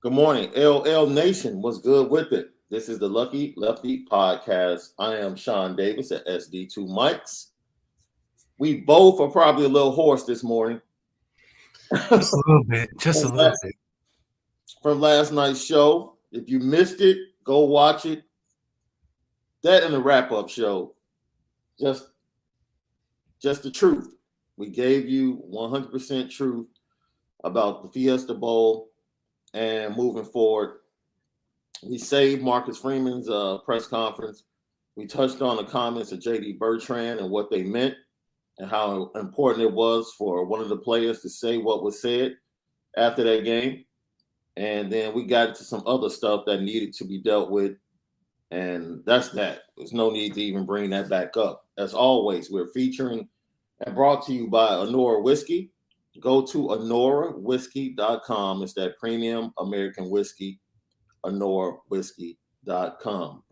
Good morning, LL Nation. What's good with it? This is the Lucky Lefty Podcast. I am Shaun Davis at SD2 Mics. We both are probably a little hoarse this morning Just a little bit. Just a from little last, bit. from last night's show. If you missed it, go watch it. That and the wrap-up show. Just, just the truth. We gave you 100% truth about the Fiesta Bowl and moving forward. We saved Marcus Freeman's press conference. We touched on the comments of J.D. Bertrand and what they meant and how important it was for one of the players to say what was said after that game. And then we got into some other stuff that needed to be dealt with. And that's that. There's no need to even bring that back up. As always, we're featuring and brought to you by Onora Whisky. Go to OnoraWhisky.com. It's that premium American whiskey, OnoraWhisky.com.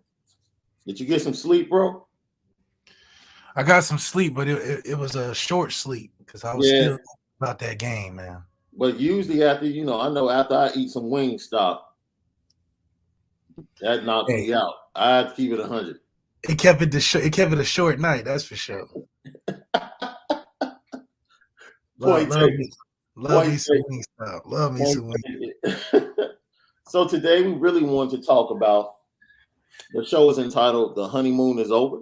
Did you get some sleep, bro? I got some sleep, but it was a short sleep because I was Yeah. still about that game, man. But usually after, I know after I eat some Wingstop, that knocks Hey, me out. I have to keep it 100. it kept it a short night, that's for sure. Point Love taken. me, love Point me some taken. Wingstop. Love me Point some Wingstop. taken. So today we really want to talk about the show is entitled "The Honeymoon is Over."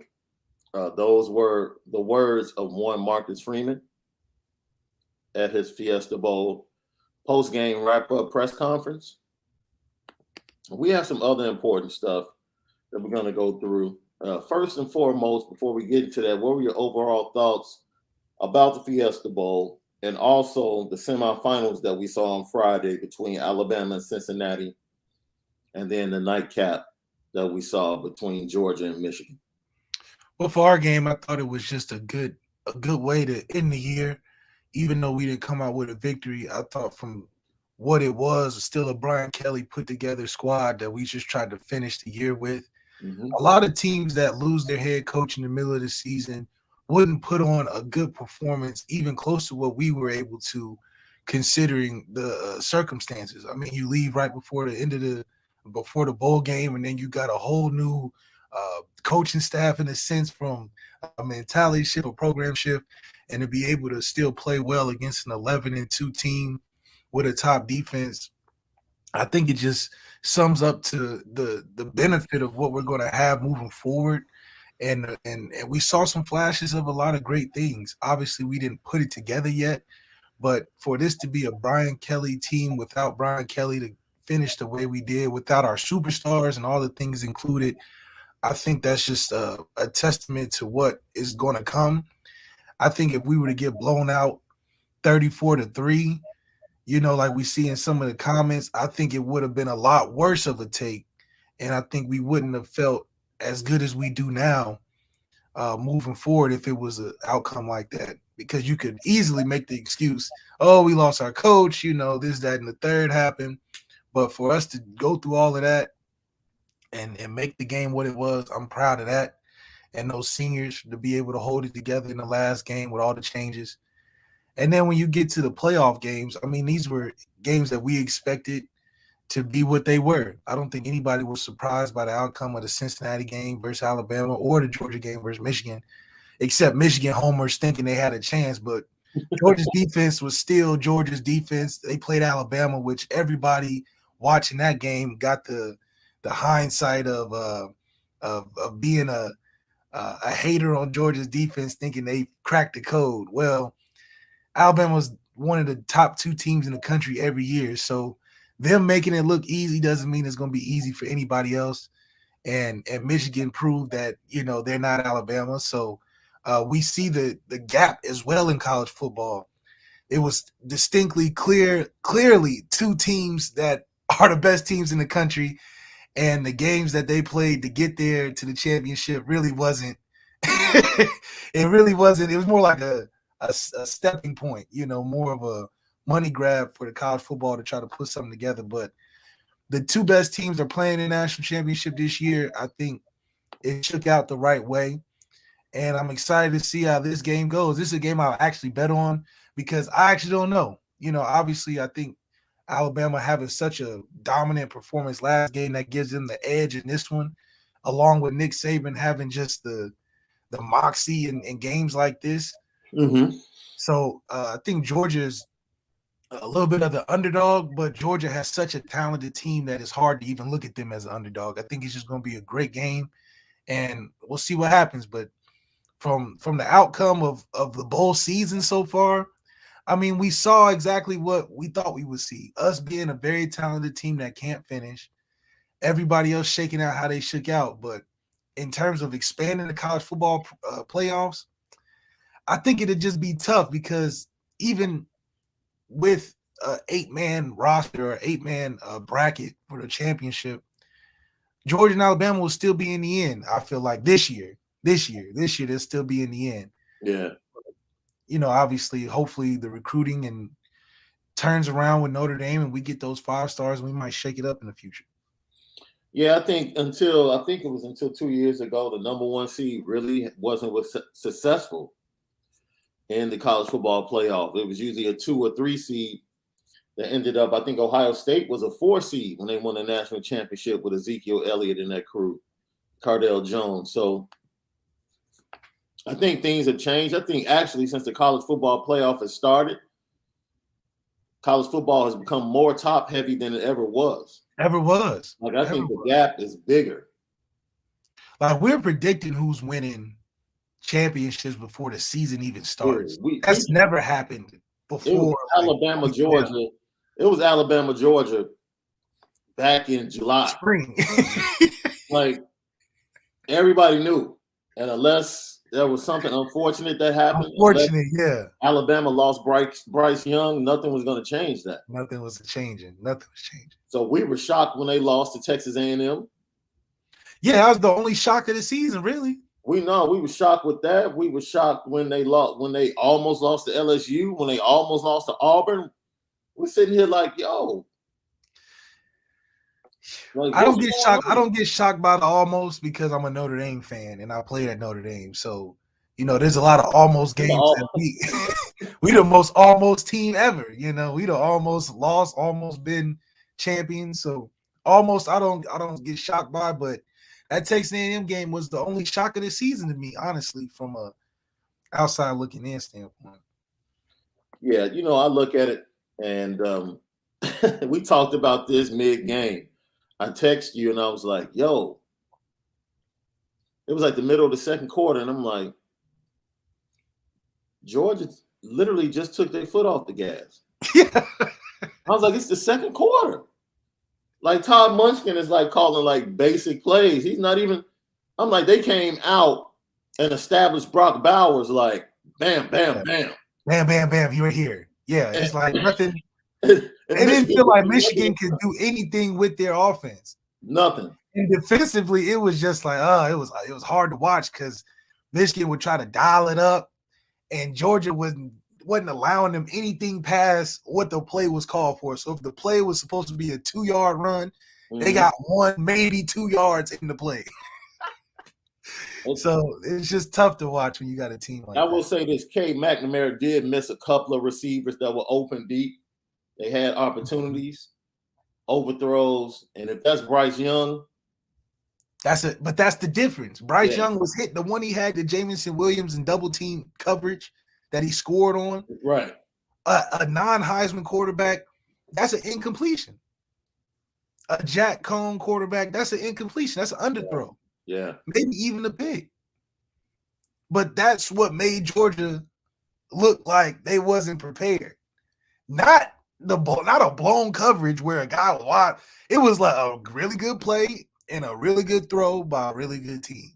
Those were the words of one Marcus Freeman at his Fiesta Bowl post-game wrap-up press conference. We have some other important stuff that we're going to go through. First and foremost, before we get into that, what were your overall thoughts about the Fiesta Bowl and also the semifinals that we saw on Friday between Alabama and Cincinnati, and then the nightcap that we saw between Georgia and Michigan? Well, for our game, I thought it was just a good way to end the year. Even though we didn't come out with a victory, I thought from what it was still a Brian Kelly put together squad that we just tried to finish the year with. Mm-hmm. A lot of teams that lose their head coach in the middle of the season wouldn't put on a good performance, even close to what we were able to, considering the circumstances. I mean, you leave right before the end of before the bowl game, and then you got a whole new coaching staff in a sense from a mentality shift, a program shift, and to be able to still play well against an 11-2 team with a top defense. I think it just sums up to the benefit of what we're going to have moving forward. And we saw some flashes of a lot of great things. Obviously, we didn't put it together yet, but for this to be a Brian Kelly team without Brian Kelly to finish the way we did, without our superstars and all the things included, I think that's just a testament to what is going to come. I think if we were to get blown out 34-3, like we see in some of the comments, I think it would have been a lot worse of a take. And I think we wouldn't have felt as good as we do now moving forward if it was an outcome like that. Because you could easily make the excuse, oh, we lost our coach, this, that, and the third happened. But for us to go through all of that and make the game what it was, I'm proud of that. And those seniors to be able to hold it together in the last game with all the changes. And then when you get to the playoff games, I mean, these were games that we expected to be what they were. I don't think anybody was surprised by the outcome of the Cincinnati game versus Alabama or the Georgia game versus Michigan, except Michigan homers thinking they had a chance. But Georgia's defense was still Georgia's defense. They played Alabama, which everybody watching that game got the hindsight of being a hater on Georgia's defense, thinking they cracked the code. Well, Alabama was one of the top two teams in the country every year. So them making it look easy doesn't mean it's going to be easy for anybody else. And Michigan proved that, they're not Alabama. So we see the gap as well in college football. It was distinctly clearly two teams that are the best teams in the country. And the games that they played to get there to the championship really wasn't. It really wasn't. It was more like a stepping point, more of a money grab for the college football to try to put something together. But the two best teams are playing in the national championship this year. I think it shook out the right way. And I'm excited to see how this game goes. This is a game I'll actually bet on because I actually don't know. Obviously, I think Alabama having such a dominant performance last game that gives them the edge in this one, along with Nick Saban having just the moxie in games like this. Mm-hmm. So I think Georgia's a little bit of the underdog, but Georgia has such a talented team that it's hard to even look at them as an underdog. I think it's just going to be a great game, and we'll see what happens. But from the outcome of the bowl season so far, I mean, we saw exactly what we thought we would see. Us being a very talented team that can't finish, everybody else shaking out how they shook out. But in terms of expanding the college football playoffs, I think it'd just be tough because even with an 8-man roster or 8-man bracket for the championship, Georgia and Alabama will still be in the end. I feel like this year, they'll still be in the end. Yeah. You know, obviously, hopefully the recruiting and turns around with Notre Dame and we get those 5 stars, we might shake it up in the future. Yeah, I think it was until 2 years ago, the number 1 seed really wasn't successful in the college football playoff. It was usually a 2 or 3 seed that ended up, I think Ohio State was a 4 seed when they won the national championship with Ezekiel Elliott and that crew, Cardell Jones. So I think things have changed. I think actually since the college football playoff has started, college football has become more top heavy than it ever was. Like I think the gap is bigger. Like we're predicting who's winning championships before the season even starts. That's never happened before. It was Alabama, Georgia. It was Alabama, Georgia back in July. Spring. Like everybody knew. And unless there was something unfortunate that happened. Alabama lost Bryce Young, nothing was going to change that. Nothing was changing. So we were shocked when they lost to Texas A&M. Yeah, that was the only shock of the season, really. We were shocked with that. We were shocked when they almost lost to LSU, when they almost lost to Auburn. We're sitting here like, yo. Like, I don't get shocked. I don't get shocked by the almost because I'm a Notre Dame fan and I played at Notre Dame. So, you know, there's a lot of almost games. We the most almost team ever. You know, we the almost lost, almost been champions. So almost I don't get shocked by, but that Texas A&M game was the only shock of the season to me, honestly, from a outside looking in standpoint. Yeah, you know, I look at it and we talked about this mid-game. I text you and I was like, yo, it was like the middle of the second quarter. And I'm like, Georgia literally just took their foot off the gas. Yeah. I was like, it's the second quarter. Like Todd Munchkin is like calling like basic plays. He's not even, I'm like, they came out and established Brock Bowers like bam, bam, bam. Bam, bam, bam. You were here. Yeah. It's like nothing. It didn't feel like Michigan could do anything with their offense. Nothing. And defensively, it was just like, it was hard to watch because Michigan would try to dial it up, and Georgia wasn't allowing them anything past what the play was called for. So if the play was supposed to be a 2-yard run, they got 1, maybe 2 yards in the play. So it's just tough to watch when you got a team like that. I will say this, Cade McNamara did miss a couple of receivers that were open deep. They had opportunities, overthrows, and if that's Bryce Young. But that's the difference. Bryce Young was hit. The one he had to Jamison Williams in double team coverage that he scored on. Right. A non-Heisman quarterback, that's an incompletion. A Jack Cohn quarterback, that's an incompletion. That's an underthrow. Yeah. Maybe even a pick. But that's what made Georgia look like they wasn't prepared. Not a blown coverage where a guy was wide. It was like a really good play and a really good throw by a really good team.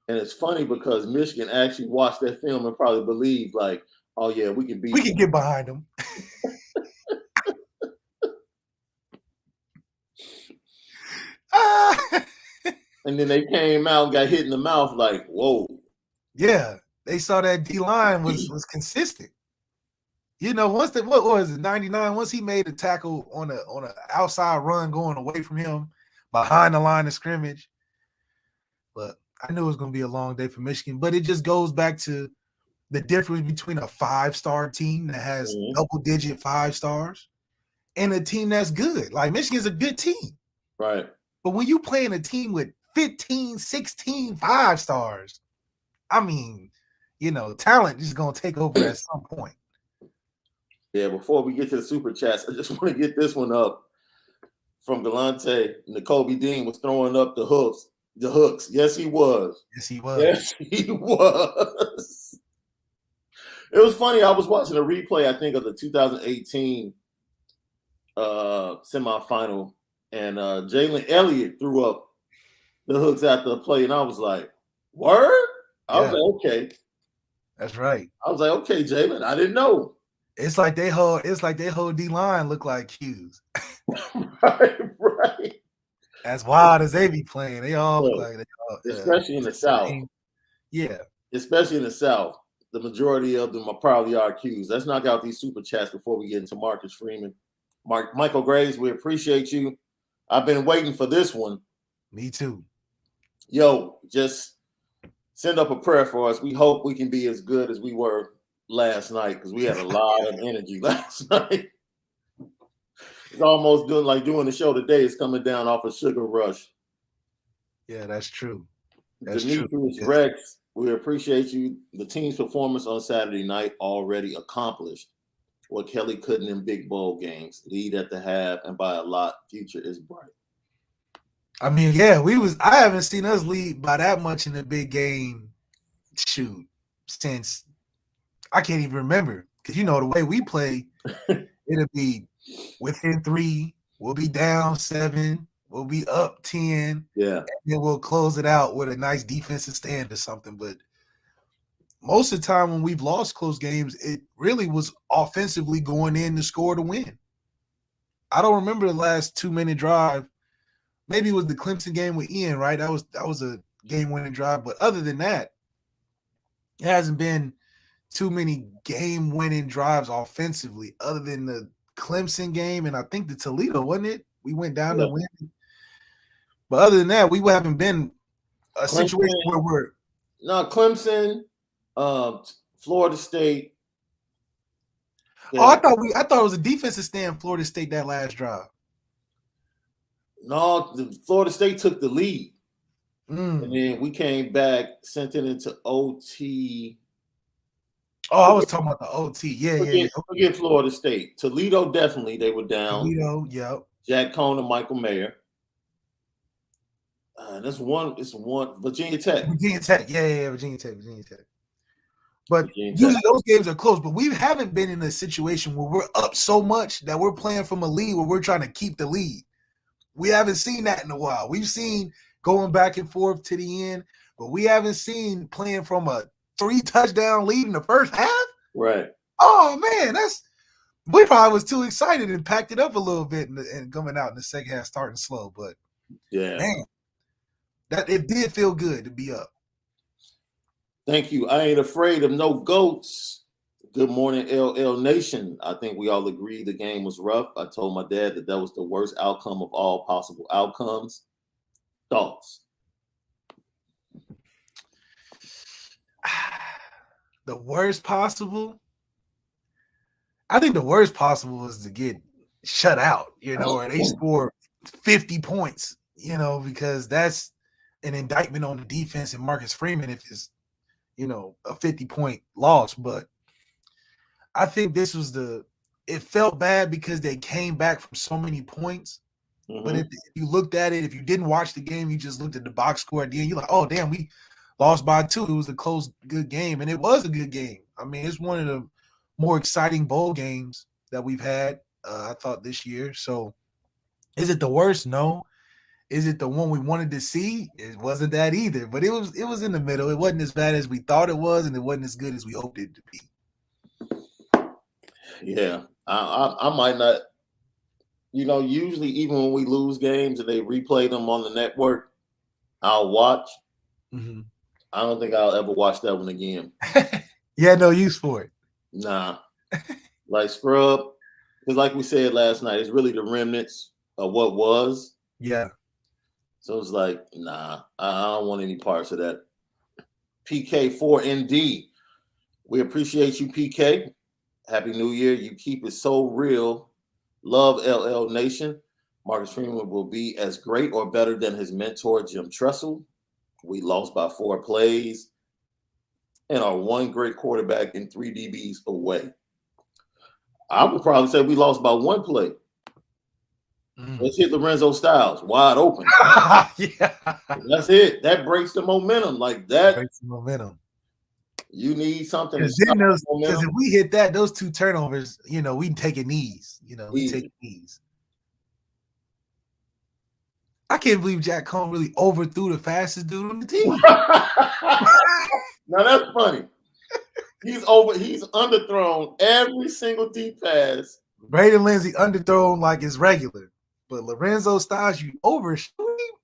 And it's funny because Michigan actually watched that film and probably believed like, oh yeah, we can get behind them. And then they came out and got hit in the mouth like, whoa. Yeah, they saw that D-line was consistent. You know, what was it, 99? Once he made a tackle on a outside run going away from him behind the line of scrimmage. But I knew it was going to be a long day for Michigan. But it just goes back to the difference between a 5-star team that has double-digit 5 stars and a team that's good. Like Michigan's a good team. Right. But when you play in a team with 15, 16 5-stars, I mean, talent is going to take over at some point. Yeah, before we get to the super chats, I just want to get this one up from Galante. N'Kobe Dean was throwing up the hooks. The hooks. Yes, he was. Yes, he was. Yes, he was. It was funny. I was watching a replay, I think, of the 2018 semifinal, and Jalen Elliott threw up the hooks after the play, and I was like, "Word?" I was like, "Okay." That's right. I was like, "Okay, Jalen, I didn't know." It's like they whole D line look like Q's. right. As wild as they be playing, they all look like they all, especially in the South. Yeah. Especially in the South. The majority of them are probably our Qs. Let's knock out these super chats before we get into Marcus Freeman. Michael Graves, we appreciate you. I've been waiting for this one. Me too. Yo, just send up a prayer for us. We hope we can be as good as we were last night because we had a lot of energy last night. It's almost doing the show today. It's coming down off a sugar rush. Yeah, that's true. That's Demetrius true. Rex, we appreciate you. The team's performance on Saturday night already accomplished what Kelly couldn't in big bowl games. Lead at the half, and by a lot, future is bright. I mean, yeah, I haven't seen us lead by that much in the big game since I can't even remember. Because the way we play, it'll be within 3, we'll be down 7, we'll be up 10. Yeah. And then we'll close it out with a nice defensive stand or something. But most of the time when we've lost close games, it really was offensively going in to score to win. I don't remember the last 2-minute drive. Maybe it was the Clemson game with Ian, right? That was a game-winning drive. But other than that, it hasn't been too many game-winning drives offensively other than the Clemson game and I think the Toledo, wasn't it? We went down to win. But other than that, we haven't been a situation where we're Clemson, Florida State. Yeah. Oh, I thought it was a defensive stand Florida State that last drive. No, Florida State took the lead. And then we came back, sent it into OT. Oh, I was talking about the OT. Yeah. Forget Florida State. Toledo, definitely, they were down. Toledo, yep. Jack Cohn and Michael Mayer. It's one. Virginia Tech. Virginia Tech. Yeah, Virginia Tech. But usually those games are close. But we haven't been in a situation where we're up so much that we're playing from a lead where we're trying to keep the lead. We haven't seen that in a while. We've seen going back and forth to the end, but we haven't seen playing from a 3-touchdown lead in the first half. Right. Oh man, we probably was too excited and packed it up a little bit and coming out in the second half starting slow. But yeah, man, that it did feel good to be up. Thank you. I ain't afraid of no goats. Good morning, LL Nation. I think we all agree the game was rough. I told my dad that was the worst outcome of all possible outcomes. Thoughts? The worst possible? I think the worst possible was to get shut out, or they score 50 points, because that's an indictment on the defense and Marcus Freeman if it's, a 50-point loss. But I think this was it felt bad because they came back from so many points. Mm-hmm. But if you looked at it, if you didn't watch the game, you just looked at the box score at the end, you're like, oh, damn, we lost by 2. It was a close, good game. And it was a good game. I mean, it's one of the more exciting bowl games that we've had, I thought, this year. So is it the worst? No. Is it the one we wanted to see? It wasn't that either. But it was in the middle. It wasn't as bad as we thought it was, and it wasn't as good as we hoped it to be. Yeah, I might not. Usually even when we lose games and they replay them on the network, I'll watch. Mm-hmm. I don't think I'll ever watch that one again. Yeah, no use for it. Nah. Like scrub. Because like we said last night, it's really the remnants of what was. Yeah. So it's like, nah, I don't want any parts of that. PK4ND. We appreciate you, PK. Happy New Year. You keep it so real. Love LL Nation. Marcus Freeman will be as great or better than his mentor, Jim Tressel. We lost by 4 plays and are one great quarterback and 3 DBs away. I would probably say we lost by 1 play. Let's hit Lorenzo Styles wide open. Yeah. That's it. That breaks the momentum. Like that. Breaks the momentum. You need something to Because stop momentum. if we hit that, those 2 turnovers, we take it knees. We take knees. I can't believe Jack Cohn really overthrew the fastest dude on the team. Now that's funny. He's underthrown every single deep pass. Braden Lindsay underthrown like it's regular. But Lorenzo Styles, you overshoot him.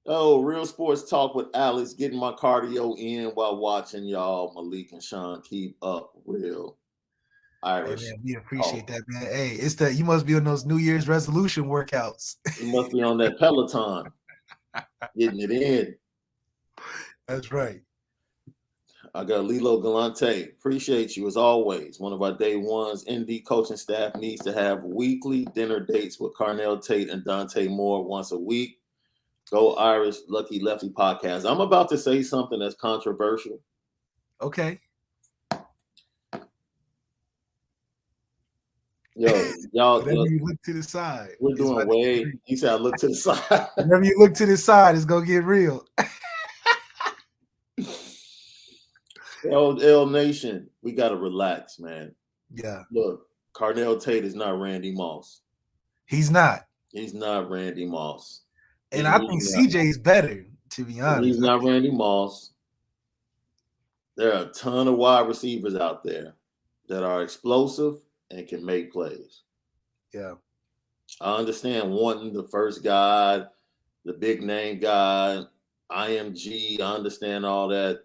Oh, Real Sports Talk with Alex, getting my cardio in while watching y'all. Malik and Shaun, keep up real Irish. Hey man, we appreciate that, man. Hey, you must be on those New Year's resolution workouts. You must be on that Peloton, getting it in. That's right. I got Lilo Galante. Appreciate you as always. One of our day ones. ND coaching staff needs to have weekly dinner dates with Carnell Tate and Dante Moore once a week. Go Irish Lucky Lefty podcast. I'm about to say something that's controversial. Okay. Yo, y'all. Whenever you look to the side. We're doing way. You said I look to the side. Whenever you look to the side, it's gonna get real. L Nation, we gotta relax, man. Yeah. Look, Carnell Tate is not Randy Moss. He's not. He's not Randy Moss. And I think CJ's better, to be honest. He's not Randy Moss. There are a ton of wide receivers out there that are explosive and can make plays. Yeah. I understand wanting the first guy, the big name guy, IMG. I understand all that.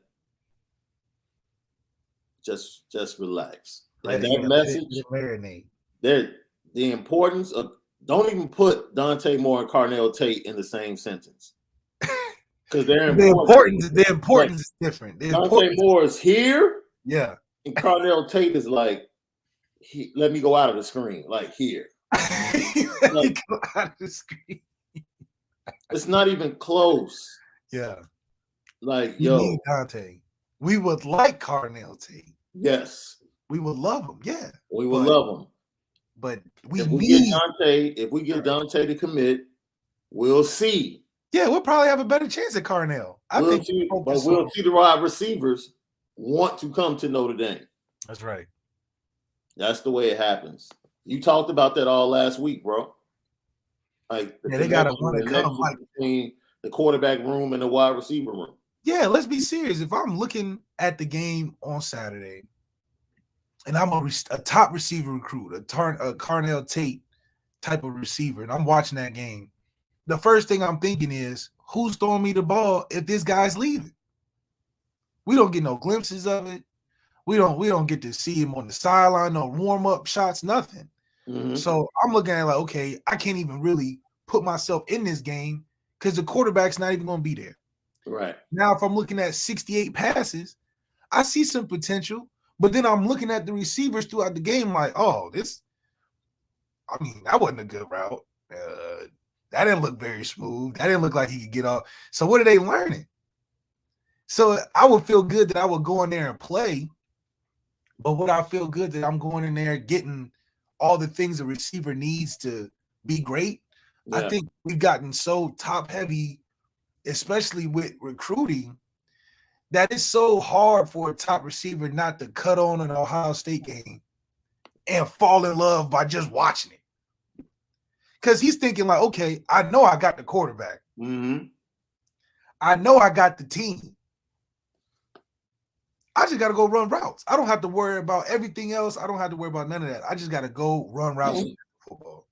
Just relax. Like that message. The importance of don't even put Dante Moore and Carnell Tate in the same sentence. Because the importance is different. Dante Moore is here. Yeah. And Carnell Tate is like, let me go out of the screen. Like here. Let me go out of the screen. It's not even close. Yeah. Like, we need Dante. We would like Carnell Tate. Yes. We would love him. Yeah. We would love him. But if we get Dante to commit, we'll see. Yeah, we'll probably have a better chance at Carnell. We'll see the wide receivers want to come to Notre Dame. That's right. That's the way it happens. You talked about that all last week, bro. Like they got to want to come between the quarterback room and the wide receiver room. Yeah, let's be serious. If I'm looking at the game on Saturday, and I'm a top receiver recruit, a Carnell Tate type of receiver, and I'm watching that game, the first thing I'm thinking is, who's throwing me the ball if this guy's leaving? We don't get no glimpses of it. We don't get to see him on the sideline, no warm-up shots, nothing. Mm-hmm. So I'm looking at like, okay, I can't even really put myself in this game because the quarterback's not even going to be there. Right. Now, if I'm looking at 68 passes, I see some potential, but then I'm looking at the receivers throughout the game like, that wasn't a good route. That didn't look very smooth. That didn't look like he could get off. So what are they learning? So I would feel good that I would go in there and play, but would I feel good that I'm going in there getting all the things a receiver needs to be great? Yeah. I think we've gotten so top heavy, especially with recruiting, that it's so hard for a top receiver not to cut on an Ohio State game and fall in love by just watching it. Because he's thinking like, okay, I know I got the quarterback. Mm-hmm. I know I got the team. I just got to go run routes. I don't have to worry about everything else. I don't have to worry about none of that. I just got to go run routes in football.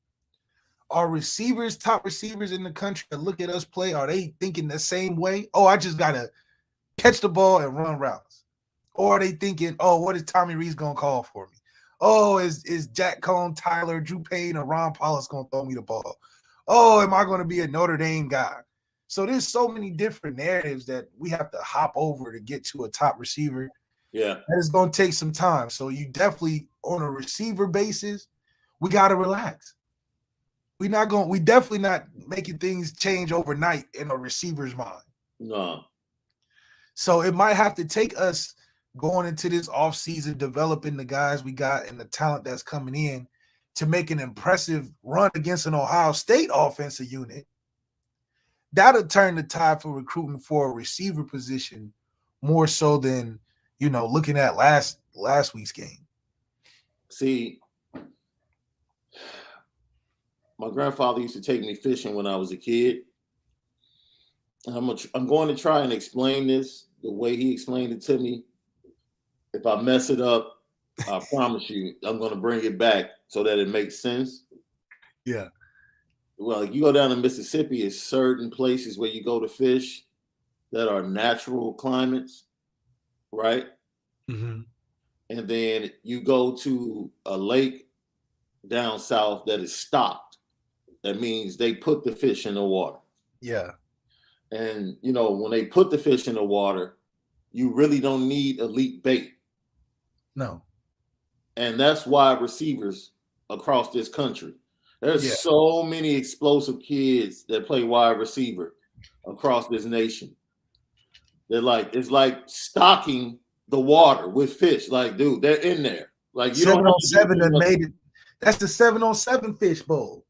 Are receivers, top receivers in the country that look at us play, are they thinking the same way? Oh, I just got to catch the ball and run routes. Or are they thinking, oh, what is Tommy Rees going to call for me? Oh, is Jack Cohn, Tyler, Drew Payne, or Ron Paulus going to throw me the ball? Oh, am I going to be a Notre Dame guy? So there's so many different narratives that we have to hop over to get to a top receiver. Yeah. That is going to take some time. So you definitely, on a receiver basis, we got to relax. We definitely not making things change overnight in a receiver's mind. No. So it might have to take us going into this offseason, developing the guys we got and the talent that's coming in to make an impressive run against an Ohio State offensive unit. That'll turn the tide for recruiting for a receiver position more so than, looking at last week's game. See, my grandfather used to take me fishing when I was a kid. And I'm going to try and explain this the way he explained it to me. If I mess it up, I promise you, I'm going to bring it back so that it makes sense. Yeah. Well, you go down to Mississippi, it's certain places where you go to fish that are natural climates, right? Mm-hmm. And then you go to a lake down south that is stocked. That means they put the fish in the water. Yeah. And, when they put the fish in the water, you really don't need elite bait. No. And that's why receivers across this country, there's so many explosive kids that play wide receiver across this nation. It's like stocking the water with fish. Like, dude, they're in there. Like, you don't have to 7 that made it. That's the 7-on-7 fish bowl.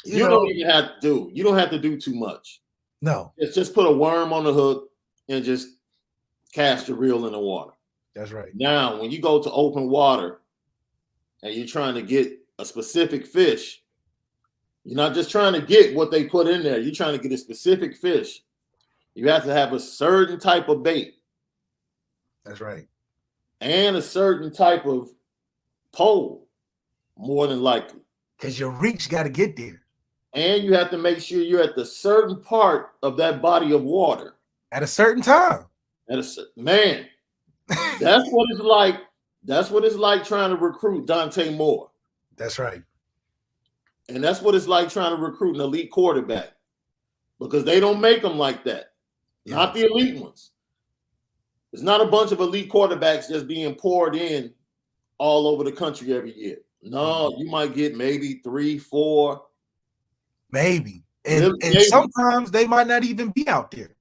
You don't even have to do. You don't have to do too much. No. It's just put a worm on the hook and just cast your reel in the water. That's right. Now, when you go to open water and you're trying to get a specific fish, you're not just trying to get what they put in there. You're trying to get a specific fish. You have to have a certain type of bait. That's right. And a certain type of pole, more than likely. Because your reach got to get there. And you have to make sure you're at the certain part of that body of water. At a certain time. Man, that's what it's like. That's what it's like trying to recruit Dante Moore. That's right. And that's what it's like trying to recruit an elite quarterback. Because they don't make them like that. Yeah. Not the elite ones. It's not a bunch of elite quarterbacks just being poured in all over the country every year. No, you might get maybe 3, 4. Maybe. And sometimes they might not even be out there.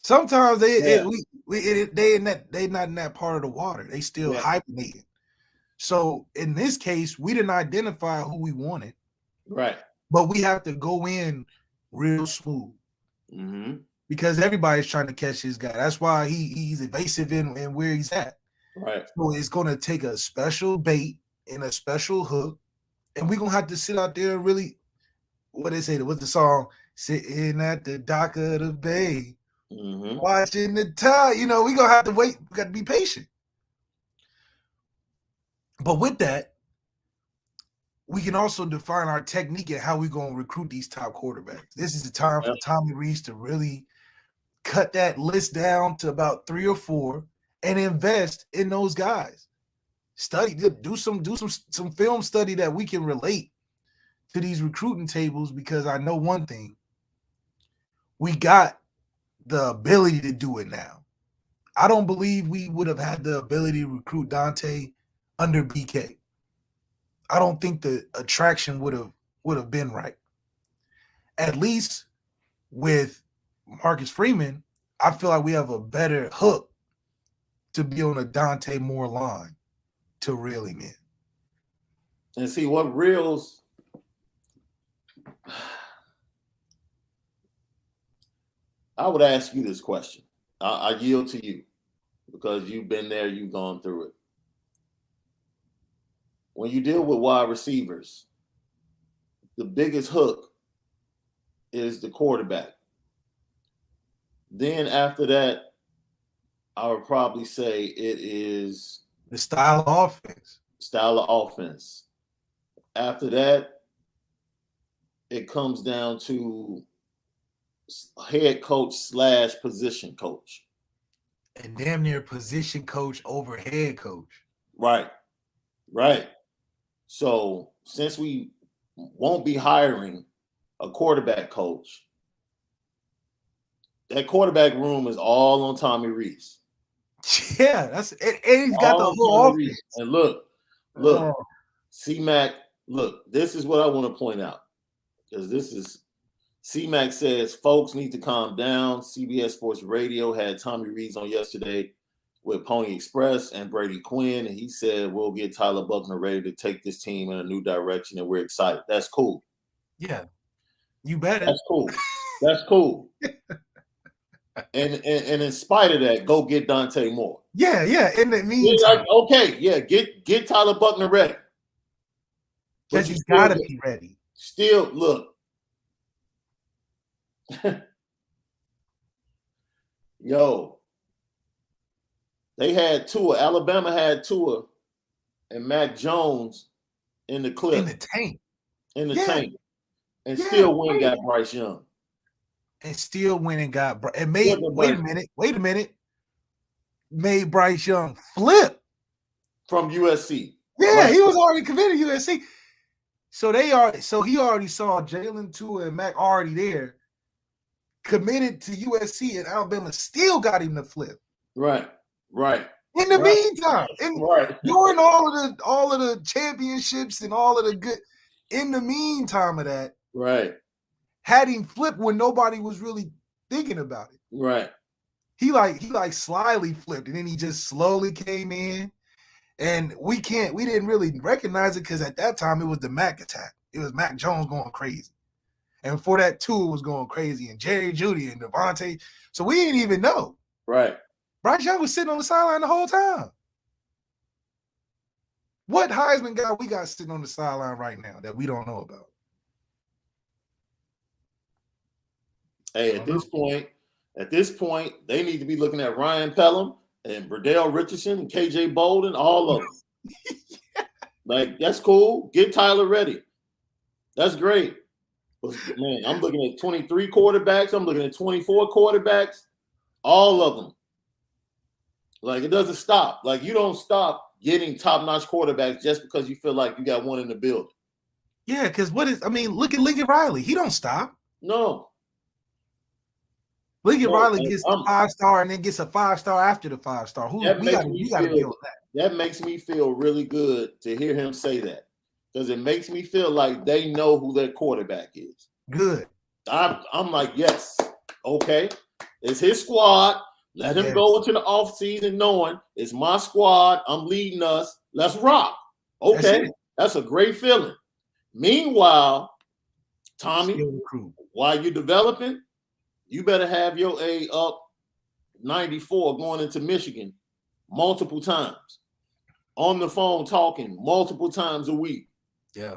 Sometimes they not in that part of the water. They still hibernating. So in this case, we didn't identify who we wanted. Right. But we have to go in real smooth. Mm-hmm. Because everybody's trying to catch this guy. That's why he's evasive in where he's at. Right. So it's going to take a special bait and a special hook. And we're going to have to sit out there and really, what they say, what's the song? Sitting at the dock of the bay, watching the tide. We're going to have to wait. We got to be patient. But with that, we can also define our technique and how we're going to recruit these top quarterbacks. This is the time for Tommy Rees to really cut that list down to about 3 or 4 and invest in those guys. Study, do some film study that we can relate to these recruiting tables, because I know one thing. We got the ability to do it now. I don't believe we would have had the ability to recruit Dante under BK. I don't think the attraction would have been right. At least with Marcus Freeman, I feel like we have a better hook to be on a Dante Moore line to reel him in. And see what reels. I would ask you this question. I yield to you because you've been there, you've gone through it. When you deal with wide receivers, the biggest hook is the quarterback. Then after that, I would probably say it is the style of offense. After that, it comes down to head coach / position coach. And damn near position coach over head coach. Right. So since we won't be hiring a quarterback coach, that quarterback room is all on Tommy Rees. Yeah, that's and he's got the All whole Tommy Rees. offense. And look, Oh, C-Mac, look, this is what I want to point out. Because this is C-Mac says folks need to calm down. CBS Sports Radio had Tommy Rees on yesterday with Pony Express and Brady Quinn. And he said, we'll get Tyler Buckner ready to take this team in a new direction. And we're excited. That's cool. yeah. You better. That's cool. That's cool. And in spite of that, go get Dante Moore. Yeah. In the meantime, get Tyler Buckner ready. Because he's got to be ready. Still, look. Yo, they had Tua. Alabama had Tua and Mac Jones in the clip. In the tank. Tank. And still went and got Bryce Young. And still went and got and made wait a minute. Made Bryce Young flip from USC. Yeah, he was already committed to USC. So he already saw Jalen, Tua, and Mac already there, committed to USC, and Alabama still got him to flip. Right. In the meantime, during all of the championships and all of the good, in the meantime of that, had him flip when nobody was really thinking about it. Right. He slyly flipped, and then he just slowly came in. And we didn't really recognize it because at that time it was the Mac attack. It was Mac Jones going crazy. And before that, Tua was going crazy, and Jerry Jeudy and Devontae. So we didn't even know. Right. Bryce Young was sitting on the sideline the whole time. What Heisman guy we got sitting on the sideline right now that we don't know about? Hey, at this point, they need to be looking at Ryan Pelham and Burdell Richardson and KJ Bolden, all of them. Like, that's cool. Get Tyler ready. That's great. But, man, I'm looking at 23 quarterbacks. I'm looking at 24 quarterbacks. All of them. Like, it doesn't stop. Like, you don't stop getting top-notch quarterbacks just because you feel like you got one in the building. Yeah, because look at Lincoln Riley. He don't stop. No. Lincoln Riley gets the 5-star and then gets a 5-star after the 5-star. We got to deal with that. That makes me feel really good to hear him say that, because it makes me feel like they know who their quarterback is. Good. I'm like, yes, okay, it's his squad. Let him go into the offseason knowing it's my squad. I'm leading us. Let's rock. Okay, that's a great feeling. Meanwhile, Tommy, while you're developing, you better have your A up 94 going into Michigan multiple times. On the phone talking multiple times a week. Yeah.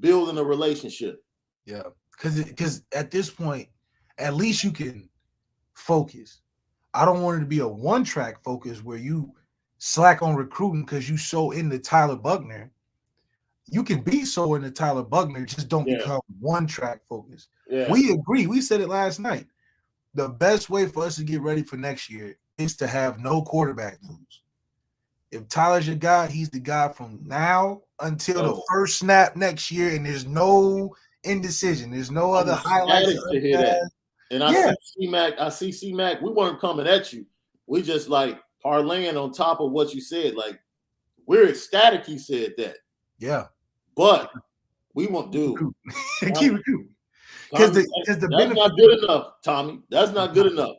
Building a relationship. Yeah. Because at this point, at least you can focus. I don't want it to be a one-track focus where you slack on recruiting because you so into Tyler Buckner. You can be so into Tyler Buckner, just don't become one-track focus. Yeah. We agree. We said it last night. The best way for us to get ready for next year is to have no quarterback news. If Tyler's your guy, he's the guy from now until the first snap next year, and there's no indecision. There's no other highlights. To hear that. And I see C-Mac. We weren't coming at you. We just like parlaying on top of what you said. Like, we're ecstatic he said that. Yeah. But we won't do. Keep it cool. Because that's not good enough, Tommy. That's not good enough.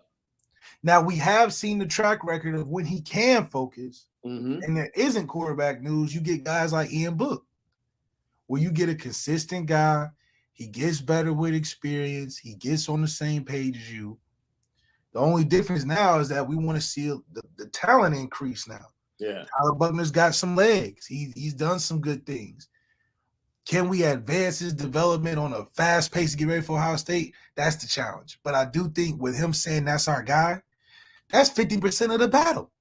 Now, we have seen the track record of when he can focus, and there isn't quarterback news. You get guys like Ian Book, where you get a consistent guy. He gets better with experience. He gets on the same page as you. The only difference now is that we want to see the talent increase now. Yeah. Tyler Buckner's got some legs. He's done some good things. Can we advance his development on a fast pace to get ready for Ohio State? That's the challenge. But I do think with him saying that's our guy, that's 50% of the battle.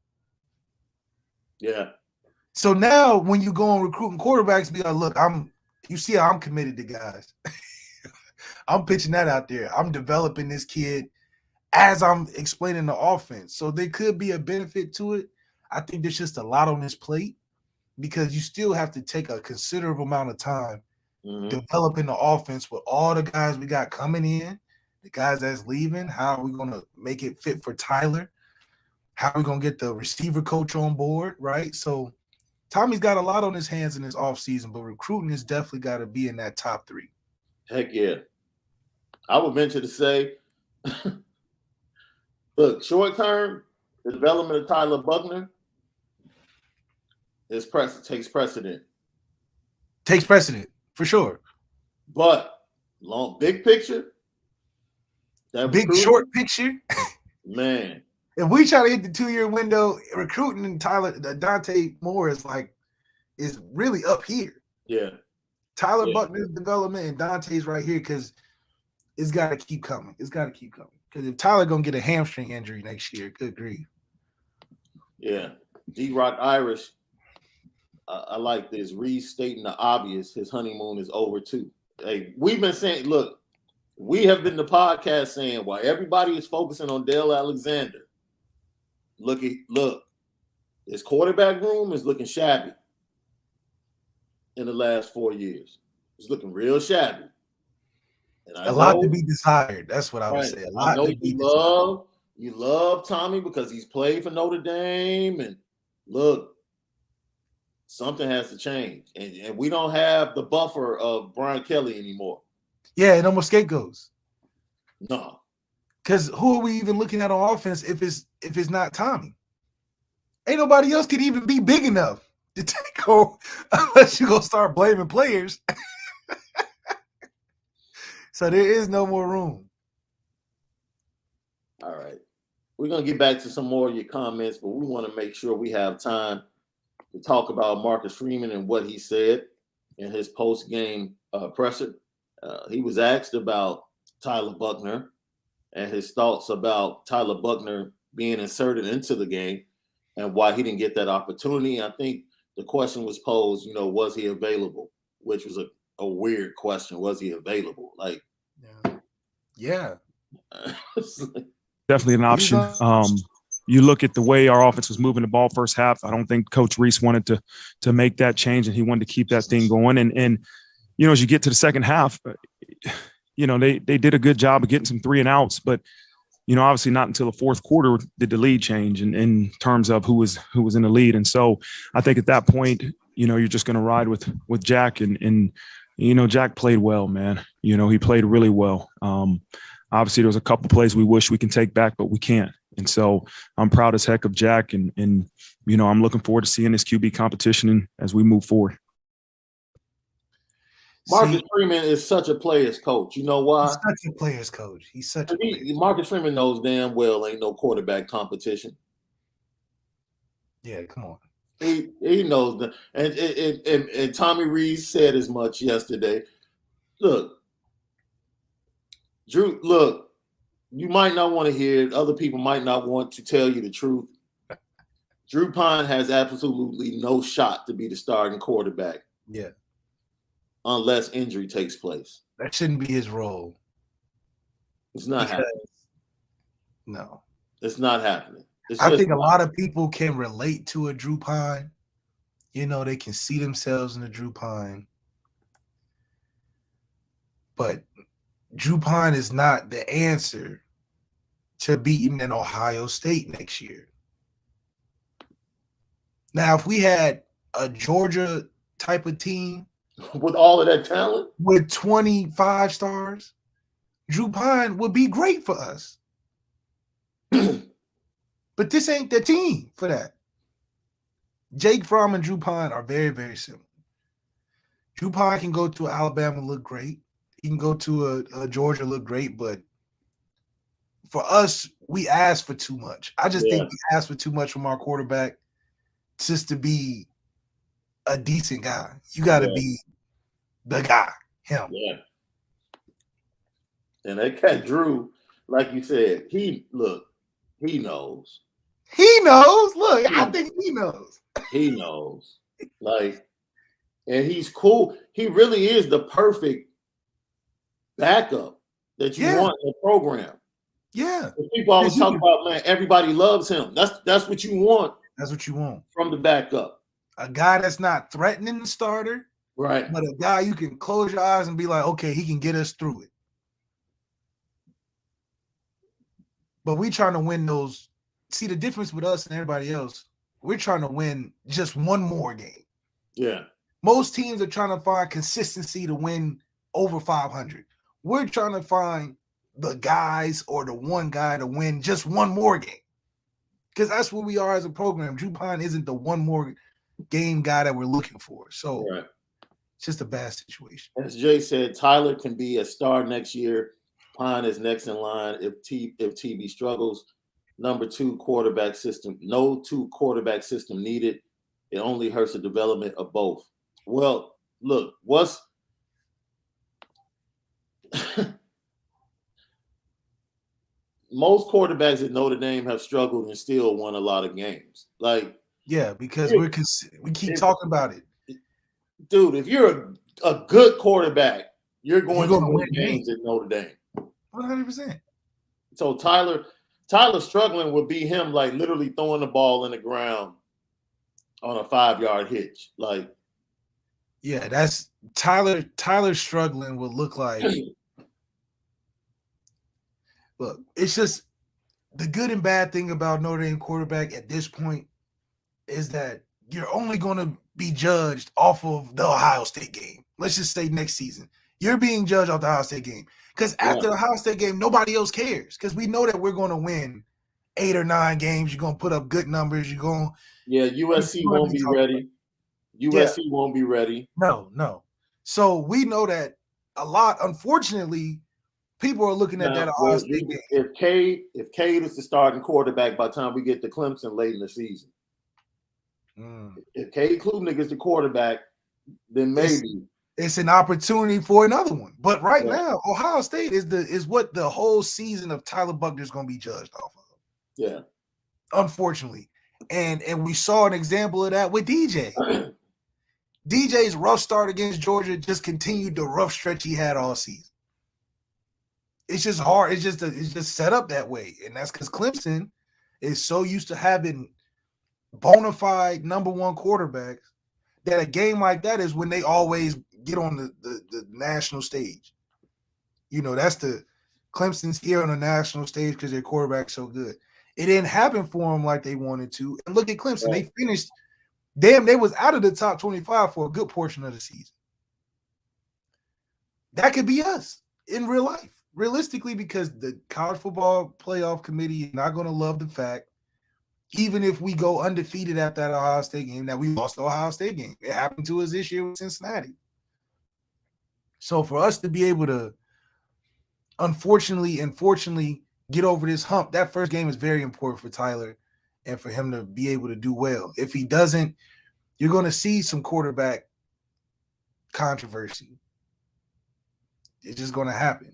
Yeah. So now when you go on recruiting quarterbacks, be like, look, you see how I'm committed to guys. I'm pitching that out there. I'm developing this kid as I'm explaining the offense. So there could be a benefit to it. I think there's just a lot on his plate, because you still have to take a considerable amount of time developing the offense with all the guys we got coming in, the guys that's leaving. How are we going to make it fit for Tyler? How are we gonna get the receiver coach on board, right? So Tommy's got a lot on his hands in this offseason, but recruiting has definitely got to be in that top 3. Heck yeah. I would venture to say, look, short term, the development of Tyler Buckner takes precedent. Takes precedent, for sure. But big picture, that big short picture, man. If we try to hit the 2-year window, recruiting Dante Moore is really up here. Yeah. Tyler Buckner's development and Dante's right here because it's got to keep coming. It's got to keep coming. Because if Tyler going to get a hamstring injury next year, good grief. Yeah. D-Rock Irish, I like this. Restating the obvious, his honeymoon is over too. Hey, we've been saying, look, we have been the podcast saying while everybody is focusing on Dale Alexander, look, his quarterback room is looking shabby in the last 4 years. It's looking real shabby. And a lot to be desired. That's what I would say. A lot I know to be you love Tommy because he's played for Notre Dame. And look, something has to change. And we don't have the buffer of Brian Kelly anymore. Yeah, no more scapegoats. No. Because who are we even looking at on offense if it's not Tommy? Ain't nobody else could even be big enough to take over unless you go start blaming players. So there is no more room. All right. We're going to get back to some more of your comments, but we want to make sure we have time to talk about Marcus Freeman and what he said in his post-game presser. He was asked about Tyler Buckner and his thoughts about Tyler Buckner being inserted into the game and why he didn't get that opportunity. I think the question was posed, was he available? Which was a weird question. Was he available? Like, yeah. Definitely an option. You look at the way our offense was moving the ball first half. I don't think Coach Reese wanted to make that change, and he wanted to keep that thing going. And as you get to the second half, they did a good job of getting some 3 and outs, but obviously not until the fourth quarter did the lead change in terms of who was in the lead. And so I think at that point, you're just going to ride with Jack and Jack played well, man. He played really well. Obviously there was a couple plays we wish we can take back, but we can't. And so I'm proud as heck of Jack and I'm looking forward to seeing this QB competition as we move forward. Marcus Freeman is such a player's coach. You know why? He's such a player's coach. He's such a player's Marcus Freeman knows damn well ain't no quarterback competition. Yeah, come on. He knows that. And Tommy Reese said as much yesterday. Look, Drew, you might not want to hear it. Other people might not want to tell you the truth. Drew Pine has absolutely no shot to be the starting quarterback. Yeah. Unless injury takes place. That shouldn't be his role. It's not happening. No. It's not happening. I think a lot of people can relate to a Drew Pine. They can see themselves in a Drew Pine. But Drew Pine is not the answer to beating an Ohio State next year. Now, if we had a Georgia type of team with all of that talent, with 25 stars, Drew Pine would be great for us. But this ain't the team for that. Jake Fromm and Drew Pine are very, very similar. Drew Pine can go to Alabama, look great. He can go to a Georgia, look great. But for us, we asked for too much. I just think we asked for too much from our quarterback just to be a decent guy. You got to be the guy, him. Yeah. And that cat Drew, like you said, he knows. He knows. Look, I think he knows. He knows. And he's cool. He really is the perfect backup that you want in the program. Yeah. People always talk about, man, everybody loves him. That's what you want. That's what you want. From the backup. A guy that's not threatening the starter. Right. But a guy you can close your eyes and be like, okay, he can get us through it. But we trying to win those see the difference with us and everybody else. We're trying to win just one more game. Yeah. Most teams are trying to find consistency to win over 500. We're trying to find the guys or the one guy to win just one more game. Because that's what we are as a program. Drew Pine isn't the one more game guy that we're looking for. So it's just a bad situation. As Jay said, Tyler can be a star next year. Pine is next in line if TB struggles. Number 2 quarterback system. No 2 quarterback system needed. It only hurts the development of both. Well, look, what's most quarterbacks at Notre Dame have struggled and still won a lot of games. Like, yeah, because we keep talking about it. Dude, if you're a good quarterback, you're going to win games at Notre Dame. 100%. So Tyler struggling would be him like literally throwing the ball in the ground on a 5-yard hitch. Like, yeah, that's Tyler struggling would look like. Look, it's just the good and bad thing about Notre Dame quarterback at this point is that you're only going to be judged off of the Ohio State game. Let's just say next season. You're being judged off the Ohio State game. Because after the Ohio State game, nobody else cares. Because we know that we're going to win 8 or 9 games. You're going to put up good numbers. You're going. Yeah, USC won't be ready. USC won't be ready. No. So we know that a lot, unfortunately, people are looking at that Ohio State game. If Cade is the starting quarterback by the time we get to Clemson late in the season, if Cade Klubnik is the quarterback, then maybe it's an opportunity for another one. But right now, Ohio State is what the whole season of Tyler Buckner is going to be judged off of. Yeah, unfortunately, and we saw an example of that with DJ. DJ's rough start against Georgia just continued the rough stretch he had all season. It's just hard. It's just set up that way, and that's because Clemson is so used to having bona fide number 1 quarterbacks that a game like that is when they always get on the national stage. You know, that's the Clemson's here on the national stage because their quarterback's so good. It didn't happen for them like they wanted to. And look at Clemson. They finished. Damn, they was out of the top 25 for a good portion of the season. That could be us in real life. Realistically, because the college football playoff committee is not going to love the fact, even if we go undefeated at that Ohio State game, that we lost the Ohio State game. It happened to us this year with Cincinnati. So for us to be able to, unfortunately and fortunately, get over this hump, that first game is very important for Tyler and for him to be able to do well. If he doesn't, you're going to see some quarterback controversy. It's just going to happen.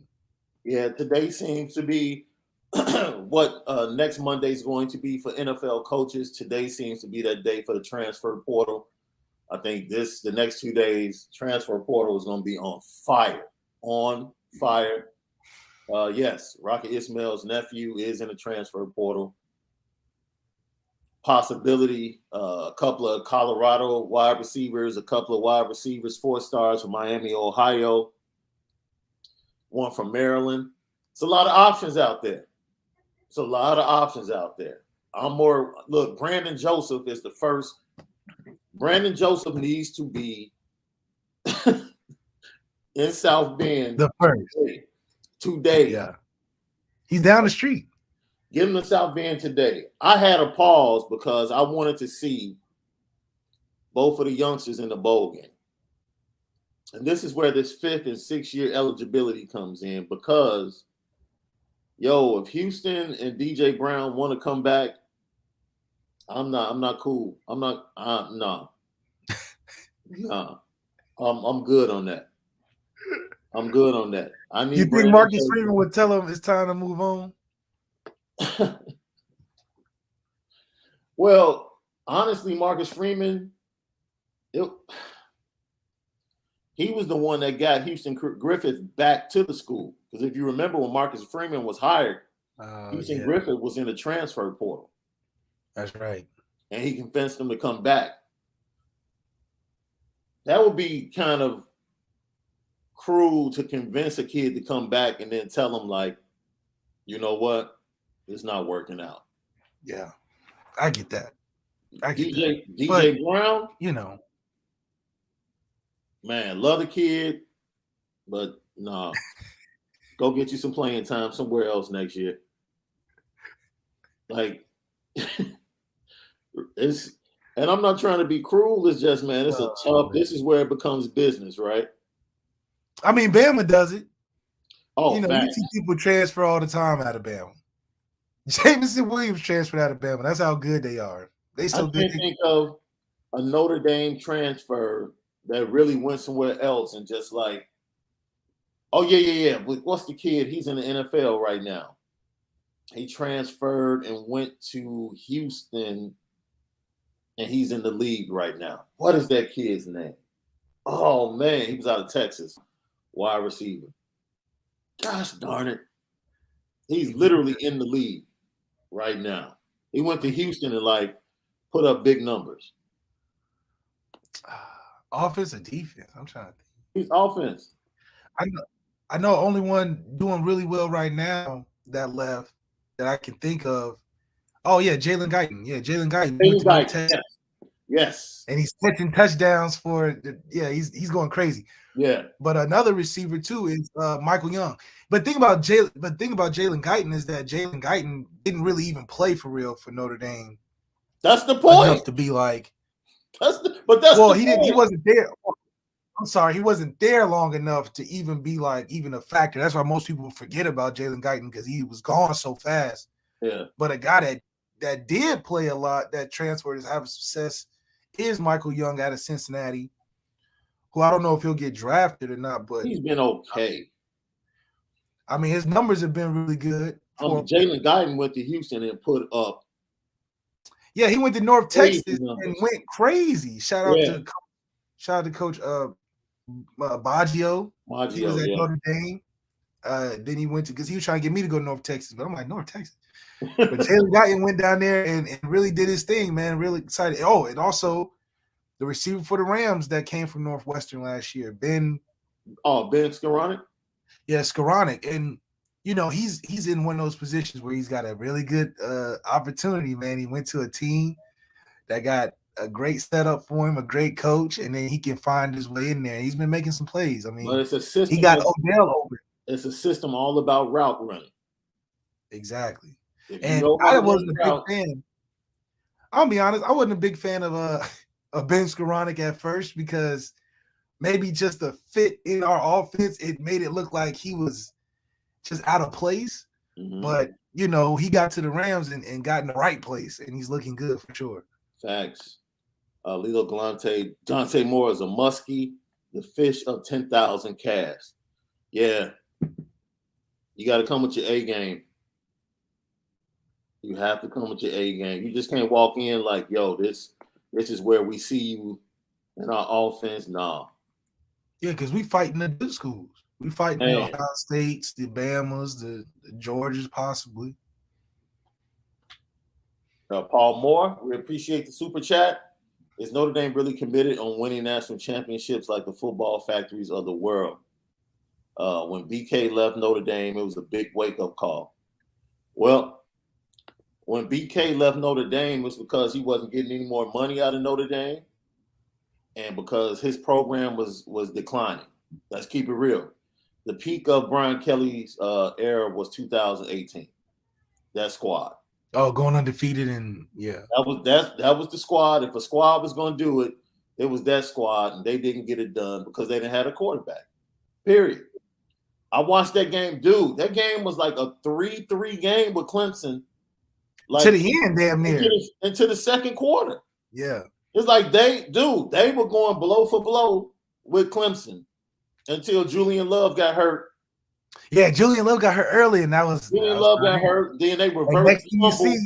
Yeah, today seems to be what next Monday is going to be for NFL coaches. Today seems to be that day for the transfer portal. I think the next 2 days, transfer portal is going to be on fire. On fire. Yes, Rocket Ismail's nephew is in the transfer portal. Possibility, a couple of Colorado wide receivers, a couple of wide receivers, 4 stars from Miami, Ohio. One from Maryland. It's a lot of options out there. Brandon Joseph is the first. Brandon Joseph needs to be in South Bend the first today. Yeah. He's down the street. Get him to South Bend today. I had a pause because I wanted to see both of the youngsters in the bowl game. And this is where this 5th and 6th year eligibility comes in because, if Houston and DJ Brown want to come back, I'm not cool. No. I'm good on that. I need. You think Marcus Freeman would tell him it's time to move on? Well, honestly, Marcus Freeman, he was the one that got Houston Griffith back to the school. Because if you remember when Marcus Freeman was hired, Houston Griffith was in the transfer portal. That's right. And he convinced them to come back. That would be kind of cruel to convince a kid to come back and then tell him, like, you know what? It's not working out. Yeah, I get that. DJ Brown, you know, man, love the kid, but nah, go get you some playing time somewhere else next year. Like, it's, and I'm not trying to be cruel. It's just, man, it's a tough. Man. This is where it becomes business, right? I mean, Bama does it. Oh, you facts. see people transfer all the time out of Bama. Jameson Williams transferred out of Bama. That's how good they are. They so I good. can't think of a Notre Dame transfer that really went somewhere else and just like, oh yeah. What's the kid? He's in the NFL right now. He transferred and went to Houston, and he's in the league right now. What is that kid's name? Oh man, he was out of Texas, wide receiver. Gosh darn it. He's literally in the league right now. He went to Houston and like put up big numbers. Offense or defense? I'm trying to think. He's offense. I know only one doing really well right now that left that I can think of. Oh yeah, Jalen Guyton. Yeah, Jalen Guyton. Yes. And he's catching touchdowns for he's going crazy. Yeah. But another receiver too is Michael Young. But think about Jalen Guyton is that Jalen Guyton didn't really even play for real for Notre Dame. That's the point. Enough to be like, he wasn't there. I'm sorry, he wasn't there long enough to even be like even a factor. That's why most people forget about Jalen Guyton because he was gone so fast. Yeah. But a guy that did play a lot, that transferred is having success, is Michael Young out of Cincinnati, who I don't know if he'll get drafted or not, but he's been okay. I mean, his numbers have been really good. Jalen Guyton went to Houston and put up. Yeah, he went to North Texas and went crazy. Shout out to Coach Baggio. He was at Notre Dame. Then he went to because he was trying to get me to go to North Texas, but I'm like North Texas. But Jalen Guyton went down there and really did his thing, man. Really excited. Oh, and also the receiver for the Rams that came from Northwestern last year, Ben Skoranek. Yeah, Skoranek, and he's in one of those positions where he's got a really good opportunity, man. He went to a team that got a great setup for him, a great coach, and then he can find his way in there. He's been making some plays. I mean, but it's a system. He got Odell over. It's a system all about route running. Exactly. And I wasn't a big fan. I'll be honest, I wasn't a big fan of Ben Skoranek at first because maybe just the fit in our offense, it made it look like he was just out of place. Mm-hmm. But, he got to the Rams and got in the right place, and he's looking good for sure. Facts. Lilo Galante, Dante Moore is a muskie, the fish of 10,000 casts. Yeah. You got to come with your A game. You have to come with your A game. You just can't walk in like, yo, this is where we see you in our offense. Nah. Yeah, because we fighting the good schools. We fighting the Ohio States, the Bamas, the Georgias, possibly. Paul Moore, we appreciate the super chat. Is Notre Dame really committed on winning national championships like the football factories of the world? When BK left Notre Dame, it was a big wake-up call. Well, when BK left Notre Dame, it was because he wasn't getting any more money out of Notre Dame and because his program was declining. Let's keep it real. The peak of Brian Kelly's era was 2018. That squad. Oh, going undefeated and yeah. That was the squad. If a squad was going to do it, it was that squad, and they didn't get it done because they didn't have a quarterback. Period. I watched that game, dude. That game was like a 3-3 game with Clemson. Like, to the end, damn near. Into the second quarter. Yeah. It's like they were going blow for blow with Clemson until Julian Love got hurt. Yeah, Julian Love got hurt early, and Julian Love got hurt. Then they reversed the fumble.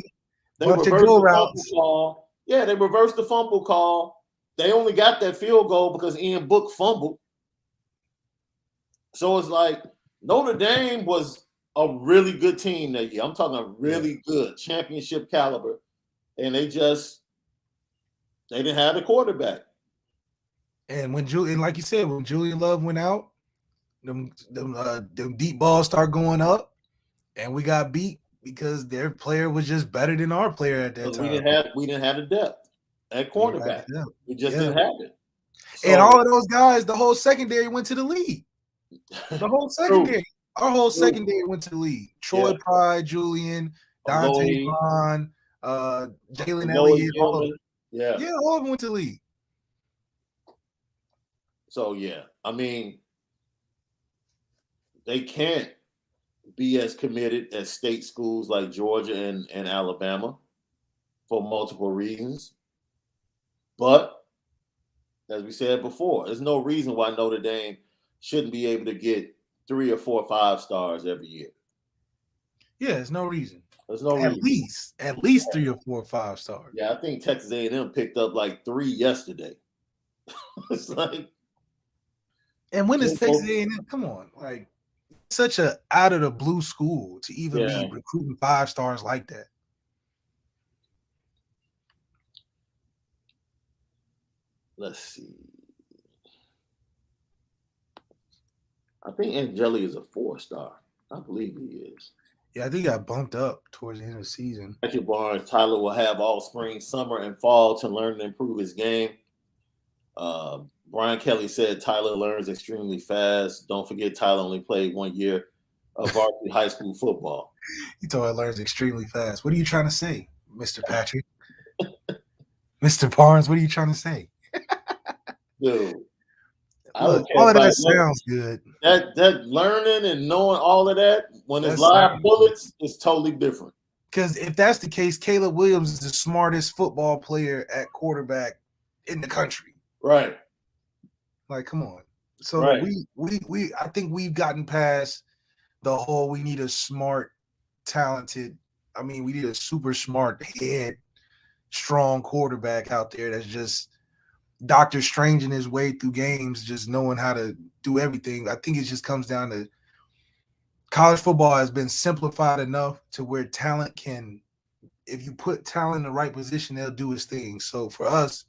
They reversed the fumble call. Yeah, they reversed the fumble call. They only got that field goal because Ian Book fumbled. So it's like Notre Dame was a really good team that year. I'm talking a really good championship caliber, and they didn't have a quarterback. And like you said, when Julian Love went out, them deep balls start going up, and we got beat. because their player was just better than our player at that time. We didn't have the depth at cornerback. We just didn't have it. So, and all of those guys, the whole secondary went to the league. The whole secondary, our whole secondary went to the league. Troy Pride, Julian, Dante Vaughn, Jalen Elliott, all of them went to the league. So I mean, they can't be as committed as state schools like Georgia and Alabama for multiple reasons. But as we said before, there's no reason why Notre Dame shouldn't be able to get 3 or 4 or 5 stars every year. Yeah, there's no reason. There's no reason. At least 3 or 4 or 5 stars. Yeah, I think Texas A&M picked up like 3 yesterday. It's like, and when is Texas A&M? Come on, like such a out of the blue school to even be recruiting 5 stars like that. Let's see. I think Angeli is a 4-star. I believe he is. Yeah, I think he got bumped up towards the end of the season. Matthew Barnes, Tyler will have all spring, summer, and fall to learn and improve his game. Brian Kelly said Tyler learns extremely fast. Don't forget Tyler only played 1 year of varsity high school football. He told he learns extremely fast. What are you trying to say, Mr. Patrick? Mr. Barnes, what are you trying to say? Dude. Look, all of that sounds good. That learning and knowing all of that, when it's live bullets, it's totally different. Because if that's the case, Caleb Williams is the smartest football player at quarterback in the country. Right. Like, come on. So we I think we've gotten past the whole we need a smart, talented, we need a super smart head, strong quarterback out there that's just Doctor Strange in his way through games, just knowing how to do everything. I think it just comes down to college football has been simplified enough to where talent can, if you put talent in the right position, they'll do his thing. So for us,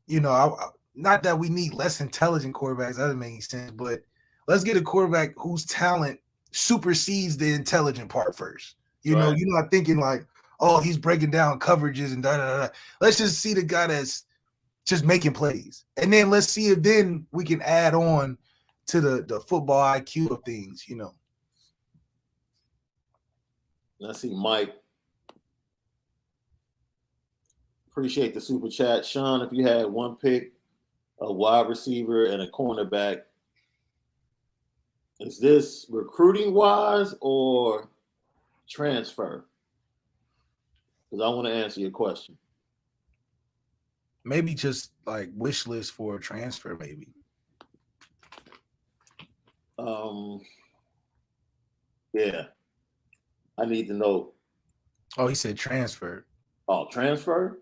not that we need less intelligent quarterbacks, that doesn't make any sense, but let's get a quarterback whose talent supersedes the intelligent part first. You're not thinking like, oh, he's breaking down coverages and da-da-da. Let's just see the guy that's just making plays. And then let's see if then we can add on to the football IQ of things, Let's see, Mike. Appreciate the super chat. Shaun, if you had one pick, a wide receiver and a cornerback, is this recruiting wise or transfer? Because I want to answer your question. Maybe just like wish list for a transfer, maybe. Yeah. I need to know. Oh, he said transfer. Oh, transfer?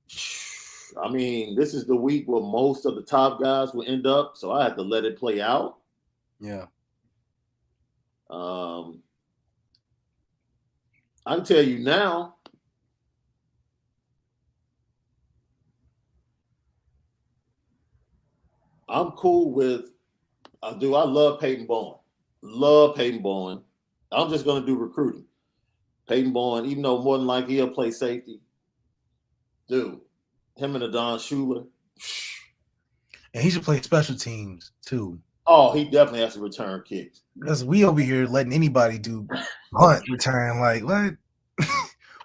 This is the week where most of the top guys will end up, so I have to let it play out. Yeah. I can tell you now, I'm cool with I love Peyton Bowen. Love Peyton Bowen. I'm just going to do recruiting. Peyton Bowen, even though more than likely he'll play safety. Dude, him and Adon Schuler. And he should play special teams too. Oh, he definitely has to return kicks. Because we over here letting anybody do punt return. Like, what?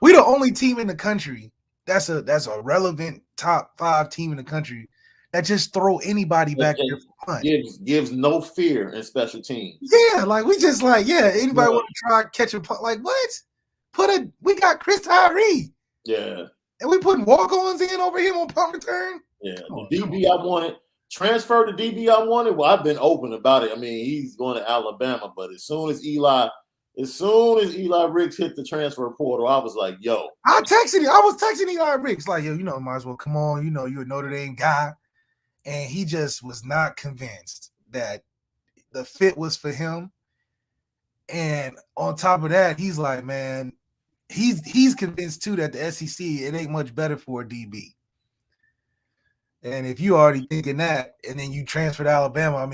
We the only team in the country that's a relevant top 5 team in the country that just throw anybody back there for punt. Gives no fear in special teams. Yeah, like we just like, anybody want to try catch a punt? Like, what? We got Chris Tyree. Yeah. And we putting walk-ons in over him on punt return? Yeah. The DB I wanted, transfer to DB I wanted. Well, I've been open about it. He's going to Alabama, but as soon as Eli Ricks hit the transfer portal, I was like, yo. I was texting Eli Ricks, like, yo, might as well come on. You're a Notre Dame guy. And he just was not convinced that the fit was for him. And on top of that, he's like, man, he's convinced too that the SEC, it ain't much better for a DB. And if you already thinking that, and then you transfer to Alabama,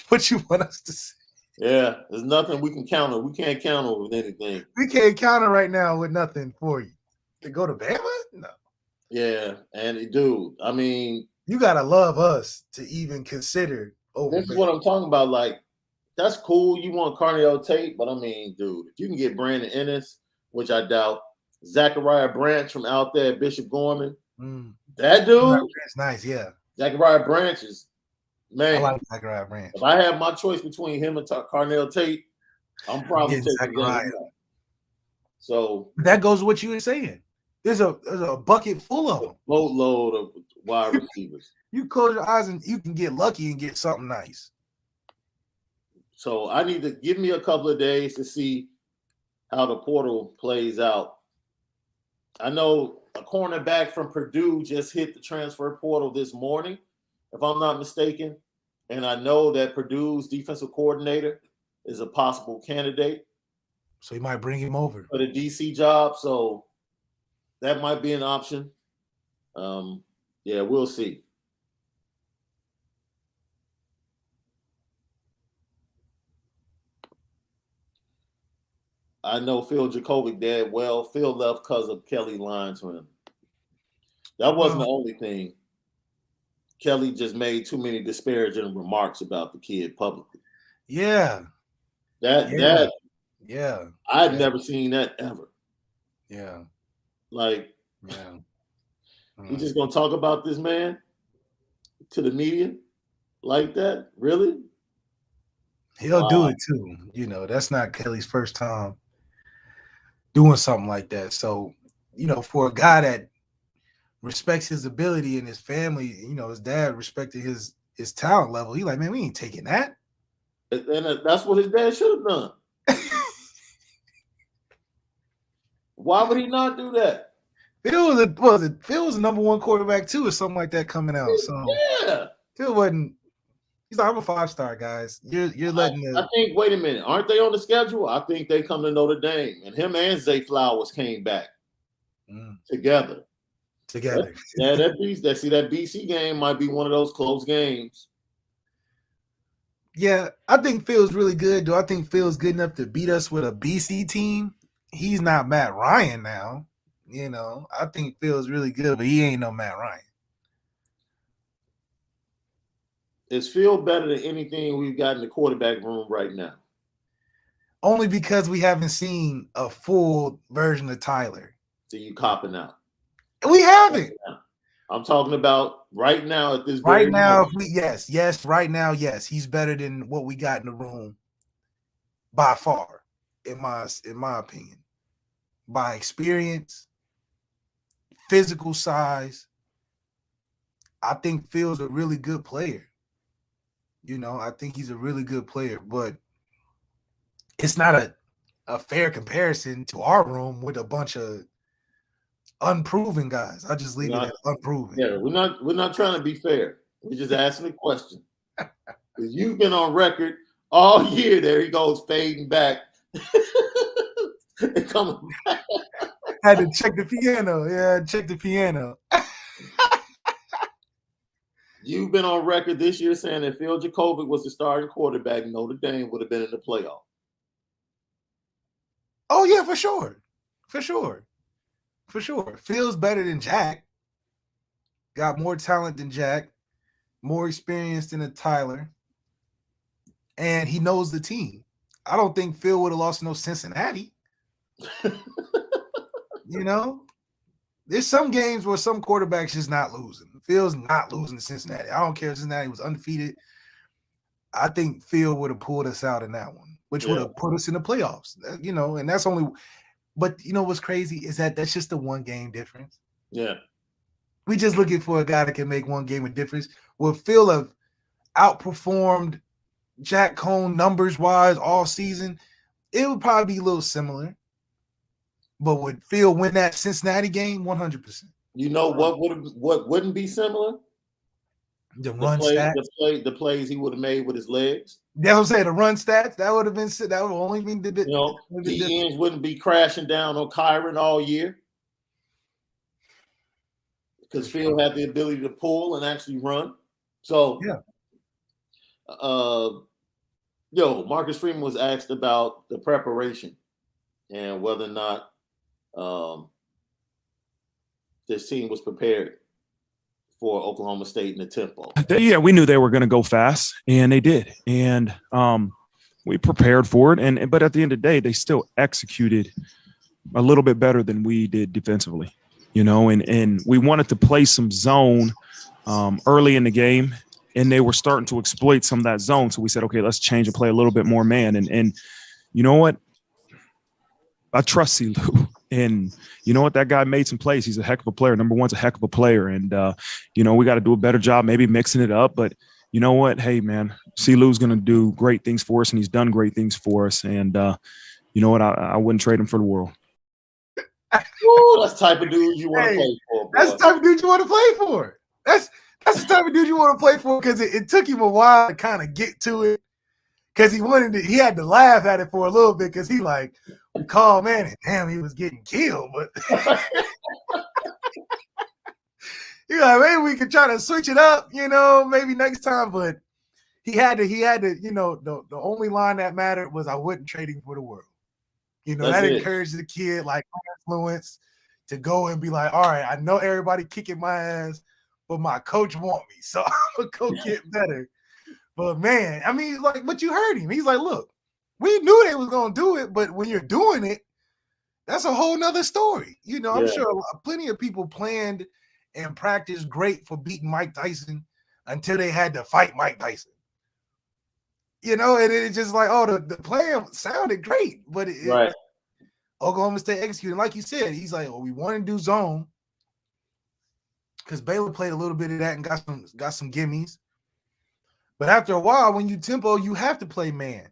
what you want us to say? Yeah, there's nothing we can counter. We can't counter with anything. We can't counter right now with nothing for you. To go to Bama? No. Yeah, and dude, I mean, You gotta love us to even consider over. this is what I'm talking about. Like, that's cool. You want Carnell Tate, but I mean, dude, if you can get Brandon Ennis, which I doubt, Zachariah Branch from out there, Bishop Gorman, that dude, it's nice, yeah. Zachariah Branch is, man. I like Zachariah Branch. If I have my choice between him and Carnell Tate, I'm probably taking Zachariah. So that goes with what you were saying. There's a bucket full of them. Boatload of wide receivers. You close your eyes and you can get lucky and get something nice. So I need to give me a couple of days to see how the portal plays out. I know a cornerback from Purdue just hit the transfer portal this morning, if I'm not mistaken. And I know that Purdue's defensive coordinator is a possible candidate. So you might bring him over for the DC job. So that might be an option. Yeah, we'll see. I know Phil Jacobic did well. Phil left because of Kelly lying to him. That wasn't the only thing. Kelly just made too many disparaging remarks about the kid publicly. Yeah. That yeah. I've never seen that ever. Yeah. Like, yeah. You just gonna talk about this man to the media like that? Really? He'll do it too. You know, that's not Kelly's first time doing something like that. So, you know, for a guy that respects his ability and his family, you know, his dad respected his talent level, he like, man, we ain't taking that. And that's what his dad should have done. Why would he not do that? Phil was the number one quarterback too, or something like that coming out. So yeah, Phil wasn't. He's like, I'm a 5-star, guys. You're letting. I think. Wait a minute, aren't they on the schedule? I think they come to Notre Dame, and him and Zay Flowers came back together. Yeah, that BC game might be one of those close games. Yeah, I think Phil's really good. Do I think Phil's good enough to beat us with a BC team? He's not Matt Ryan now. You know, I think Phil's really good, but he ain't no Matt Ryan. Is Phil better than anything we've got in the quarterback room right now? Only because we haven't seen a full version of Tyler. So you copping out? We haven't. I'm talking about right now at this right now. Yes, right now, yes, he's better than what we got in the room by far, in my opinion, by experience, physical size. I think Phil's a really good player. You know, I think he's a really good player, but it's not a fair comparison to our room with a bunch of unproven guys. I just leave it at unproven. Yeah, we're not trying to be fair. We're just asking a question. Because you've been on record all year. There he goes, fading back. And coming back. Had to check the piano. Yeah, check the piano. You've been on record this year saying that Phil Jacobic was the starting quarterback, Notre Dame would have been in the playoff. Oh, yeah, for sure. Phil's better than Jack. Got more talent than Jack. More experience than a Tyler. And he knows the team. I don't think Phil would have lost no Cincinnati. You know? There's some games where some quarterbacks just not losing. Phil's not losing to Cincinnati. I don't care if Cincinnati was undefeated. I think Phil would have pulled us out in that one, which would have put us in the playoffs. You know, and that's only – but you know what's crazy is that's just a one-game difference. Yeah. We just looking for a guy that can make one game of difference. Will Phil have outperformed Jack Cohn numbers-wise all season? It would probably be a little similar. But would Phil win that Cincinnati game? 100%. You know what wouldn't be similar? The run stats. The plays he would have made with his legs. Yeah, I'm saying the run stats. That would only been the bit. You know, the ends wouldn't be crashing down on Kyron all year. Because Phil had the ability to pull and actually run. So Marcus Freeman was asked about the preparation and whether or not this team was prepared for Oklahoma State in the tempo. Yeah, we knew they were going to go fast, and they did. And we prepared for it. But at the end of the day, they still executed a little bit better than we did defensively, and we wanted to play some zone early in the game, and they were starting to exploit some of that zone. So we said, okay, let's change and play a little bit more man. And you know what? I trust Silu. And you know what? That guy made some plays. He's a heck of a player. Number one's a heck of a player. And, we got to do a better job maybe mixing it up. But you know what? Hey, man, Silu's going to do great things for us, and he's done great things for us. And you know what? I wouldn't trade him for the world. Ooh, that's the type of dude you want to play for. Boy. That's the type of dude you want to play for. That's the type of dude you want to play for, because it took him a while to kind of get to it, because he had to laugh at it for a little bit, because he we called, man, and damn, he was getting killed. But he's like, maybe we could try to switch it up, maybe next time. But he had to, the only line that mattered was, I wouldn't trade him for the world. That encouraged the kid, influence, to go and be like, all right, I know everybody kicking my ass, but my coach want me, so I'm going to go get better. But, man, I mean, but you heard him. He's like, look, we knew they was going to do it, but when you're doing it, that's a whole nother story. I'm sure plenty of people planned and practiced great for beating Mike Tyson until they had to fight Mike Tyson. And it's just the plan sounded great, but Oklahoma State executed. Like you said, he's like, we want to do zone, because Baylor played a little bit of that and got some gimmies. But after a while, when you tempo, you have to play man,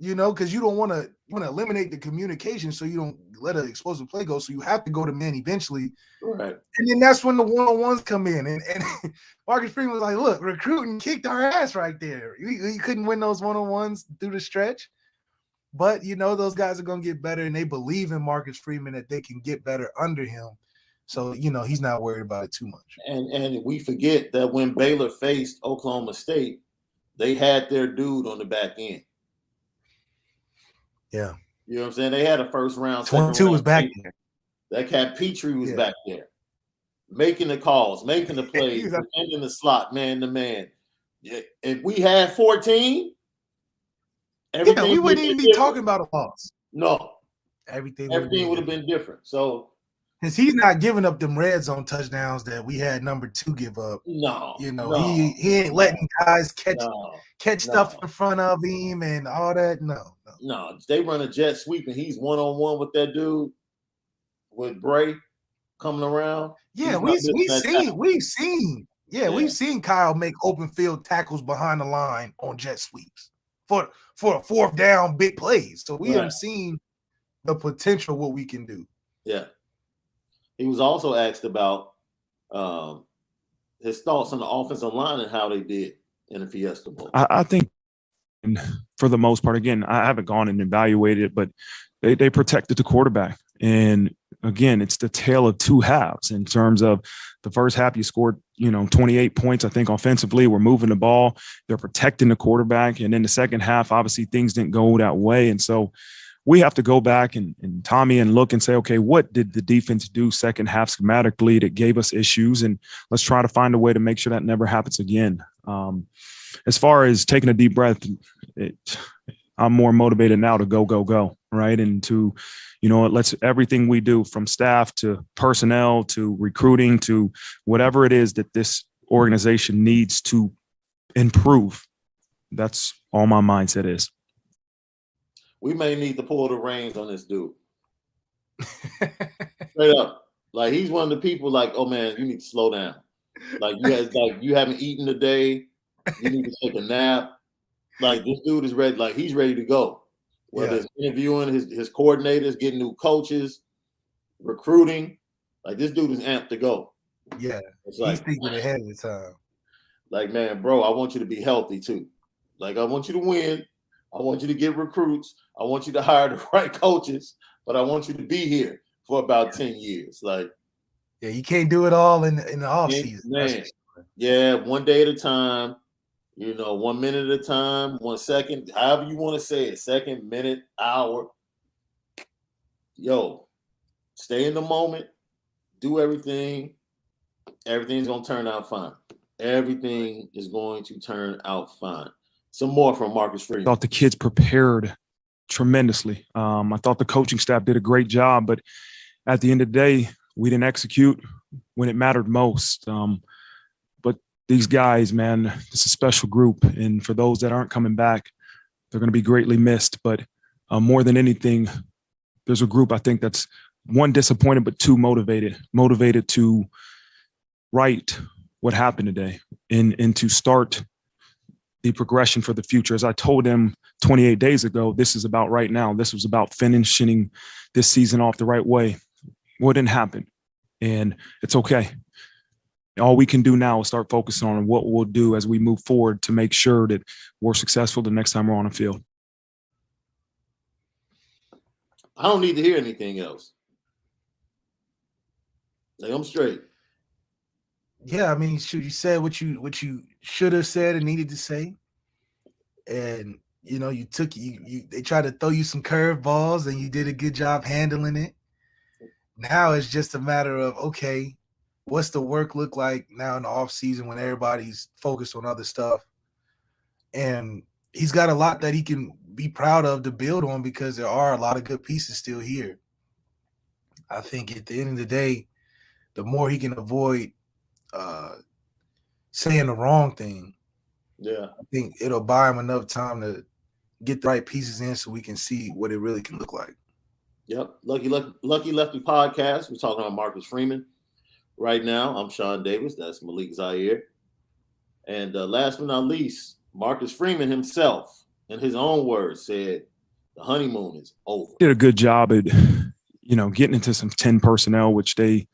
because you don't want to eliminate the communication, so you don't let an explosive play go. So you have to go to man eventually. Right. And then that's when the one-on-ones come in. And Marcus Freeman was like, look, recruiting kicked our ass right there. You couldn't win those one-on-ones through the stretch. But, those guys are going to get better, and they believe in Marcus Freeman that they can get better under him. So, he's not worried about it too much. And we forget that when Baylor faced Oklahoma State, they had their dude on the back end. Yeah. You know what I'm saying? They had a first round. 22 was back there. That cat Petrie was back there, making the calls, making the plays, defending the slot, man to man. Yeah. If we had 14, we wouldn't even be talking about a loss. No. Everything would have been different. So, because he's not giving up them red zone touchdowns that we had number 2 give up. No. He ain't letting guys catch stuff in front of him and all that. No. They run a jet sweep and he's one-on-one with that dude, with Bray coming around. Yeah, we've seen Kyle make open field tackles behind the line on jet sweeps for a fourth down big plays. So we have seen the potential what we can do. Yeah. He was also asked about his thoughts on the offensive line and how they did in the Fiesta Bowl. I think, for the most part, again, I haven't gone and evaluated it, but they protected the quarterback. And again, it's the tale of two halves in terms of the first half. You scored, 28 points, I think, offensively. We're moving the ball. They're protecting the quarterback. And then the second half, obviously, things didn't go that way. And so we have to go back and Tommy and look and say, okay, what did the defense do second half schematically that gave us issues? And let's try to find a way to make sure that never happens again. As far as taking a deep breath, I'm more motivated now to go, right? And to, let's everything we do, from staff to personnel to recruiting to whatever it is that this organization needs to improve. That's all my mindset is. We may need to pull the reins on this dude. Straight up. Like, he's one of the people like, oh man, you need to slow down. Like, you haven't eaten today. You need to take a nap. Like, this dude is ready. Like, he's ready to go. Whether it's interviewing his coordinators, getting new coaches, recruiting. Like, this dude is amped to go. Yeah. He's thinking ahead of the time. Like, man, bro, I want you to be healthy too. Like, I want you to win. I want you to get recruits. I want you to hire the right coaches, but I want you to be here for about 10 years. Like, yeah, you can't do it all in the off season. Man. Yeah, one day at a time. 1 minute at a time, 1 second, however you want to say it, second, minute, hour. Yo, stay in the moment, do everything. Everything's going to turn out fine. Everything is going to turn out fine. Some more from Marcus Freeman. I thought the kids prepared tremendously. I thought the coaching staff did a great job, but at the end of the day, we didn't execute when it mattered most. But these guys, man, it's a special group. And for those that aren't coming back, they're going to be greatly missed. But more than anything, there's a group I think that's, one, disappointed, but two, motivated to right what happened today and to start the progression for the future. As I told them 28 days ago, this is about right now. This was about finishing this season off the right way. Well, it didn't happen, and it's okay. All we can do now is start focusing on what we'll do as we move forward to make sure that we're successful the next time we're on the field. I don't need to hear anything else. Like, I'm straight. Yeah, I mean, you said what you should have said and needed to say, and you took they tried to throw you some curveballs, and you did a good job handling it. Now it's just a matter of, okay, what's the work look like now in the off season when everybody's focused on other stuff, and he's got a lot that he can be proud of to build on because there are a lot of good pieces still here. I think at the end of the day, the more he can avoid saying the wrong thing, yeah, I think it'll buy him enough time to get the right pieces in so we can see what it really can look like. Yep. Lucky Lefty Podcast. We're talking about Marcus Freeman right now. I'm Shaun Davis. That's Malik Zaire. And last but not least, Marcus Freeman himself, in his own words, said the honeymoon is over. Did a good job at, getting into some 10 personnel, which they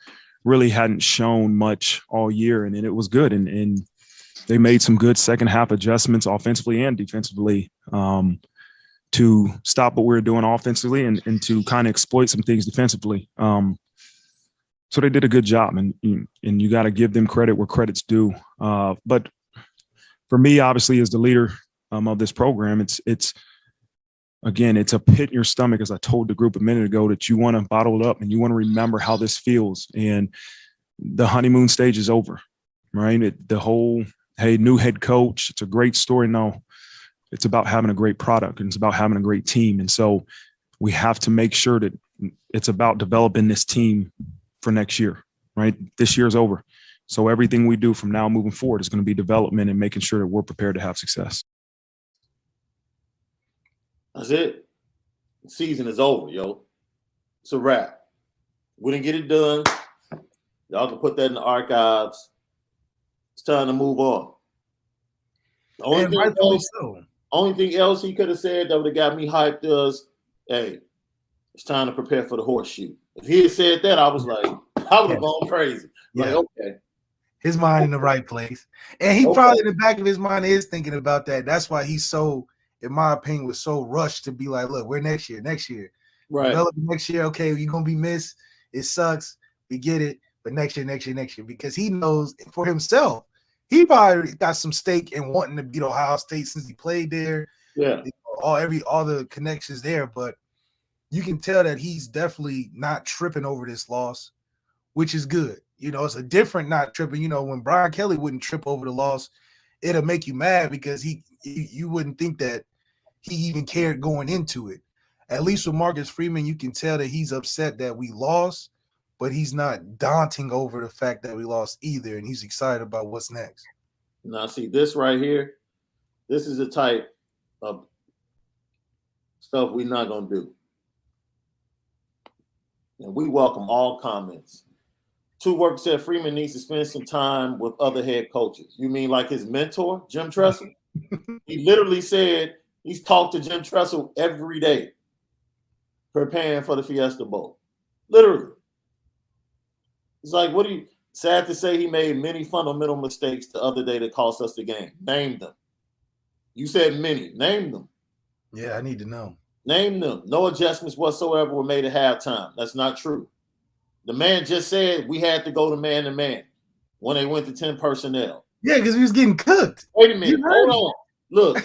really hadn't shown much all year, and it was good. And they made some good second half adjustments offensively and defensively to stop what we were doing offensively and to kind of exploit some things defensively. So they did a good job, and you got to give them credit where credit's due. But for me, obviously, as the leader of this program, it's a pit in your stomach, as I told the group a minute ago, that you want to bottle it up and you want to remember how this feels. And the honeymoon stage is over, right? The whole, hey, new head coach, it's a great story. No, it's about having a great product, and it's about having a great team. And so we have to make sure that it's about developing this team for next year, right? This year's over. So everything we do from now moving forward is going to be development and making sure that we're prepared to have success. That's it. The season is over, yo. It's a wrap. We didn't get it done. Y'all can put that in the archives. It's time to move on. The only thing else he could have said that would have got me hyped is, hey, it's time to prepare for the horseshoe. If he had said that, I would have gone crazy. Yeah. Like, okay. His mind in the right place. And he probably in the back of his mind is thinking about that. That's why he's so, in my opinion, was so rushed to be like, look, we're next year. Right. Develop next year. Okay, you're going to be missed. It sucks. We get it. But next year. Because he knows for himself, he probably got some stake in wanting to beat Ohio State since he played there. Yeah. All the connections there. But you can tell that he's definitely not tripping over this loss, which is good. It's a different not tripping. When Brian Kelly wouldn't trip over the loss, it'll make you mad because you wouldn't think that he even cared going into it. At least with Marcus Freeman, you can tell that he's upset that we lost, but he's not daunting over the fact that we lost either, and he's excited about what's next. Now, see, this right here, this is the type of stuff we're not going to do. And we welcome all comments. Two Work said Freeman needs to spend some time with other head coaches. You mean like his mentor, Jim Tressel? He literally said he's talked to Jim Tressel every day preparing for the Fiesta Bowl. Literally. It's like, sad to say he made many fundamental mistakes the other day that cost us the game. Name them. You said many. Name them. Yeah, I need to know. Name them. No adjustments whatsoever were made at halftime. That's not true. The man just said we had to go to man when they went to 10 personnel. Yeah, because we was getting cooked. Wait a minute. Hold on.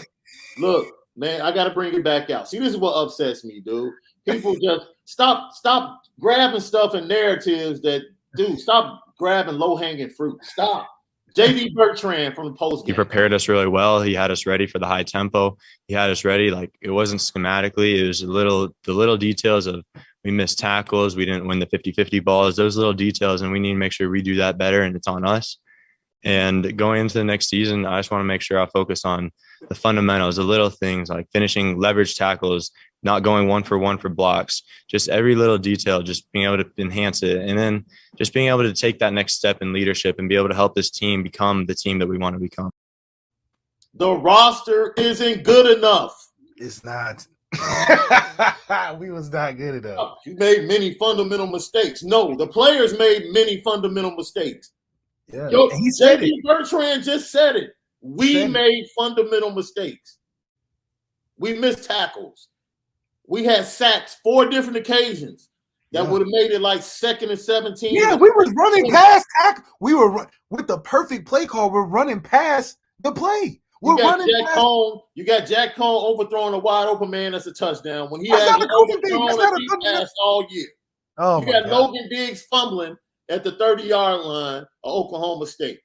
Look, man, I gotta bring it back out. See, this is what upsets me, dude. People just stop grabbing stuff and narratives that, dude, stop grabbing low-hanging fruit. Stop. JD Bertrand from the post game. He prepared us really well. He had us ready for the high tempo. He had us ready. Like, it wasn't schematically. It was the little details of, we missed tackles. We didn't win the 50-50 balls, those little details. And we need to make sure we do that better. And it's on us. And going into the next season, I just want to make sure I focus on the fundamentals, the little things like finishing leverage tackles, not going 1-for-1 for blocks, just every little detail, just being able to enhance it. And then just being able to take that next step in leadership and be able to help this team become the team that we want to become. The roster isn't good enough. It's not. We was not good enough. You made many fundamental mistakes. No, the players made many fundamental mistakes. Yeah, Yo, he said it. Bertrand just said it. We made fundamental mistakes. We missed tackles. We had sacks 4 different occasions that would have made it like 2nd and 17. Yeah, we was running past tackle. We were with the perfect play call. We're running past the play. We're running past. You got Jack Cone overthrowing a wide open man. That's a touchdown. When he That's had not a coaching thing. That's not a deep coaching pass all year. Oh, You got Logan Diggs fumbling at the 30-yard line of Oklahoma State.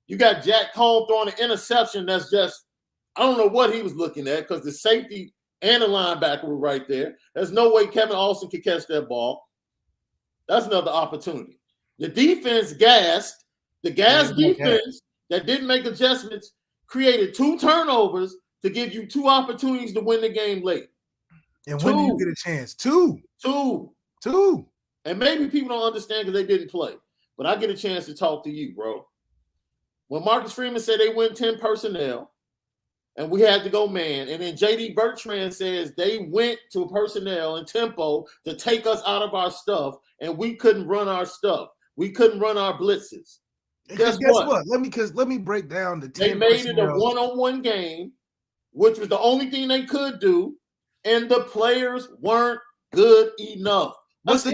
You got Jack Cone throwing an interception that's just, I don't know what he was looking at, because the safety and the linebacker were right there. There's no way Kevin Austin could catch that ball. That's another opportunity. The defense gassed. The defense that didn't make adjustments created 2 turnovers to give you 2 opportunities to win the game late. And when do you get a chance? 2. And maybe people don't understand because they didn't play. But I get a chance to talk to you, bro. When Marcus Freeman said they went 10 personnel and we had to go man, and then JD Bertrand says they went to personnel and tempo to take us out of our stuff, and we couldn't run our stuff. We couldn't run our blitzes. Guess what? Let me break down the 10 They made it a personnel. one-on-one game, which was the only thing they could do, and the players weren't good enough. What's the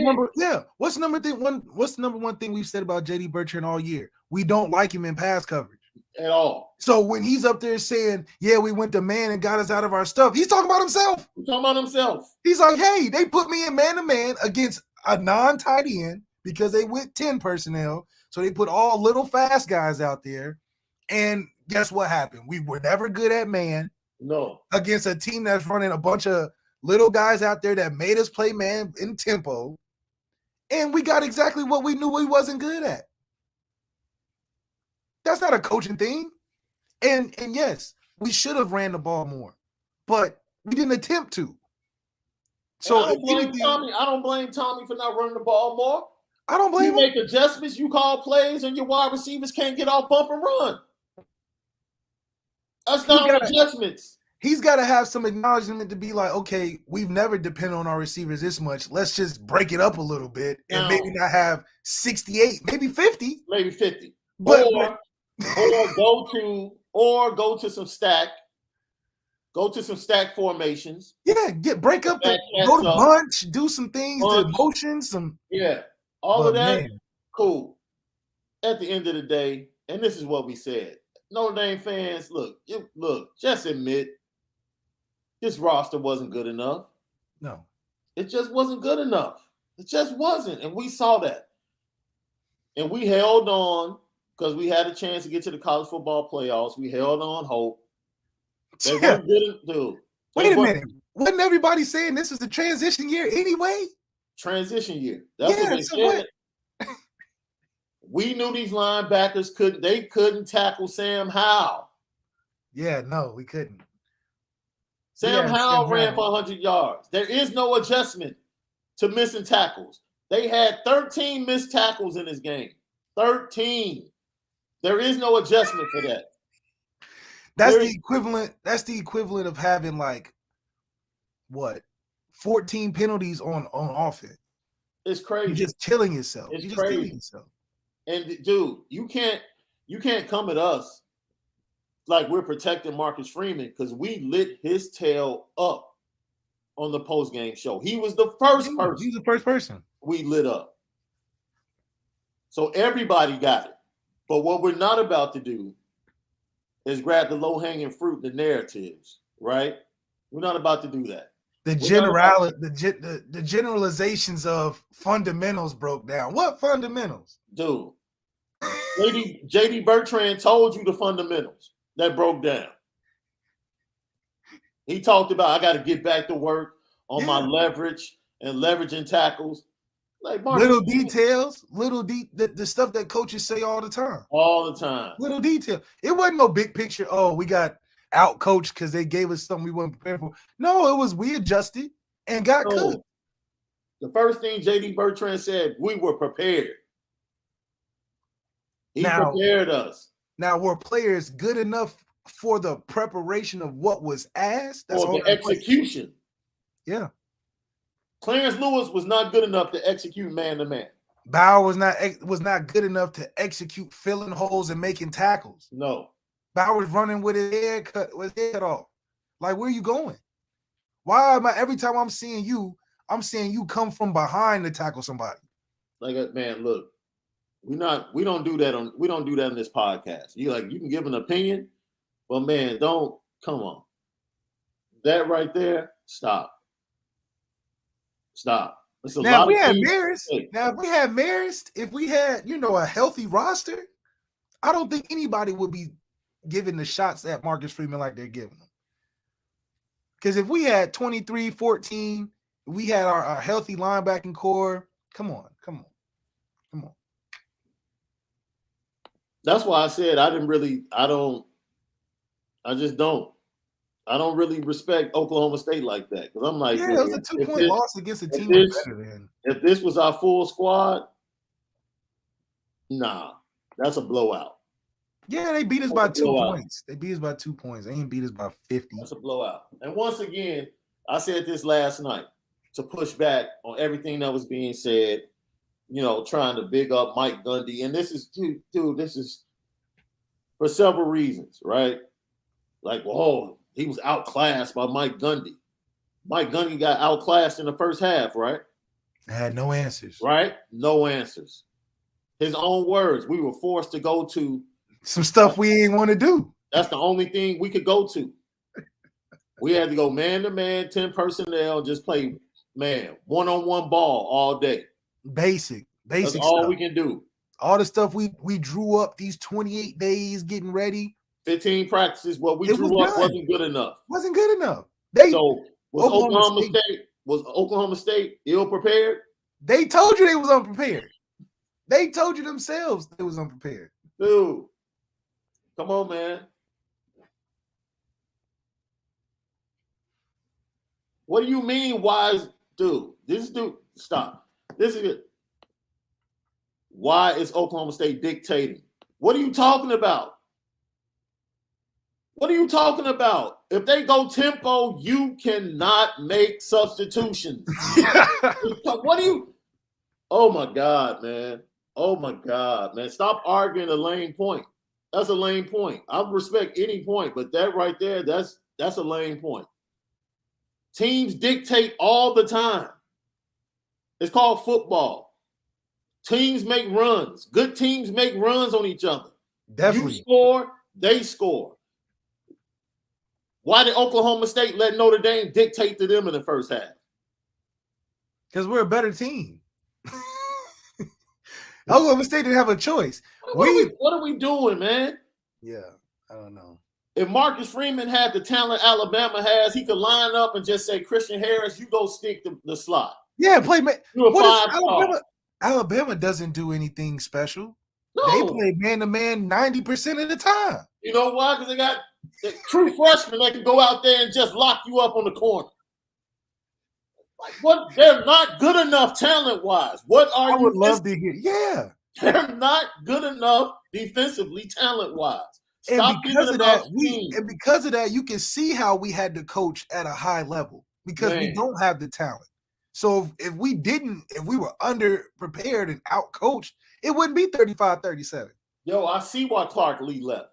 number one thing we've said about JD Bertrand all year? We don't like him in pass coverage At all. So when he's up there saying, yeah, we went to man and got us out of our stuff, he's talking about himself. He's talking about himself. He's like, hey, they put me in man-to-man against a non-tight end because they went 10 personnel. So they put all little fast guys out there. And guess what happened? We were never good at man. No. Against a team that's running a bunch of little guys out there that made us play man in tempo. And we got exactly what we knew we wasn't good at. That's not a coaching thing. And yes, we should have ran the ball more, but we didn't attempt to. So I don't blame Tommy for not running the ball more. I don't blame him. You make adjustments, you call plays, and your wide receivers can't get off bump and run. That's not adjustments. He's got to have some acknowledgement to be like, okay, we've never depended on our receivers this much. Let's just break it up a little bit and maybe not have 68, maybe 50. Maybe 50. But go to some stack. Go to some stack formations. Yeah, break up, go to bunch, do some things, do motions, all of that. Man. Cool. At the end of the day, and this is what we said. Notre Dame fans, look, just admit this roster wasn't good enough. No. It just wasn't good enough. It just wasn't. And we saw that. And we held on because we had a chance to get to the college football playoffs. We held on hope. They weren't good, dude. Wait a minute. Wasn't everybody saying this is the transition year anyway? Transition year. That's what they said. We knew these linebackers couldn't tackle Sam Howell. Yeah, no, we couldn't. Sam Howell ran for 100 yards. There is no adjustment to missing tackles. They had 13 missed tackles in this game. 13. There is no adjustment for that. That's the equivalent of having 14 penalties on offense. It's crazy. You're just killing yourself. It's crazy. And dude, you can't come at us like we're protecting Marcus Freeman because we lit his tail up on the post-game show. He was the first person. He's the first person we lit up. So everybody got it. But what we're not about to do is grab the low-hanging fruit, the narratives, right? We're not about to do that. The generalizations of fundamentals broke down. What fundamentals? Dude, JD Bertrand told you the fundamentals that broke down. He talked about, I got to get back to work on my leverage and leveraging tackles. Like little details, the stuff that coaches say all the time. All the time. Little detail. It wasn't no big picture. Oh, we got out coached because they gave us something we weren't prepared for. No, it was we adjusted and got cooked. The first thing JD Bertrand said, we were prepared. He prepared us. Now, were players good enough for the preparation of what was asked? That's for the execution. Yeah. Clarence Lewis was not good enough to execute man-to-man. Bauer was not good enough to execute filling holes and making tackles. No. Bauer's running with his head cut off. Like, where are you going? Why am I every time I'm seeing you come from behind to tackle somebody? Like, man, look, we don't do that on this podcast. You can give an opinion, but man, come on. That right there, stop. It's a now, lot if we of had Marist, if we had, a healthy roster, I don't think anybody would be giving the shots at Marcus Freeman like they're giving them. Because if we had 23-14, we had our healthy linebacking core. Come on. That's why I said I don't really respect Oklahoma State like that. Because I'm like, it was a 2-point loss against a team better than. If this was our full squad, nah, that's a blowout. Yeah, they beat us by 2 points. They beat us by 2 points. They ain't beat us by 50. That's a blowout. And once again, I said this last night to push back on everything that was being said, trying to big up Mike Gundy. And this is, dude, this is for several reasons, right? Like, whoa, he was outclassed by Mike Gundy. Mike Gundy got outclassed in the first half, right? I had no answers. Right? No answers. His own words, we were forced to go to some stuff we didn't want to do. That's the only thing we could go to. We had to go man-to-man, 10 personnel, just play, one-on-one ball all day. Basic That's all stuff we can do. All the stuff we drew up these 28 days getting ready. 15 practices, what we drew up wasn't good enough. Wasn't good enough. Was Oklahoma State ill prepared? They told you they was unprepared. They told you themselves they was unprepared. Dude, come on, man. What do you mean, wise dude? Stop. This is it. Why is Oklahoma State dictating? What are you talking about? What are you talking about? If they go tempo, you cannot make substitutions. What do you? Oh my God, man. Oh my God, man. Stop arguing a lane point. That's a lane point. I respect any point, but that right there, that's a lane point. Teams dictate all the time. It's called football. Teams make runs. Good teams make runs on each other. Definitely. You score, they score. Why did Oklahoma State let Notre Dame dictate to them in the first half? Because we're a better team. Oklahoma State didn't have a choice. What are we doing, man? Yeah, I don't know. If Marcus Freeman had the talent Alabama has, he could line up and just say, Christian Harris, you go stick the slot. Yeah, play. Alabama? Alabama doesn't do anything special. No. They play man-to-man 90% of the time. You know why? Because they got true freshmen that can go out there and just lock you up on the corner. Like, what? They're not good enough talent-wise. What are you? I would love to hear. Yeah. They're not good enough defensively talent-wise. And because of that, you can see how we had to coach at a high level because we don't have the talent. So if we were under-prepared and out-coached, it wouldn't be 35-37. Yo, I see why Clark Lee left.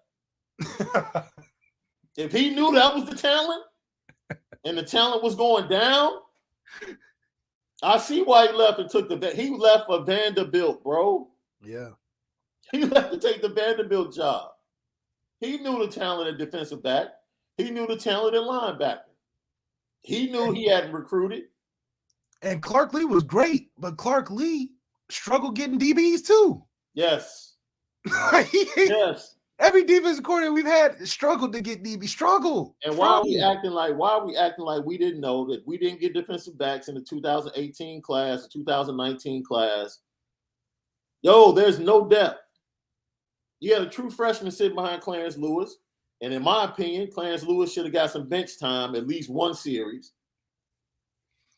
If he knew that was the talent and the talent was going down, I see why he left and took he left for Vanderbilt, bro. Yeah. He left to take the Vanderbilt job. He knew the talent at defensive back. He knew the talent at linebacker. He knew he hadn't recruited. And Clark Lee was great, but Clark Lee struggled getting DBs too. Yes. Yes. Every defensive coordinator we've had struggled to get DB. Struggled. And why are we acting like we didn't know that we didn't get defensive backs in the 2018 class, the 2019 class? Yo, there's no depth. You had a true freshman sitting behind Clarence Lewis. And in my opinion, Clarence Lewis should have got some bench time, at least one series.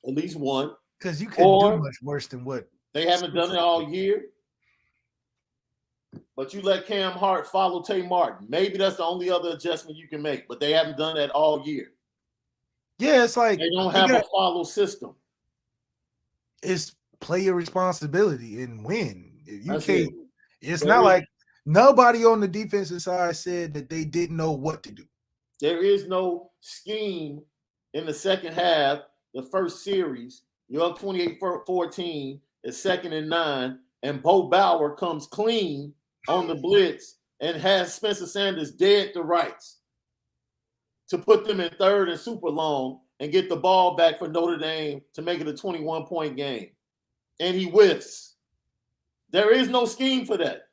At least one. Because you couldn't do much worse than what they haven't done it all year. But you let Cam Hart follow Tay Martin. Maybe that's the only other adjustment you can make, but they haven't done that all year. Yeah, it's like they don't have a follow system. It's play your responsibility and win. If you That's can't, it's not like nobody on the defensive side said that they didn't know what to do. There is no scheme in the second half, the first series. You're up 28-14, it's 2nd and 9, and Bo Bauer comes clean on the blitz and has Spencer Sanders dead to rights to put them in 3rd and super long and get the ball back for Notre Dame to make it a 21-point game. And he whiffs. There is no scheme for that.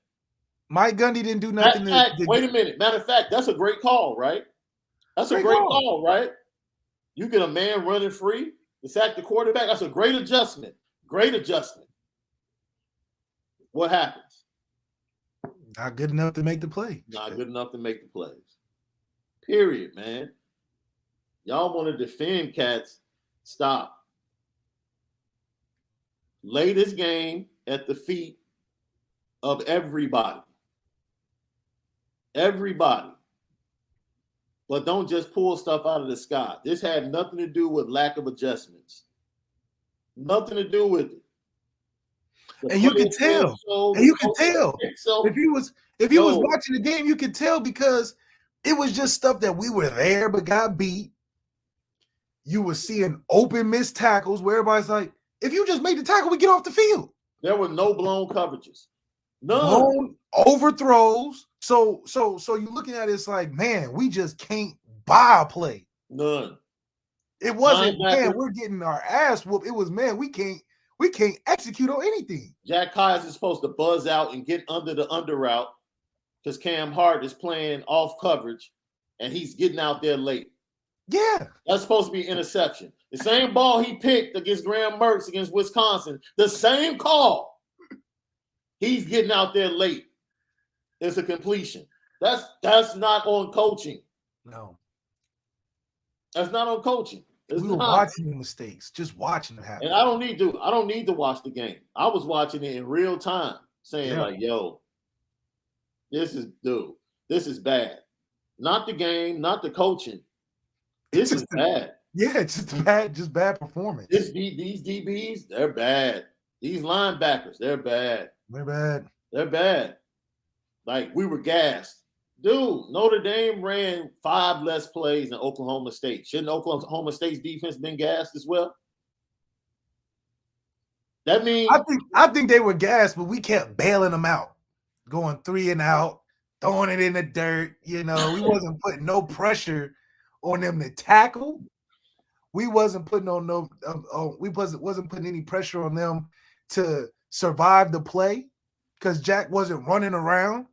Mike Gundy didn't do nothing. Wait a minute. Matter of fact, that's a great call, right? That's a great call, right? You get a man running free to sack the quarterback. That's a great adjustment. Great adjustment. What happens? Not good enough to make the play. Not good enough to make the plays. Period, man. Y'all want to defend cats. Stop. Lay this game at the feet of everybody. Everybody. But don't just pull stuff out of the sky. This had nothing to do with lack of adjustments. Nothing to do with it. And you can tell. And you can tell. So, if he was watching the game, you could tell because it was just stuff that we were there but got beat. You were seeing open missed tackles where everybody's like, if you just made the tackle, we get off the field. There were no blown coverages. None. Blown overthrows. So you're looking at it, it's like, man, we just can't buy a play. None. It wasn't, man, we're getting our ass whooped. It was, man, we can't execute on anything. Jack Kyes is supposed to buzz out and get under the under route because Cam Hart is playing off coverage and he's getting out there late. Yeah. That's supposed to be an interception. The same ball he picked against Graham Mertz against Wisconsin, the same call. He's getting out there late. It's a completion. That's not on coaching. No. That's not on coaching. We were watching the mistakes, just watching them happen. And I don't need to watch the game. I was watching it in real time, saying like, yo, this is bad. Not the game, not the coaching. This is bad. Yeah, it's just bad performance. These DBs, they're bad. These linebackers, they're bad. They're bad. Like, we were gassed. Dude, Notre Dame ran 5 less plays than Oklahoma State. Shouldn't Oklahoma State's defense been gassed as well? That means I think they were gassed, but we kept bailing them out, going 3 and out, throwing it in the dirt. You know, we wasn't putting no pressure on them to tackle. We wasn't putting on we wasn't putting any pressure on them to survive the play because Jack wasn't running around.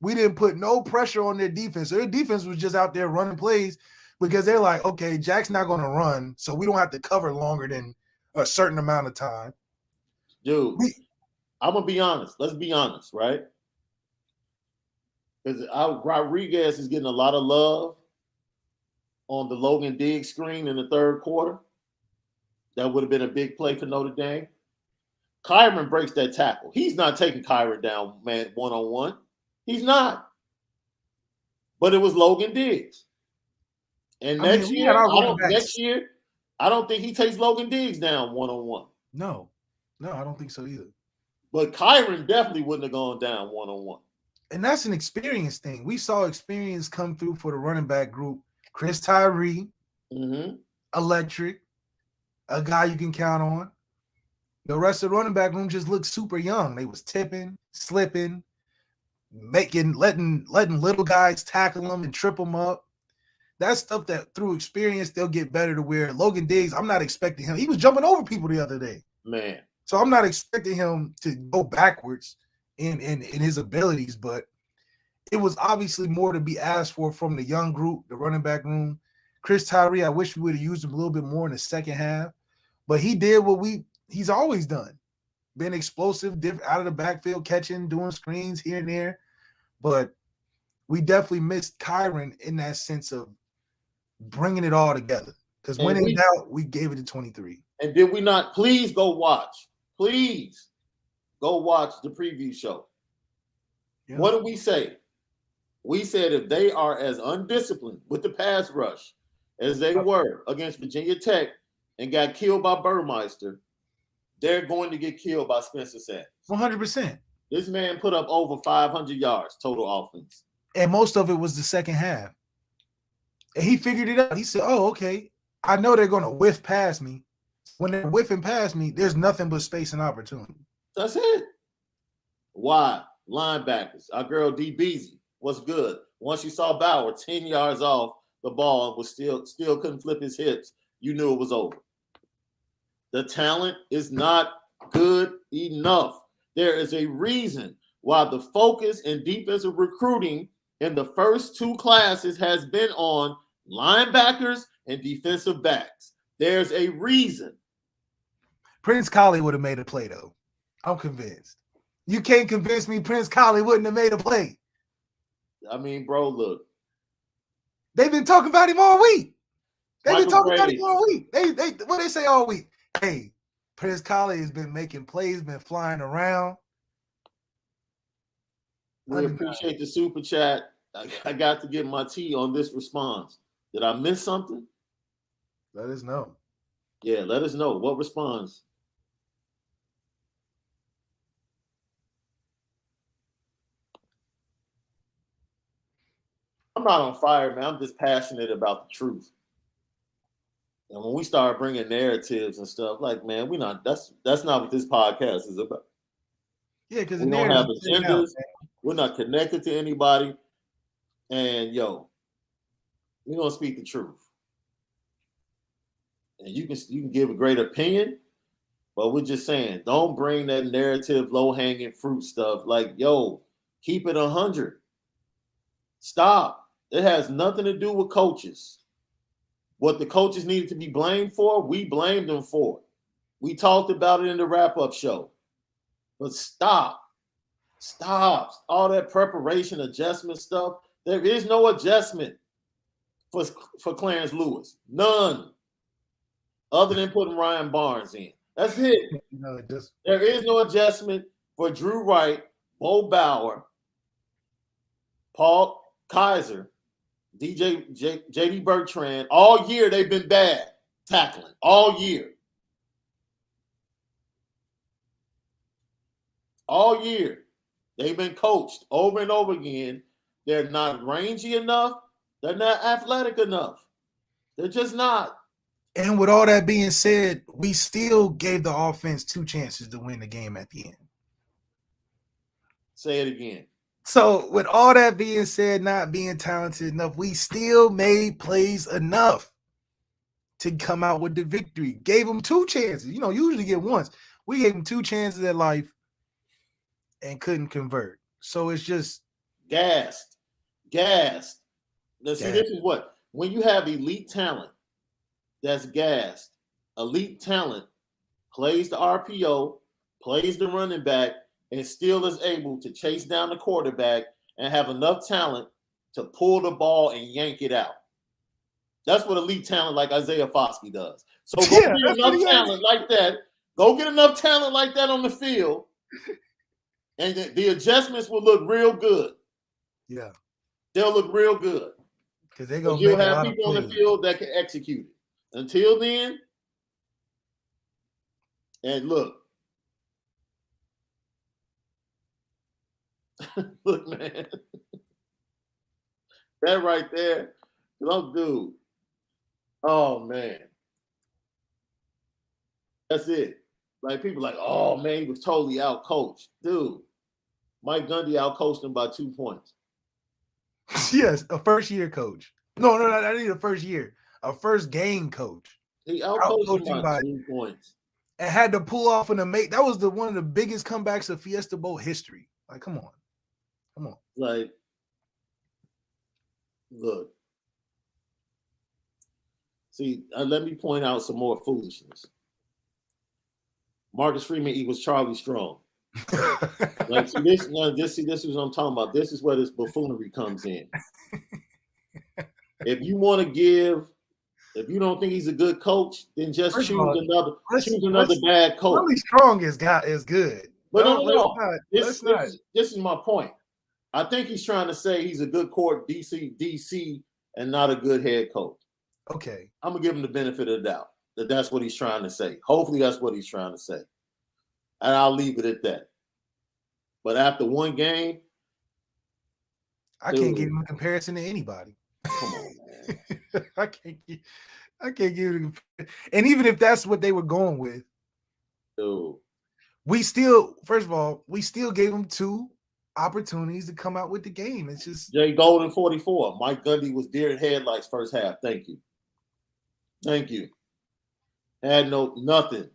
We didn't put no pressure on their defense. Their defense was just out there running plays because they're like, okay, Jack's not going to run, so we don't have to cover longer than a certain amount of time. Dude, I'm going to be honest. Let's be honest, right? Because Rodriguez is getting a lot of love on the Logan Diggs screen in the 3rd quarter. That would have been a big play for Notre Dame. Kyron breaks that tackle. He's not taking Kyron down, man, one-on-one. He's not. But it was Logan Diggs. And next year, I don't think he takes Logan Diggs down one-on-one. No, I don't think so either. But Kyron definitely wouldn't have gone down one-on-one. And that's an experience thing. We saw experience come through for the running back group. Chris Tyree, electric, a guy you can count on. The rest of the running back room just looked super young. They was tipping, slipping. letting little guys tackle them and trip them up. That's stuff that through experience they'll get better to where Logan Diggs, I'm not expecting him. He was jumping over people the other day. Man. So I'm not expecting him to go backwards in his abilities, but it was obviously more to be asked for from the young group, the running back room. Chris Tyree, I wish we would have used him a little bit more in the second half, but he did what he's always done. Been explosive, out of the backfield, catching, doing screens here and there. But we definitely missed Kyron in that sense of bringing it all together. Because when in doubt, we gave it to 23. And did we not? Please go watch. Please go watch the preview show. Yeah. What did we say? We said if they are as undisciplined with the pass rush as they were against Virginia Tech and got killed by Burmeister, they're going to get killed by Spencer Sanders. 100%. This man put up over 500 yards total offense. And most of it was the second half. And he figured it out. He said, oh, okay, I know they're going to whiff past me. When they're whiffing past me, there's nothing but space and opportunity. That's it. Why? Linebackers. Our girl D. Beasley was good. Once you saw Bauer 10 yards off the ball and was still couldn't flip his hips, you knew it was over. The talent is not good enough. There is a reason why the focus in defensive recruiting in the first two classes has been on linebackers and defensive backs. There's a reason. Prince Collie would have made a play, though. I'm convinced. You can't convince me Prince Collie wouldn't have made a play. I mean, bro, look. They've been talking about him all week. They've been talking about him all week. What they say all week? Hey, Prince Collie has been making plays, been flying around. We appreciate the super chat. I got to get my tea on this response. Did I miss something? Let us know. Yeah, let us know. What response? I'm not on fire, man. I'm just passionate about the truth. And when we start bringing narratives and stuff, like, man, that's not what this podcast is about. Yeah, because we don't have agendas. We're not connected to anybody. And we're gonna speak the truth. And you can give a great opinion, but we're just saying, don't bring that narrative, low-hanging fruit stuff. Like, keep it 100. Stop. It has nothing to do with coaches. What the coaches needed to be blamed for, we blamed them for it. We talked about it in the wrap-up show. But stop. All that preparation, adjustment stuff. There is no adjustment for Clarence Lewis. None. Other than putting Ryan Barnes in. That's it. There is no adjustment for Drew Wright, Bo Bauer, Paul Kaiser, J.D. Bertrand. All year they've been bad tackling. All year. All year. They've been coached over and over again. They're not rangy enough. They're not athletic enough. They're just not. And with all that being said, we still gave the offense 2 chances to win the game at the end. Say it again. So with all that being said, not being talented enough, we still made plays enough to come out with the victory. Gave them 2 chances. Usually get once. We gave them 2 chances at life and couldn't convert. So it's just gassed. Now, see, this is what, when you have elite talent that's gassed, elite talent plays the RPO, plays the running back, and still is able to chase down the quarterback and have enough talent to pull the ball and yank it out. That's what elite talent like Isaiah Foskey does. So go get enough talent like that. Go get enough talent like that on the field, and the adjustments will look real good. Yeah. They'll look real good. Because they're going to have people on the field that can execute it. Until then, and look, man, that right there, dude. Oh man, that's it. Like people like, oh man, he was totally out coached, dude. Mike Gundy outcoached him by 2 points. Yes, a first-year coach. No, I need a first year. A first game coach. He outcoached him by 2 points. And had to pull off an amazing. That was one of the biggest comebacks of Fiesta Bowl history. Like, come on. Like, look. See, let me point out some more foolishness. Marcus Freeman equals Charlie Strong. Like, this is what I'm talking about. This is where this buffoonery comes in. If you don't think he's a good coach, then just choose another bad coach. Charlie Strong is good. But no. This is my point. I think he's trying to say he's a good court DC and not a good head coach. Okay. I'm gonna give him the benefit of the doubt that's what he's trying to say. Hopefully that's what he's trying to say. And I'll leave it at that. But after one game, I can't give him a comparison to anybody. Come on, man. I can't give it a, and even if that's what they were going with, dude, we still gave them 2 opportunities to come out with the game. It's just Jay Golden 44. Mike Gundy was deer in headlights first half. Thank you. Had nothing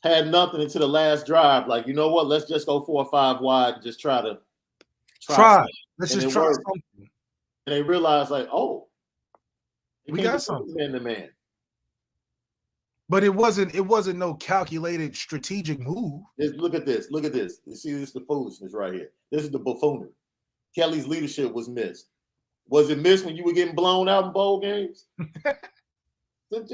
until the last drive. Like, you know what? Let's just go 4 or 5 wide and just try. Let's just try something. And they realized, like, oh, we got something. Man to man. But it wasn't no calculated strategic move. Look at this. You see, this is the foolishness right here. This is the buffoonery. Kelly's leadership was missed. Was it missed when you were getting blown out in bowl games? Dude,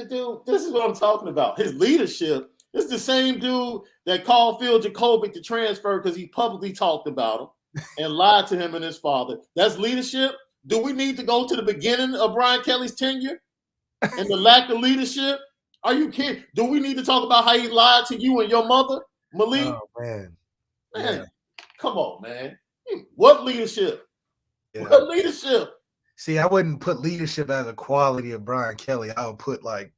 this is what I'm talking about. His leadership. This is the same dude that called Phil Jacobic to transfer because he publicly talked about him and lied to him and his father. That's leadership. Do we need to go to the beginning of Brian Kelly's tenure and the lack of leadership? Are you kidding? Do we need to talk about how he lied to you and your mother, Malik? Oh, man. Man, come on, man. What leadership? Yeah. What leadership? See, I wouldn't put leadership as a quality of Brian Kelly. I would put, like,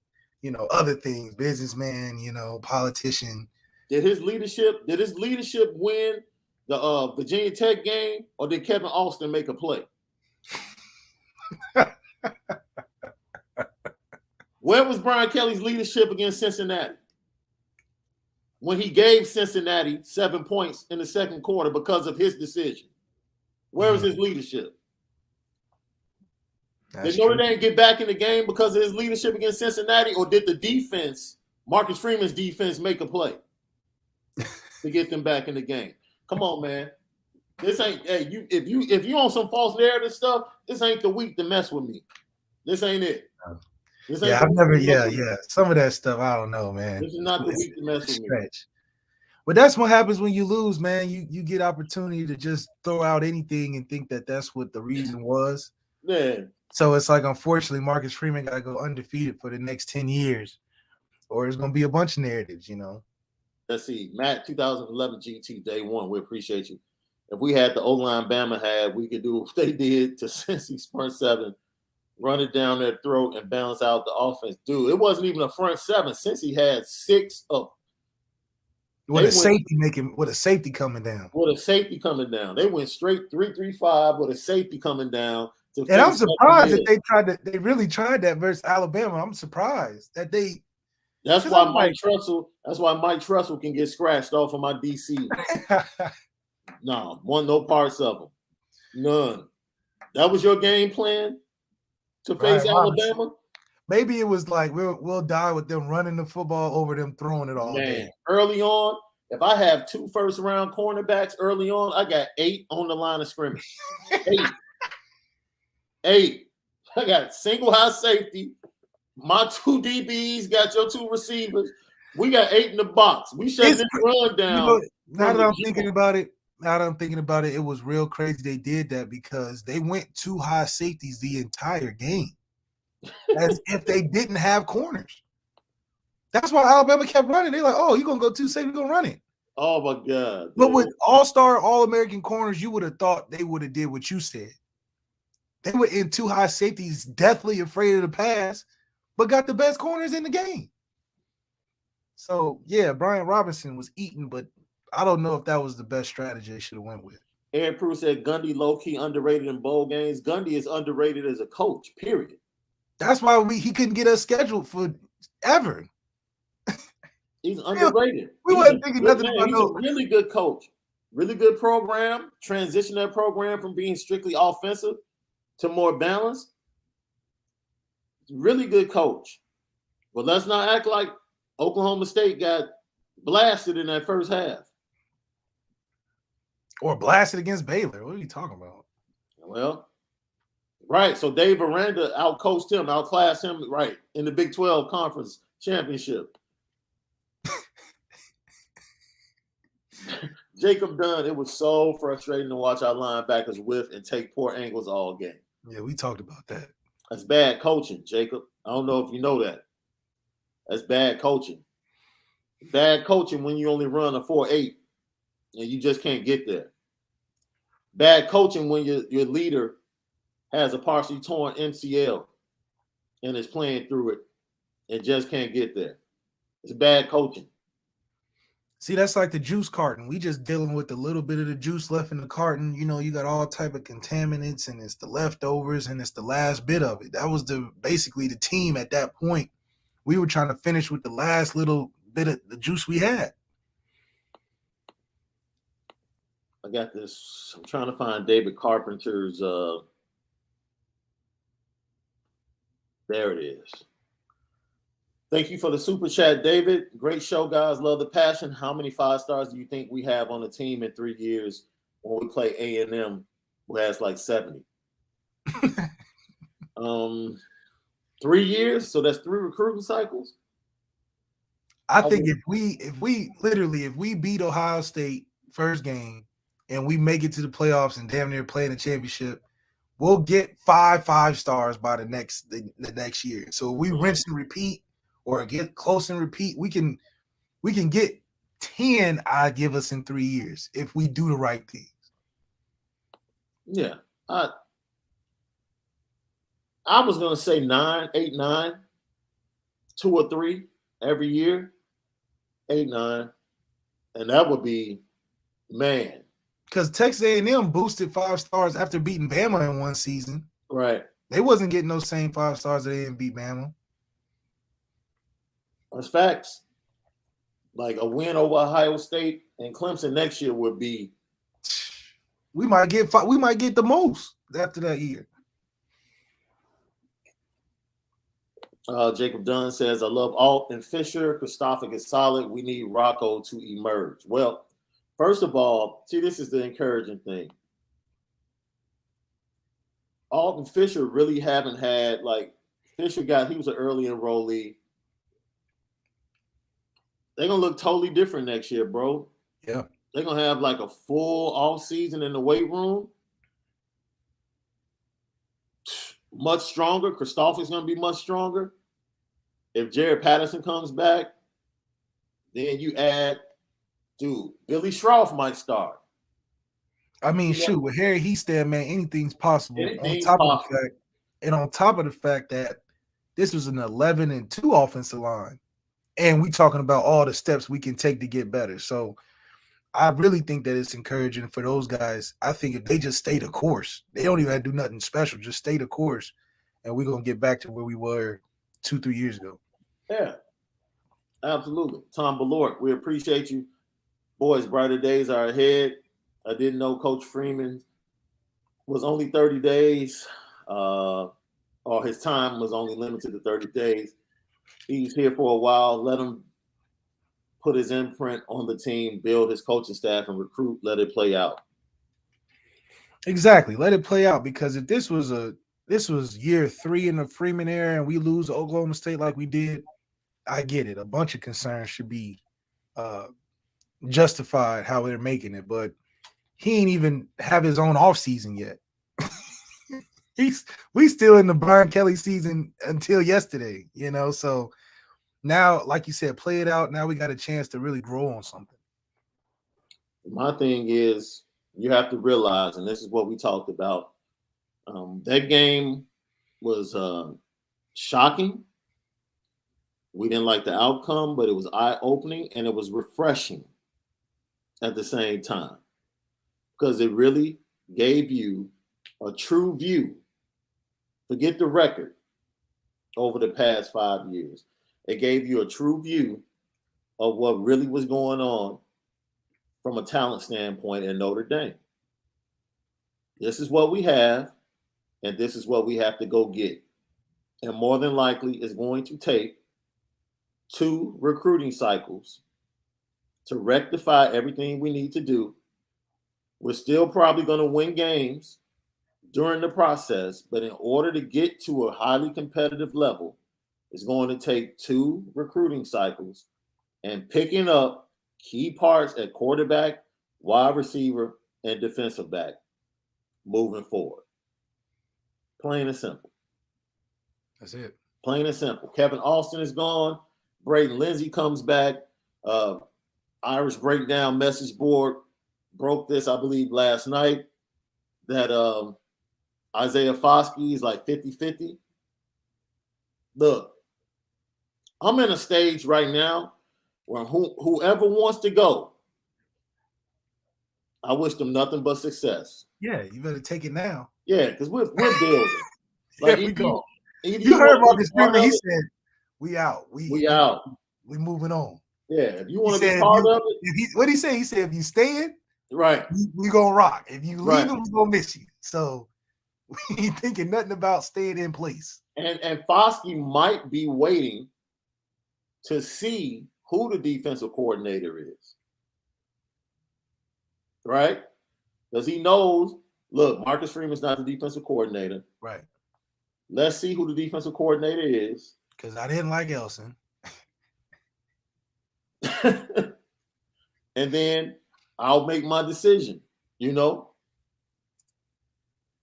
other things, businessman, politician. Did his leadership win the Virginia Tech game, or did Kevin Austin make a play? Where was Brian Kelly's leadership against Cincinnati? When he gave Cincinnati 7 points in the second quarter because of his decision. Where was his leadership? Did Notre Dame get back in the game because of his leadership against Cincinnati, or did the defense, Marcus Freeman's defense, make a play to get them back in the game? Come on, man. This ain't if you on some false narrative stuff, this ain't the week to mess with me. This ain't it. Some of that stuff, I don't know, man. This is not the week to mess with me. But that's what happens when you lose, man. You get opportunity to just throw out anything and think that that's what the reason was. Yeah. So it's like, unfortunately, Marcus Freeman got to go undefeated for the next 10 years, or it's going to be a bunch of narratives, Let's see. Matt, 2011 GT Day 1. We appreciate you. If we had the O-line Bama had, we could do what they did to Cincy's front 7, run it down their throat and balance out the offense. Dude, it wasn't even a front 7. Cincy had 6 up. With a safety coming down. They went straight 3-3-5 with a safety coming down. And I'm surprised that they really tried that versus Alabama. I'm surprised that they. That's why Mike Tressel can get scratched off of my DC. No parts of them. None. That was your game plan to face Alabama? Maybe it was like we'll die with them running the football over them throwing it all day. Early on, if I have 2 first-round cornerbacks early on, I got 8 on the line of scrimmage. 8. I got single high safety. My 2 DBs got your 2 receivers. We got 8 in the box. We shut this run down. Now that I'm thinking about it, it was real crazy they did that because they went 2 high safeties the entire game, as if they didn't have corners. That's why Alabama kept running. They're like, "Oh, you're gonna go 2 safety, you're gonna run it." Oh my God! But with all-star, all-American corners, you would have thought they would have did what you said. They were in 2 high safeties, deathly afraid of the pass, but got the best corners in the game. So, yeah, Brian Robinson was eating, but I don't know if that was the best strategy they should have went with. Aaron Prue said Gundy low-key underrated in bowl games. Gundy is underrated as a coach, period. That's why he couldn't get us scheduled for ever. He's underrated. We wasn't thinking nothing about He's a really good coach. Really good program. Transition that program from being strictly offensive to more balanced. Really good coach. But let's not act like Oklahoma State got blasted in that first half. Or blasted against Baylor. What are you talking about? Well, right. So Dave Aranda outcoached him, outclassed him, right, in the Big 12 Conference Championship. Jacob Dunn, it was so frustrating to watch our linebackers whiff and take poor angles all game. Yeah, we talked about that. That's bad coaching, Jacob. I don't know if you know that. That's bad coaching. Bad coaching when you only run a 4.8 and you just can't get there. Bad coaching when your leader has a partially torn MCL and is playing through it and just can't get there. It's bad coaching. See, that's like the juice carton. We just dealing with a little bit of the juice left in the carton. You know, you got all type of contaminants, and it's the leftovers, and it's the last bit of it. That was basically the team at that point. We were trying to finish with the last little bit of the juice we had. I got this. I'm trying to find David Carpenter's. There it is. Thank you for the super chat, David. Great show, guys. Love the passion. How many 5 stars do you think we have on the team in 3 years when we play A&M, who has like 70? 3 years, so that's 3 recruiting cycles. I think if we beat Ohio State first game and we make it to the playoffs and damn near play in the championship, we'll get 5 stars by the next year. So if we rinse and repeat or get close and repeat, we can get 10. I give us in 3 years if we do the right things. Yeah, I was gonna say 9, 8, 9, 2 or 3 every year, 8, 9, and that would be, man. Because Texas A&M boosted 5 stars after beating Bama in one season. Right. They wasn't getting those same 5 stars that they didn't beat Bama. That's facts. Like a win over Ohio State and Clemson next year would be. We might get the most after that year. Jacob Dunn says, I love Alt and Fisher. Christophic is solid. We need Rocco to emerge. Well, first of all, see, this is the encouraging thing. Alt and Fisher really haven't had, like, he was an early enrollee. They're going to look totally different next year, bro. Yeah. They're going to have like a full off season in the weight room. Much stronger. Christophic's going to be much stronger. If Jared Patterson comes back, then you add, Billy Schroff might start. I mean, shoot, with Harry Hested, man, anything's possible. On top of the fact that this was an 11-2 offensive line. And we talking about all the steps we can take to get better. So I really think that it's encouraging for those guys. I think if they just stay the course, they don't even have to do nothing special. Just stay the course, and we're going to get back to where we were 2-3 years ago. Yeah, absolutely. Tom Ballort, we appreciate you. Boys, brighter days are ahead. I didn't know Coach Freeman was only 30 days, or his time was only limited to 30 days. He's here for a while. Let him put his imprint on the team, build his coaching staff, and recruit. Let it play out. Exactly. Let it play out, because if this was year 3 in the Freeman era and we lose to Oklahoma State like we did, I get it. A bunch of concerns should be justified how they're making it, but he ain't even have his own offseason yet. We still in the Brian Kelly season until yesterday, so now, like you said, play it out. Now we got a chance to really grow on something. My thing is, you have to realize, and this is what we talked about, that game was shocking. We didn't like the outcome, but it was eye-opening and it was refreshing at the same time. because it really gave you a true view. Forget the record over the past 5 years. It gave you a true view of what really was going on from a talent standpoint in Notre Dame. This is what we have, and this is what we have to go get. And more than likely, it's going to take 2 recruiting cycles to rectify everything we need to do. We're still probably going to win games during the process, but in order to get to a highly competitive level, it's going to take 2 recruiting cycles and picking up key parts at quarterback, wide receiver, and defensive back moving forward. Plain and simple. That's it. Plain and simple. Kevin Austin is gone. Braden Lindsay comes back. Irish Breakdown message board broke this, I believe, last night, that Isaiah Foskey is like 50-50. Look, I'm in a stage right now where whoever wants to go, I wish them nothing but success. Yeah, you better take it now. Yeah, because we're building. Like, There we go. If You heard Marcus part Freeman. of He it, said, "We out. we out. We moving on." Yeah, if you want He to be said, part of it, what did he say? He said, "If you staying, right. we gonna rock. If you Right. leaving, we gonna miss you." So we ain't thinking nothing about staying in place. And Foskey might be waiting to see who the defensive coordinator is. Right? Because he knows, look, Marcus Freeman's not the defensive coordinator. Right. Let's see who the defensive coordinator is. Because I didn't like Elson. And then I'll make my decision, you know?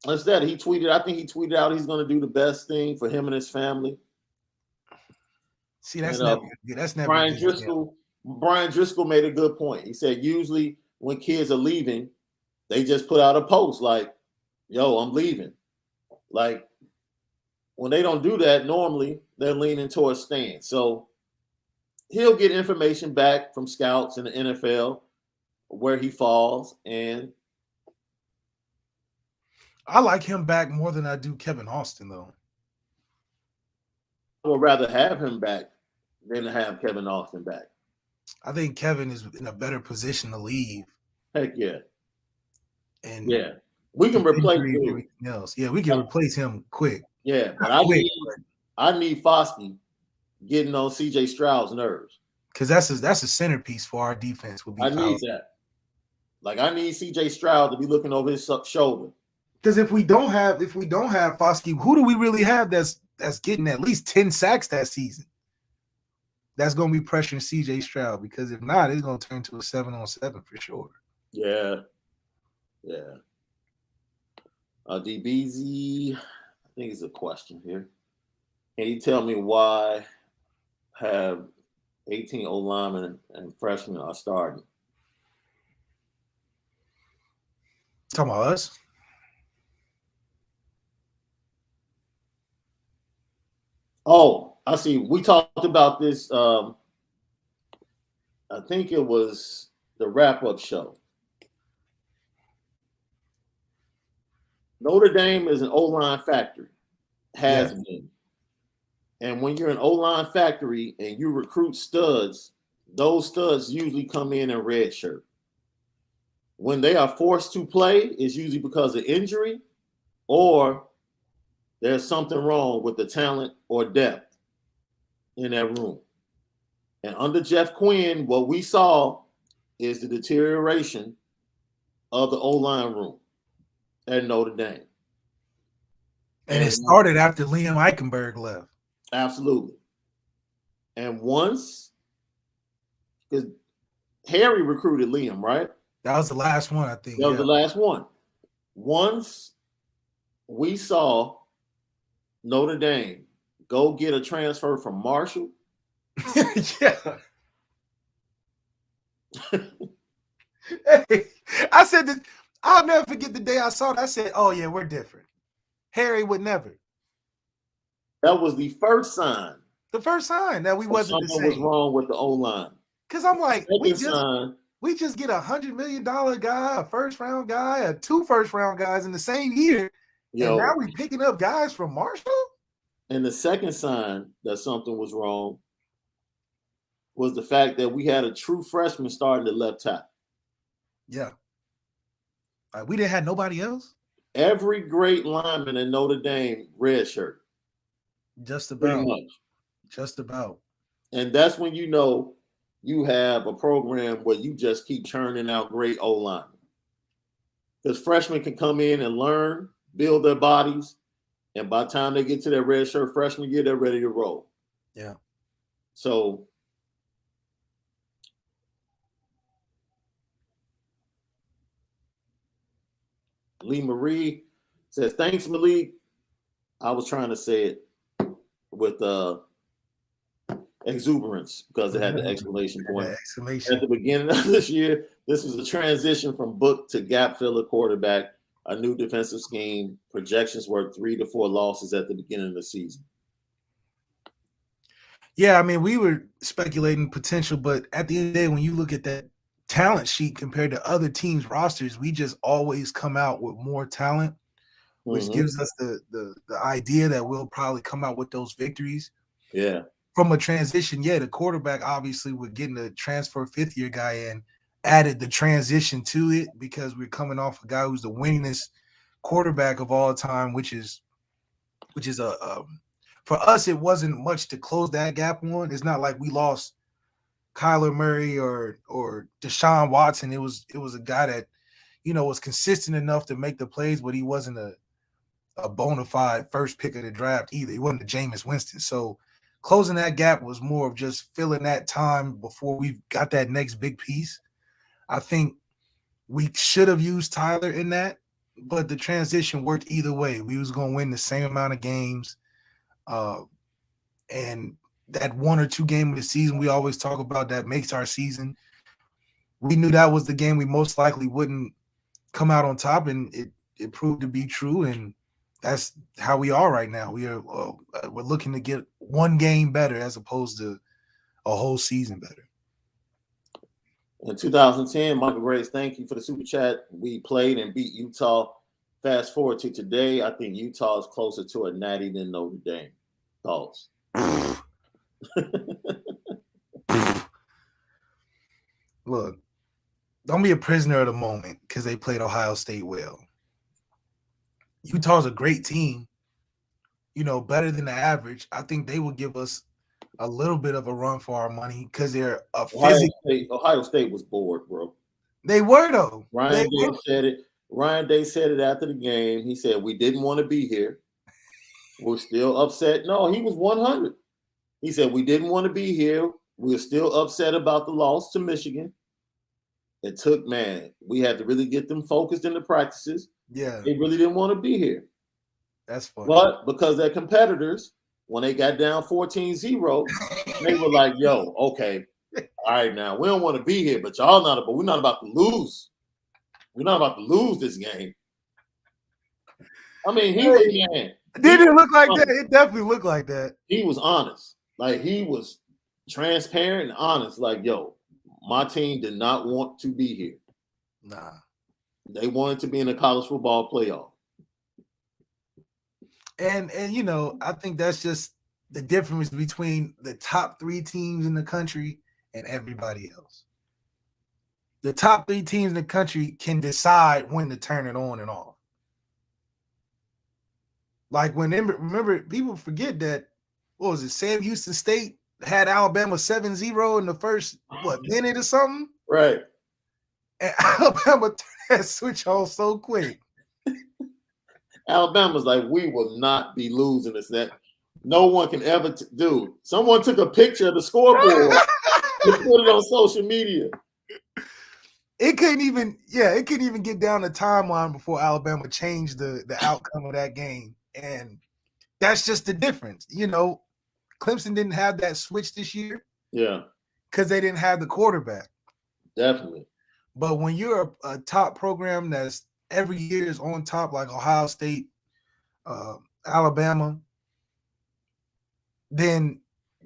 Instead, I think he tweeted out he's going to do the best thing for him and his family. See, that's And, never good. That's never Brian good. Driscoll. Brian Driscoll made a good point. He said usually when kids are leaving, they just put out a post like, "Yo, I'm leaving." Like, when they don't do that, normally they're leaning towards staying. So he'll get information back from scouts in the NFL where he falls, and I like him back more than I do Kevin Austin, though. I would rather have him back than to have Kevin Austin back. I think Kevin is in a better position to leave. Heck yeah. And Yeah. We can replace him. everything else. Yeah, we can replace him quick. Yeah, but I need Foskey getting on CJ Stroud's nerves. Because that's a centerpiece for our defense. Will be I need that. Like, I need CJ Stroud to be looking over his shoulder. Because if we don't have Foskey, who do we really have that's getting at least 10 sacks that season? That's going to be pressuring CJ Stroud, because if not, it's going to turn to a 7-on-7 for sure. Yeah. Yeah. DBZ, I think it's a question here. Can you tell me why have 18 O-linemen and freshmen are starting? Talking about us? Oh, I see. We talked about this. I think it was the wrap-up show. Notre Dame is an O-line factory. Has been. And when you're an O-line factory and you recruit studs, those studs usually come in red shirt. When they are forced to play, it's usually because of injury or there's something wrong with the talent or depth in that room. And under Jeff Quinn, what we saw is the deterioration of the O-line room at Notre Dame. And it started after Liam Eichenberg left. Absolutely. And once, because Harry recruited Liam, right? That was the last one, I think. That was the last one. Once we saw Notre Dame go get a transfer from Marshall. Yeah. Hey, I said this. I'll never forget the day I saw it. I said, "Oh yeah, we're different." Harry would never. That was the first sign. The first sign that we wasn't the something same. was wrong with the O-line. Because I'm like, we just sign, We just get $100 million guy, a first-round guy, 2 first-round guys in the same year. And now we picking up guys from Marshall? And the second sign that something was wrong was the fact that we had a true freshman starting at left tackle. Yeah. We didn't have nobody else? Every great lineman in Notre Dame redshirt. Just about. Pretty much. Just about. And that's when you know you have a program where you just keep churning out great O-linemen. Because freshmen can come in and learn, build their bodies, and by the time they get to their redshirt freshman year, they're ready to roll. Yeah. So Lee Marie says, thanks, Malik. I was trying to say it with exuberance because it had the exclamation point. At the beginning of this year, this was a transition from book to gap filler quarterback, a new defensive scheme. Projections were 3 to 4 losses at the beginning of the season. Yeah, I mean, we were speculating potential, but at the end of the day, when you look at that talent sheet compared to other teams' rosters, we just always come out with more talent, which gives us the idea that we'll probably come out with those victories. Yeah. From a transition, the quarterback, obviously, we're getting a transfer 5th-year guy in, added the transition to it because we're coming off a guy who's the winningest quarterback of all time, which is for us, it wasn't much to close that gap on. It's not like we lost Kyler Murray or Deshaun Watson. It was a guy that, was consistent enough to make the plays, but he wasn't a bona fide first pick of the draft either. He wasn't a Jameis Winston. So closing that gap was more of just filling that time before we got that next big piece. I think we should have used Tyler in that, but the transition worked either way. We was going to win the same amount of games. And that 1 or 2 game of the season we always talk about that makes our season. We knew that was the game we most likely wouldn't come out on top, and it proved to be true, and that's how we are right now. We're looking to get 1 game better as opposed to a whole season better. In 2010, Michael Graves, thank you for the super chat. We played and beat Utah. Fast forward to today, I think Utah is closer to a natty than Notre Dame. Thoughts? Look, don't be a prisoner of the moment because they played Ohio State well. Utah's a great team, better than the average. I think they will give us a little bit of a run for our money because they're a Ohio State was bored, bro. They were, though. Ryan Day said it. Ryan Day said it after the game. He said, we didn't want to be here. We're still upset. No, he was 100. He said, we didn't want to be here. We're still upset about the loss to Michigan. It took, we had to really get them focused in the practices. Yeah. They really didn't want to be here. That's funny. But because their competitors, when they got down 14-0, they were like, yo, okay, all right, now, we don't want to be here, but we're not about to lose. We're not about to lose this game. I mean, he was, Did it look like that? It definitely looked like that. He was honest. Like, he was transparent and honest. Like, yo, my team did not want to be here. Nah. They wanted to be in the college football playoff. And I think that's just the difference between the top 3 teams in the country and everybody else. The top 3 teams in the country can decide when to turn it on and off. Like remember, people forget that, what was it, Sam Houston State had Alabama 7-0 in the first, minute or something? Right. And Alabama turned that switch on so quick. Alabama's like, we will not be losing this. That no one can ever do. Someone took a picture of the scoreboard and put it on social media. It couldn't even get down the timeline before Alabama changed the outcome of that game. And that's just the difference. Clemson didn't have that switch this year. Yeah. Because they didn't have the quarterback. Definitely. But when you're a top program that's every year is on top, like Ohio State, Alabama, then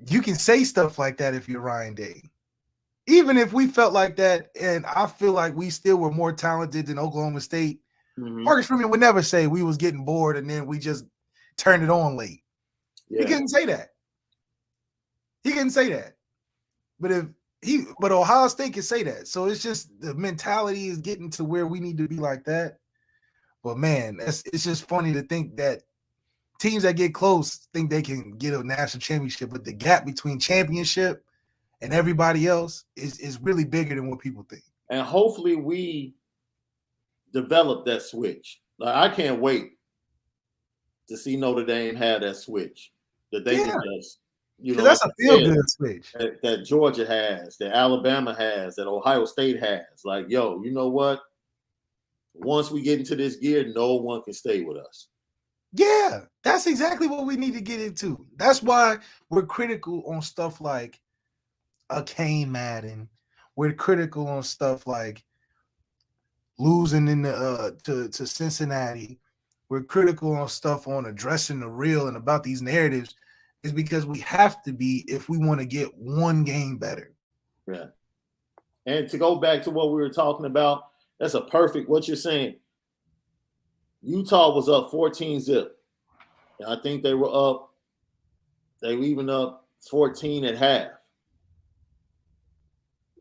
you can say stuff like that if you're Ryan Day. even if we felt like that, and I feel like we still were more talented than Oklahoma State, Marcus Freeman would never say we was getting bored and then we just turned it on late. Yeah. He couldn't say that. He couldn't say that. But Ohio State can say that. So it's just the mentality is getting to where we need to be like that. But man, it's just funny to think that teams that get close think they can get a national championship, but the gap between championship and everybody else is really bigger than what people think. And hopefully we develop that switch. Like, I can't wait to see Notre Dame have that switch that they can just, that's a feel-good switch that Georgia has, that Alabama has, that Ohio State has. Like, yo, you know what? Once we get into this gear, no one can stay with us. Yeah, that's exactly what we need to get into. That's why we're critical on stuff like a Kane Madden. We're critical on stuff like losing in the to Cincinnati. We're critical on stuff on addressing the real and about these narratives, is because we have to be if we want to get one game better. Yeah. And to go back to what we were talking about, that's a perfect what you're saying. Utah was up 14-0. And I think they were even up 14 at half.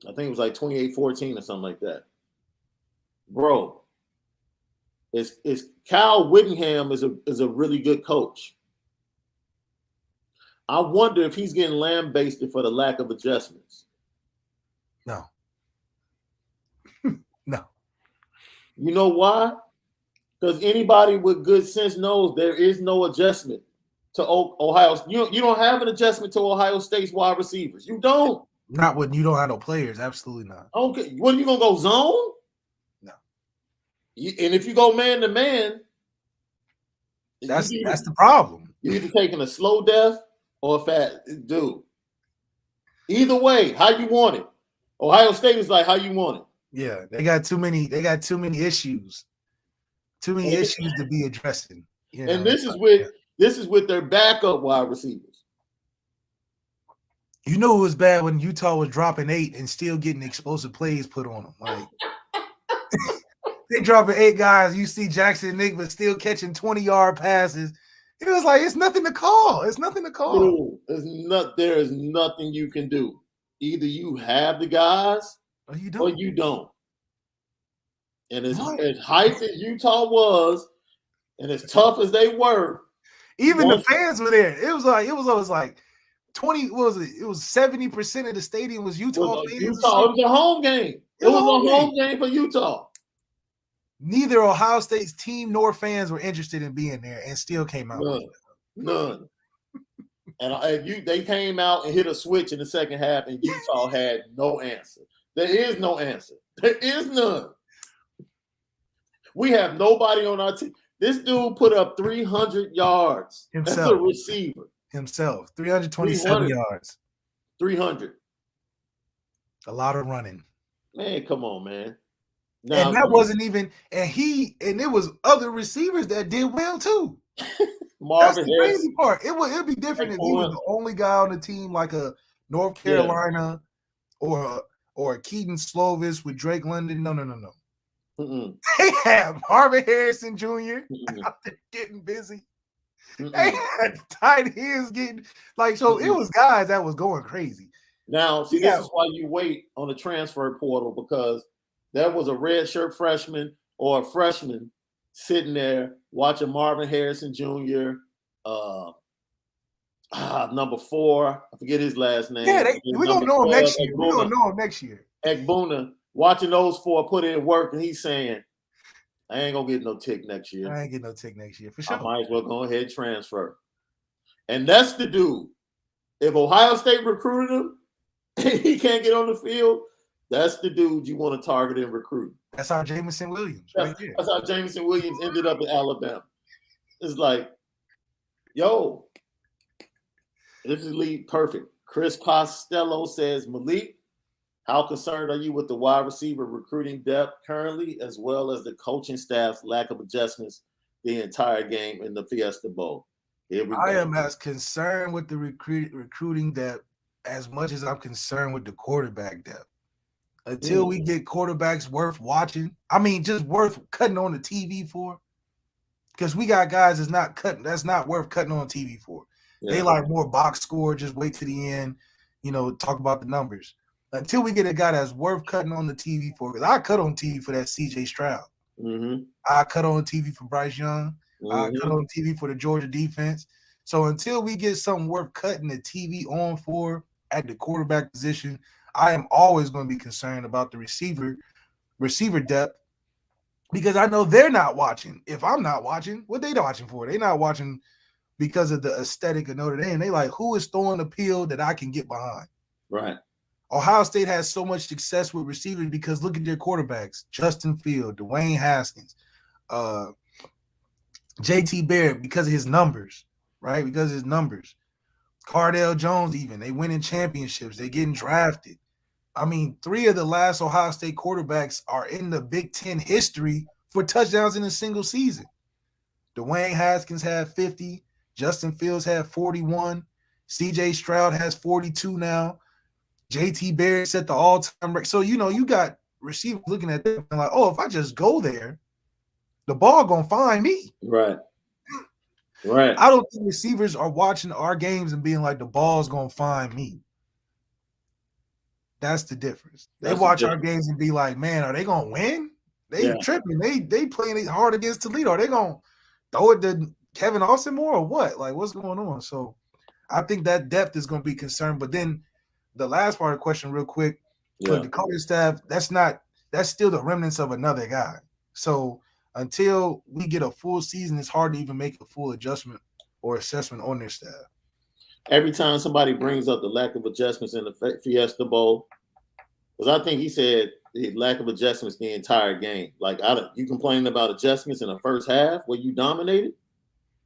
I think it was like 28-14 or something like that. Bro, it's Kyle Whittingham is a really good coach. I wonder if he's getting lambasted for the lack of adjustments. No. No. You know why? Because anybody with good sense knows there is no adjustment to Ohio. You don't have an adjustment to Ohio State's wide receivers. You don't. Not when you don't have no players. Absolutely not. Okay. When you going to go zone? No. And if you go man to man, that's the problem. You're either taking a slow death or a fat dude. Either way, how you want it. Ohio State is like how you want it. Yeah, they got too many issues. Too many issues to be addressing. You know? And this is with their backup wide receivers. You know it was bad when Utah was dropping 8 and still getting explosive plays put on them. Like they dropping 8 guys. You see Jackson and Nick, but still catching 20-yard passes. It was like it's nothing to call. It's nothing to call. Dude, there is nothing you can do. Either you have the guys or you don't. And as hyped as Utah was, and as tough as they were, even the fans were there. It was like 20. What was it? It was 70% of the stadium was Utah fans. It was a home game. It was a home game for Utah. Neither Ohio State's team nor fans were interested in being there, and still came out. None. And they came out and hit a switch in the second half, and Utah had no answer. There is no answer. There is none. We have nobody on our team. This dude put up 300 yards. Himself. That's a receiver. Himself. 327 yards. 300. A lot of running. Man, come on, man. Now, and that wasn't even, and it was other receivers that did well too. That's the crazy part. It'd be different if he was the only guy on the team, like a North Carolina or a Keaton Slovis with Drake London. No. Mm-mm. They had Marvin Harrison Jr. out there getting busy. Mm-mm. They had tight ends getting so. It was guys that was going crazy. Now, see, this is why you wait on the transfer portal, because there was a redshirt freshman or a freshman sitting there watching Marvin Harrison Jr. Number 4, I forget his last name. Yeah, we're gonna know him next year. We're gonna know him next year. Ekbuna, watching those 4 put in work, and he's saying, I ain't gonna get no tick next year. I ain't get no tick next year for sure. I might as well go ahead and transfer. And that's the dude. If Ohio State recruited him and he can't get on the field, that's the dude you want to target and recruit. That's how Jameson Williams. That's how Jameson Williams ended up in Alabama. It's like, yo, this is lead perfect. Chris Costello says, Malik, how concerned are you with the wide receiver recruiting depth currently, as well as the coaching staff's lack of adjustments the entire game in the Fiesta Bowl? I am as concerned with the recruiting depth as much as I'm concerned with the quarterback depth. until we get quarterbacks worth watching. I mean, just worth cutting on the TV for. Because we got guys that's not worth cutting on TV for. Yeah. They like more box score, just wait to the end, talk about the numbers. Until we get a guy that's worth cutting on the TV for, because I cut on TV for that CJ Stroud. Mm-hmm. I cut on TV for Bryce Young. Mm-hmm. I cut on TV for the Georgia defense. So until we get something worth cutting the TV on for at the quarterback position, I am always going to be concerned about the receiver depth, because I know they're not watching. If I'm not watching, what they watching for? They're not watching because of the aesthetic of Notre Dame. They like, who is throwing the pill that I can get behind? Right. Ohio State has so much success with receivers because look at their quarterbacks: Justin Fields, Dwayne Haskins, JT Barrett, because of his numbers, right? Because of his numbers. Cardale Jones, even. They winning championships. They getting drafted. I mean, 3 of the last Ohio State quarterbacks are in the Big Ten history for touchdowns in a single season. Dwayne Haskins had 50. Justin Fields had 41. CJ Stroud has 42 now. JT Barrett set the all-time record. So, you got receivers looking at them and like, oh, if I just go there, the ball going to find me. Right. Right. I don't think receivers are watching our games and being like, the ball's going to find me. That's the difference. They watch our games and be like, man, are they going to win? They tripping. They playing it hard against Toledo. Are they going to throw it to Kevin Austin more or what? Like, what's going on? So I think that depth is going to be concerned. But then the last part of the question real quick, the coaching staff, that's still the remnants of another guy. So until we get a full season, it's hard to even make a full adjustment or assessment on their staff. Every time somebody brings up the lack of adjustments in the Fiesta Bowl, because I think he said the lack of adjustments the entire game. Like, you complaining about adjustments in the first half where you dominated?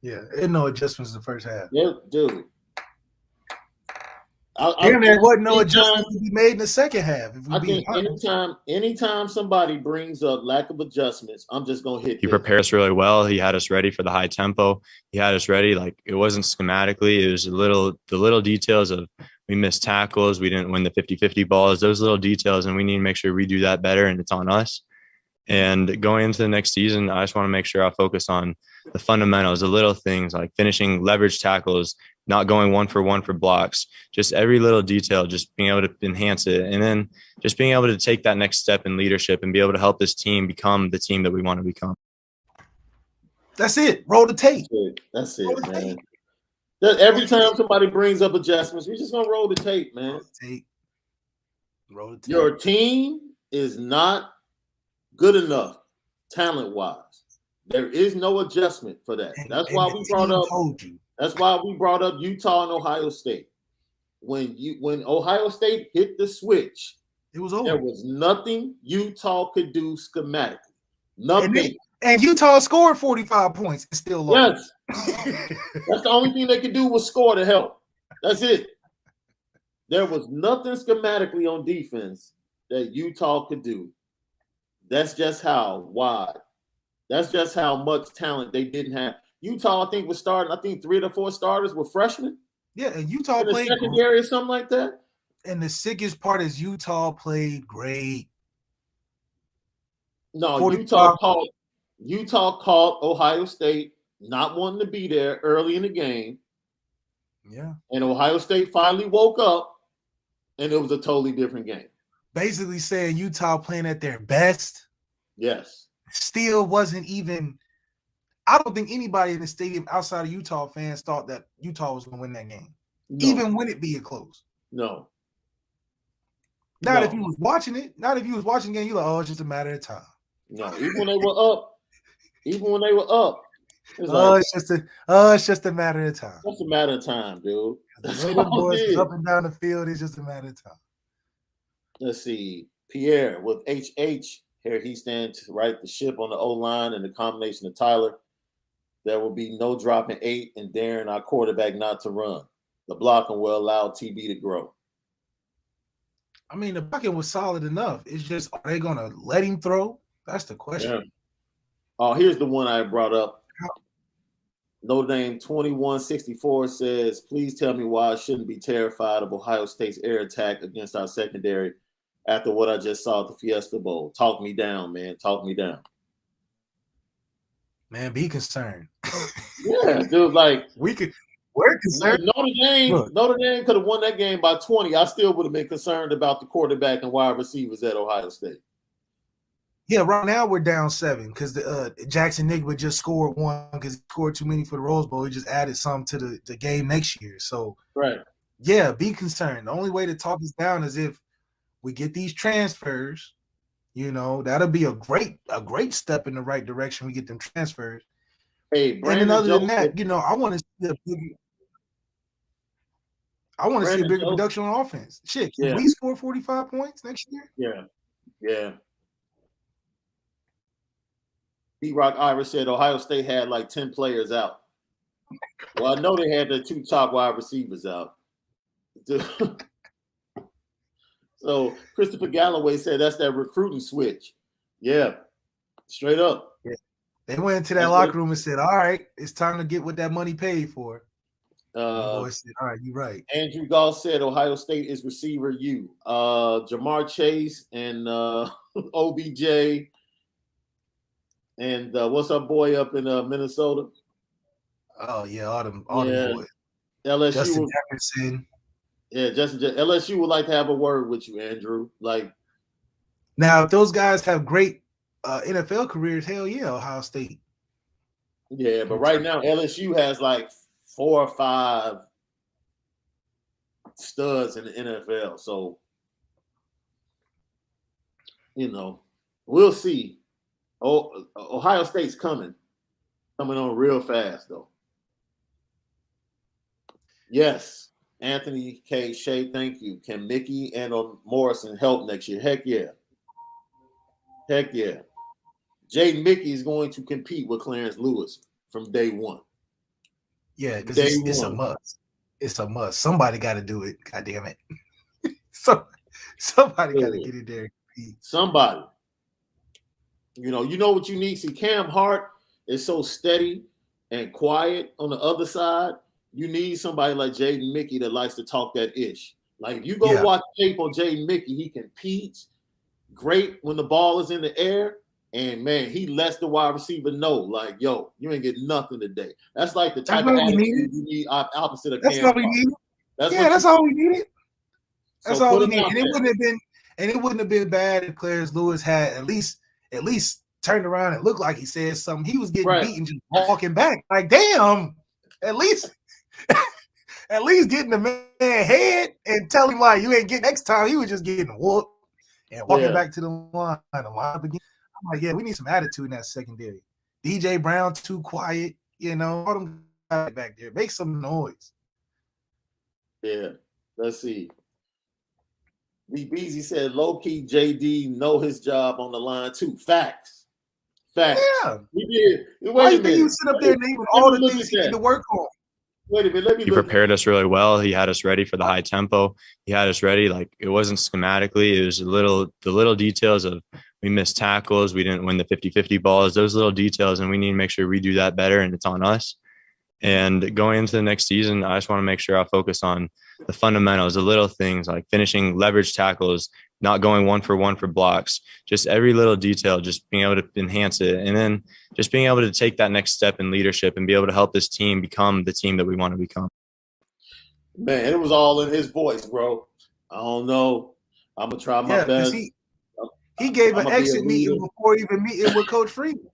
Yeah, there's no adjustments in the first half. Yeah, dude. There wasn't no adjustments to be made in the second half. I think anytime somebody brings up lack of adjustments, I'm just gonna hit. He prepared us really well. He had us ready for the high tempo. He had us ready. Like, it wasn't schematically. It was the little details of we missed tackles. We didn't win the 50-50 balls. Those little details, and we need to make sure we do that better. And it's on us. And going into the next season, I just want to make sure I focus on the fundamentals, the little things like finishing leverage tackles, not going 1-for-1 for blocks, just every little detail, just being able to enhance it. And then just being able to take that next step in leadership and be able to help this team become the team that we want to become. That's it. Roll the tape. That's it, man. Every time somebody brings up adjustments, we're just going to roll the tape, man. Roll the tape. Your team is not good enough talent-wise. There is no adjustment for that. That's why we brought up. That's why we brought up Utah and Ohio State. When Ohio State hit the switch, it was over. There was nothing Utah could do schematically. Nothing. And Utah scored 45 points. It's still low. Yes. That's the only thing they could do was score to help. That's it. There was nothing schematically on defense that Utah could do. That's just how wide. That's just how much talent they didn't have. Utah, I think, was starting. I think 3 of the 4 starters were freshmen. Yeah, and Utah in played the secondary or something like that. And the sickest part is Utah played great. No, Utah caught Ohio State not wanting to be there early in the game. Yeah. And Ohio State finally woke up, and it was a totally different game. Basically saying Utah playing at their best. Yes. Still wasn't even – I don't think anybody in the stadium outside of Utah fans thought that Utah was going to win that game, even when it being close. No. Not if you was watching it. Not if you was watching the game, you're like, oh, it's just a matter of time. No, even when they were up. It's just a matter of time. It's a matter of time, dude. The way the boys is up and down the field, it's just a matter of time. Let's see. Pierre with HH. Here he stands to right the ship on the O-line and the combination of Tyler. There will be no dropping 8 and daring our quarterback not to run. The blocking will allow TB to grow. I mean, the blocking was solid enough. It's just, are they going to let him throw? That's the question. Yeah. Oh, here's the one I brought up. Notre Dame 2164 says, please tell me why I shouldn't be terrified of Ohio State's air attack against our secondary after what I just saw at the Fiesta Bowl. Talk me down, man. Talk me down. Man, be concerned. Yeah, dude, like we're concerned. Notre Dame could have won that game by 20. I still would have been concerned about the quarterback and wide receivers at Ohio State. Yeah, right now we're down 7 because the Jackson Nigba just scored 1 because he scored too many for the Rose Bowl. He just added some to the game next year. So, right. Yeah, be concerned. The only way to talk us down is if we get these transfers. You know, that'll be a great step in the right direction. We get them transfers. Hey, Brandon, and other than that, you know, I want to see a bigger production on offense. Shit, can we score 45 points next year? Yeah. B-Rock Irish said Ohio State had like 10 players out. Well, I know they had the 2 top wide receivers out. So Christopher Galloway said that's that recruiting switch. Yeah, straight up. Yeah. They went into that locker room and said, all right, it's time to get what that money paid for. The boy said, all right, you're right. Andrew Goss said Ohio State is receiver U. Jamar Chase and OBJ. And what's our boy up in Minnesota? Oh, yeah, all them boys. LSU. Justin Jefferson. Yeah, LSU would like to have a word with you, Andrew. Like, now, if those guys have great NFL careers, hell yeah, Ohio State. Yeah, but right now LSU has like 4 or 5 studs in the NFL. So, you know, we'll see. Oh, Ohio State's coming on real fast though. Yes. Anthony K. Shea, thank you. Can Mickey and Morrison help next year? Heck yeah. Jaden Mickey is going to compete with Clarence Lewis from day one. Yeah, because it's a must. It's a must. Somebody got to do it. God damn it. Somebody got to get in there and compete. Somebody. You know what you need? See, Cam Hart is so steady and quiet on the other side. You need somebody like Jaden Mickey that likes to talk that ish. Like, if you go watch tape on Jaden Mickey, he competes great when the ball is in the air. And, man, he lets the wide receiver know, like, yo, you ain't getting nothing today. That's like the type of attitude you need opposite of Cam. That's all we needed. That's all we needed. That's all we needed. And it wouldn't have been bad if Clarence Lewis had at least turned around and looked like he said something. He was getting beaten just walking back. Like, damn, at least getting the man head and tell him, like, you ain't getting next time. He was just getting whooped and walking back to the line up again. I'm like, yeah, we need some attitude in that secondary. DJ Brown too quiet, you know, all them guys back there. Make some noise. Yeah, let's see. B. Beasy said low-key JD know his job on the line too. Facts. Yeah. He did. Why do you think you sit up there naming all the things he need to work on? Wait a minute. He prepared us really well. He had us ready for the high tempo. He had us ready. Like, it wasn't schematically. It was the little details of we missed tackles. We didn't win the 50-50 balls. Those little details, and we need to make sure we do that better, and it's on us. And going into the next season, I just want to make sure I focus on the fundamentals, the little things like finishing leverage tackles, not going 1-for-1 for blocks, just every little detail, just being able to enhance it. And then just being able to take that next step in leadership and be able to help this team become the team that we want to become. Man, it was all in his voice, bro. I don't know. I'm going to try my best. He gave an exit meeting before even meeting with Coach Freeman.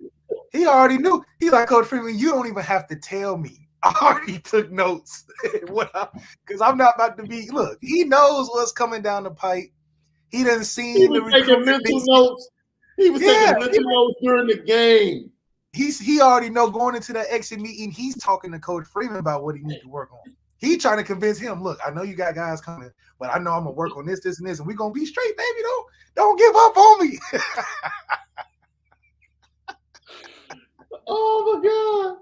He already knew. He's like, Coach Freeman, you don't even have to tell me. I already took notes. Because I'm not about to be – look, he knows what's coming down the pipe. He doesn't see the taking mental notes. He was taking mental notes during the game. He already know going into that exit meeting, he's talking to Coach Freeman about what he needs to work on. He trying to convince him, look, I know you got guys coming, but I know I'm going to work on this, and this, and we're going to be straight, baby. Don't give up on me. Oh, my God.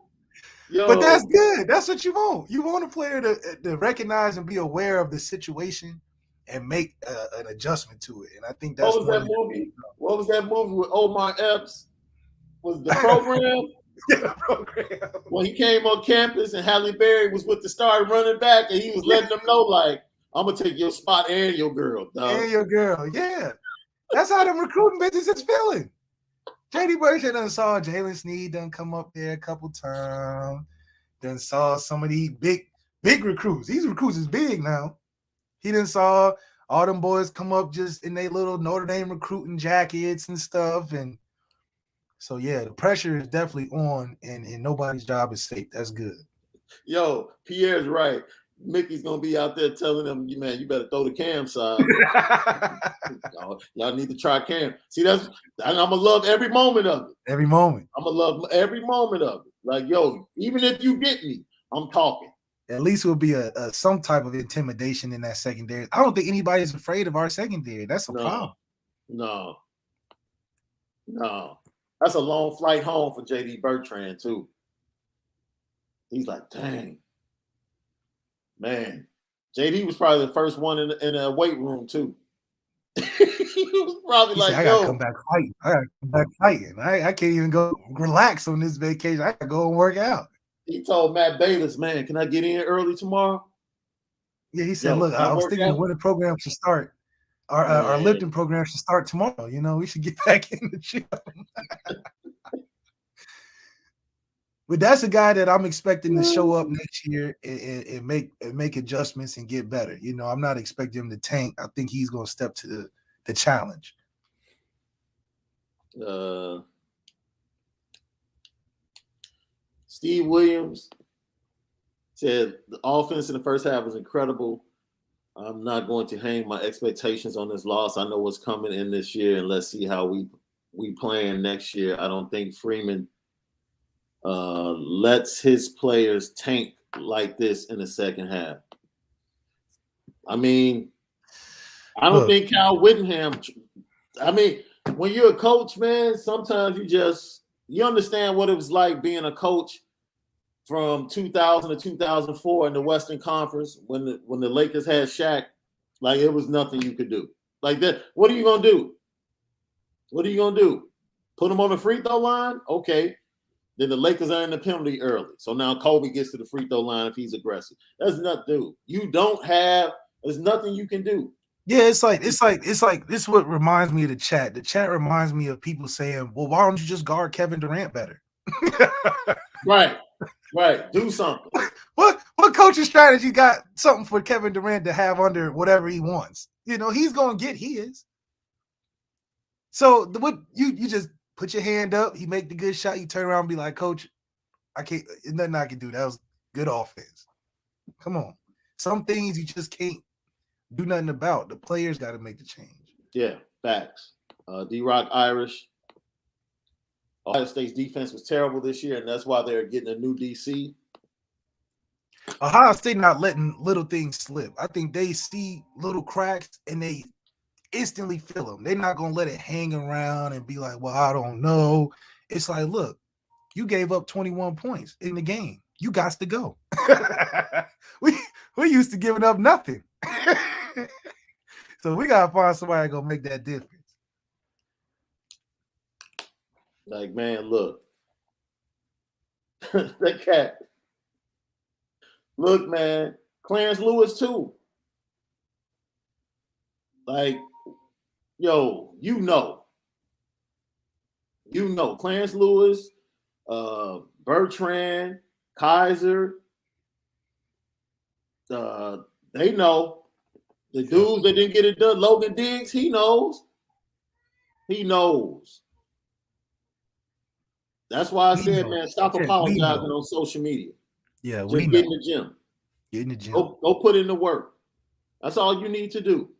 Yo. But that's good. That's what you want. You want a player to recognize and be aware of the situation and make an adjustment to it. And I think that's what was that movie? What was that movie with Omar Epps? Was it The Program? Yeah, The Program. When he came on campus and Halle Berry was with the starting running back and he was letting them know, like, I'm gonna take your spot and your girl, dog. And your girl, yeah. That's how the recruiting business is feeling. JD Bertrand done saw Jalen Sneed done come up there a couple times. Done saw some of these big recruits. These recruits is big now. He done saw all them boys come up just in their little Notre Dame recruiting jackets and stuff. And so, yeah, the pressure is definitely on, and nobody's job is safe. That's good. Yo, Pierre's right. Mickey's gonna be out there telling them, man, you better throw the cam side. Y'all need to try cam. See, I'm gonna love every moment of it. Every moment. I'm gonna love every moment of it. Like, yo, even if you get me, I'm talking. At least it will be a some type of intimidation in that secondary. I don't think anybody's afraid of our secondary. That's a problem. No. That's a long flight home for JD Bertrand, too. He's like, dang. Man, JD was probably the first one in a weight room, too. He was probably like, I gotta come back fighting. I can't even go relax on this vacation. I gotta go and work out. He told Matt Bayless, man, can I get in early tomorrow? Yeah, he said, look, I was thinking the winter program should start. Our lifting program should start tomorrow. You know, we should get back in the gym. But that's a guy that I'm expecting to show up next year and make adjustments and get better. You know, I'm not expecting him to tank. I think he's going to step to the challenge. Steve Williams said the offense in the first half was incredible. I'm not going to hang my expectations on this loss. I know what's coming in this year, and let's see how we plan next year. I don't think Freeman lets his players tank like this in the second half. I mean, I don't think Kyle Whittingham. I mean, when you're a coach, man, sometimes you understand what it was like being a coach from 2000 to 2004 in the Western Conference when the Lakers had Shaq. Like, it was nothing you could do. Like that. What are you gonna do? Put them on the free throw line? Okay. Then the Lakers are in the penalty early. So now Kobe gets to the free throw line if he's aggressive. That's nothing, dude. There's nothing you can do. Yeah, it's like this is what reminds me of the chat. The chat reminds me of people saying, well, why don't you just guard Kevin Durant better? Right. Do something. What coaching strategy got something for Kevin Durant to have under whatever he wants? You know, he's gonna get his. So what you just put your hand up, he make the good shot, you turn around and be like, Coach, I can't, there's nothing I can do. That was good offense. Come on. Some things you just can't do nothing about. The players got to make the change. Yeah, facts. D-Rock Irish. Ohio State's defense was terrible this year, and that's why they're getting a new DC. Ohio State not letting little things slip. I think they see little cracks and they instantly fill them. They're not going to let it hang around and be like, well, I don't know. It's like, look, you gave up 21 points in the game. You got to go. we used to giving up nothing. So we got to find somebody going to make that difference. Like, man, look. That cat. Look, man. Clarence Lewis, too. Like, yo, you know. Clarence Lewis, Bertrand, Kaiser. They know. The dudes that didn't get it done, Logan Diggs, he knows. That's why I said, man, stop apologizing on social media. Yeah, just get in the gym. Get in the gym. Go put in the work. That's all you need to do.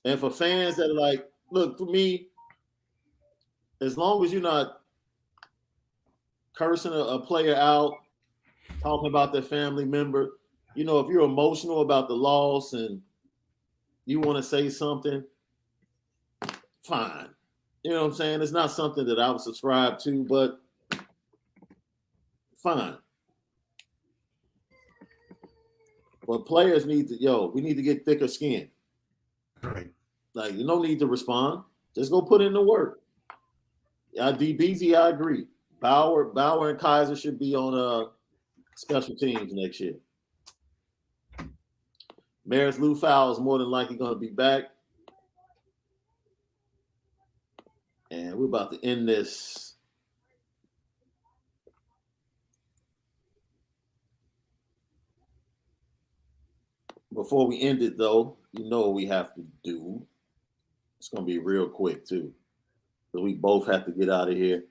And for fans that are like, look, for me, as long as you're not cursing a player out, talking about their family member, you know, if you're emotional about the loss and you want to say something, fine. You know what I'm saying? It's not something that I would subscribe to, but fine. But players need to, we need to get thicker skin. Right. Like, you don't need to respond. Just go put in the work. DBZ, I agree. Bauer and Kaiser should be on special teams next year. Maris Lufau is more than likely going to be back. And we're about to end this. Before we end it, though, you know what we have to do. It's going to be real quick, too. So we both have to get out of here.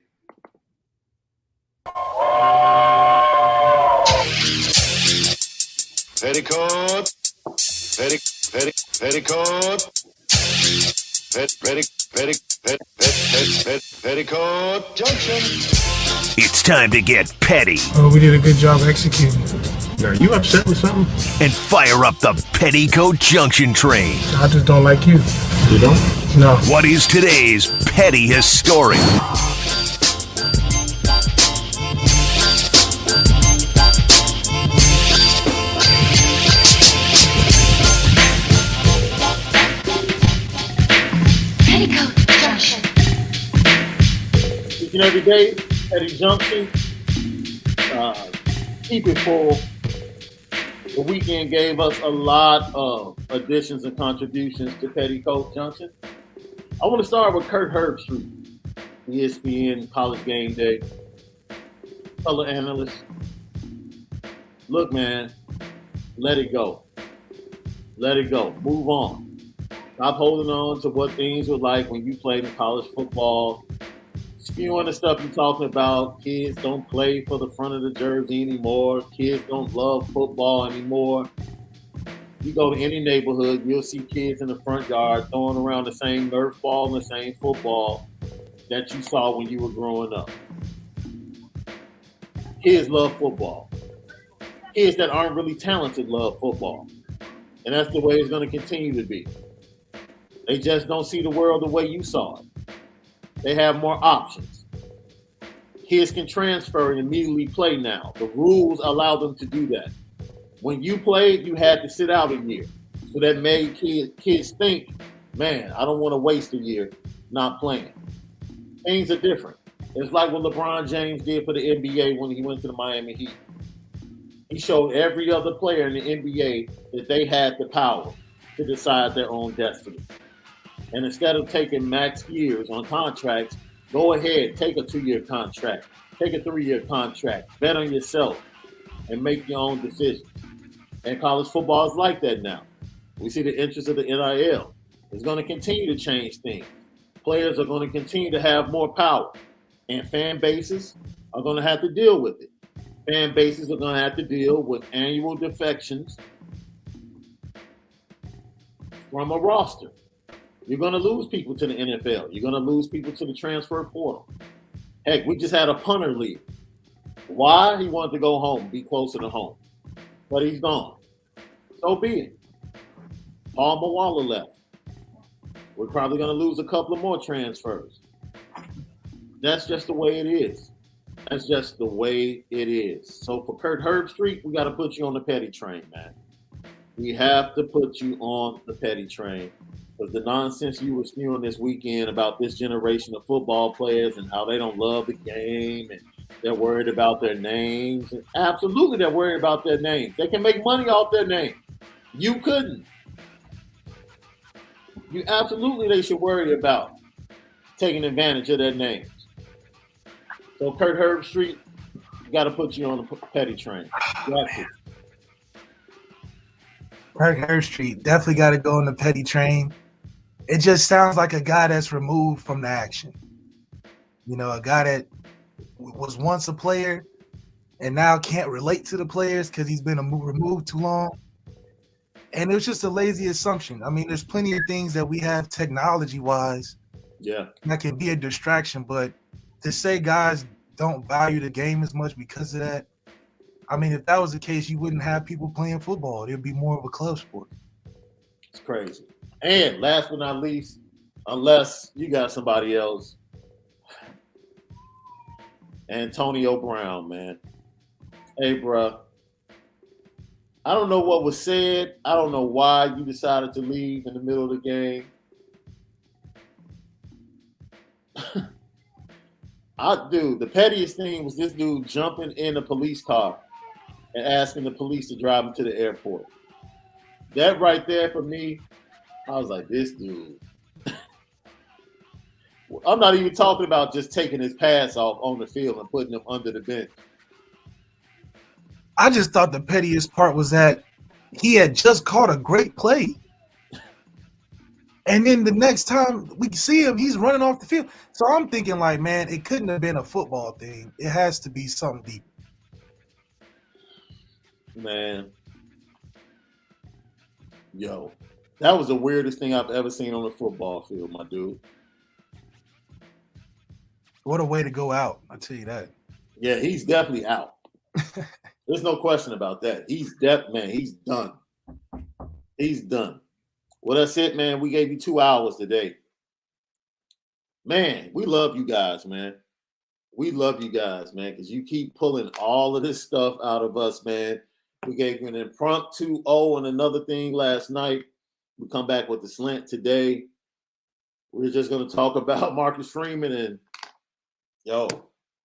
Petticoat. Petticoat. Petticoat Junction. It's time to get petty. Oh, we did a good job executing. Are you upset with something? And fire up the Petticoat Junction train. I just don't like you. You don't? No. What is today's pettiest story? Petticoat Junction. Each and every day, Petty Junction. Keep it full. The weekend gave us a lot of additions and contributions to Petticoat Junction. I want to start with Kurt Herbstreit, ESPN College Game Day, color analyst. Look, man, let it go. Let it go. Move on. Stop holding on to what things were like when you played in college football. Spewing the stuff you're talking about. Kids don't play for the front of the jersey anymore. Kids don't love football anymore. You go to any neighborhood, you'll see kids in the front yard throwing around the same Nerf ball and the same football that you saw when you were growing up. Kids love football. Kids that aren't really talented love football. And that's the way it's going to continue to be. They just don't see the world the way you saw it. They have more options. Kids can transfer and immediately play now. The rules allow them to do that. When you played, you had to sit out a year. So that made kids think, man, I don't want to waste a year not playing. Things are different. It's like what LeBron James did for the NBA when he went to the Miami Heat. He showed every other player in the NBA that they had the power to decide their own destiny. And instead of taking max years on contracts, go ahead, take a 2-year contract, take a 3-year contract, bet on yourself, and make your own decisions. And college football is like that now. We see the interest of the NIL. It's going to continue to change things. Players are going to continue to have more power, and fan bases are going to have to deal with it. Fan bases are going to have to deal with annual defections from a roster. You're going to lose people to the NFL. You're going to lose people to the transfer portal. Heck, we just had a punter leave. Why? He wanted to go home, be closer to home. But he's gone. So be it. Paul Mawala left. We're probably going to lose a couple of more transfers. That's just the way it is. That's just the way it is. So for Kurt Herbstreit, we got to put you on the petty train, man. We have to put you on the petty train. Because the nonsense you were spewing this weekend about this generation of football players and how they don't love the game and they're worried about their names. And absolutely, they're worried about their names. They can make money off their name. You couldn't. They should worry about taking advantage of their names. So Kurt Herbstreit, got to put you on the petty train. You have to. Kurt Herbstreit definitely got to go on the petty train. It just sounds like a guy that's removed from the action. You know, a guy that was once a player and now can't relate to the players because he's been removed too long. And it was just a lazy assumption. I mean, there's plenty of things that we have technology-wise that can be a distraction, but to say guys don't value the game as much because of that, I mean, if that was the case, you wouldn't have people playing football. It would be more of a club sport. It's crazy. And last but not least, unless you got somebody else, Antonio Brown, man. Hey, bro. I don't know what was said. I don't know why you decided to leave in the middle of the game. The pettiest thing was this dude jumping in a police car and asking the police to drive him to the airport. that right there for me, I was like, this dude. I'm not even talking about just taking his pass off on the field and putting him under the bench. I just thought the pettiest part was that he had just caught a great play. And then the next time we see him, he's running off the field. So I'm thinking, like, man, it couldn't have been a football thing. It has to be something deep. Man. Yo, that was the weirdest thing I've ever seen on a football field, my dude. What a way to go out. I tell you that. Yeah, he's definitely out. There's no question about that. He's done. He's done. Well, that's it, man. We gave you 2 hours today. Man, we love you guys, man. We love you guys, man, because you keep pulling all of this stuff out of us, man. We gave you an impromptu and another thing last night. We come back with the slant today. We're just going to talk about Marcus Freeman, and yo,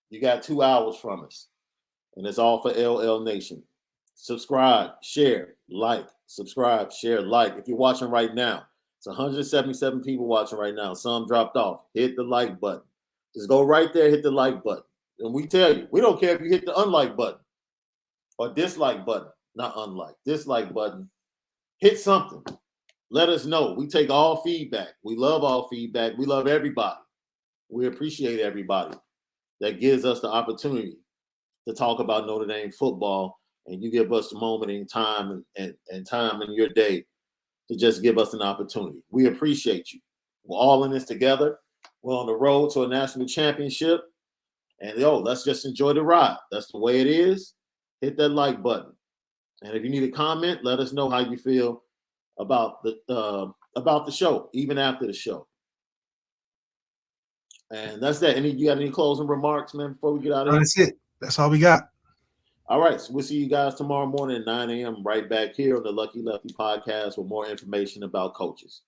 you got 2 hours from us. And it's all for LL Nation. Subscribe, share, like, subscribe, share, like. If you're watching right now, it's 177 people watching right now. Some dropped off. Hit the like button. Just go right there, hit the like button. And we tell you, we don't care if you hit the unlike button or dislike button. Not unlike, dislike button. Hit something. Let us know. We take all feedback. We love all feedback. We love everybody. We appreciate everybody that gives us the opportunity to talk about Notre Dame football, and you give us the moment in time and time in your day to just give us an opportunity. We appreciate you. We're all in this together. We're on the road to a national championship, and let's just enjoy the ride. That's the way it is. Hit that like button, and if you need a comment, let us know how you feel about the show, even after the show. And that's that. You got any closing remarks, man, before we get out of here? That's it. That's all we got. All right. So we'll see you guys tomorrow morning at 9 a.m. right back here on the Lucky Lefty podcast with more information about coaches.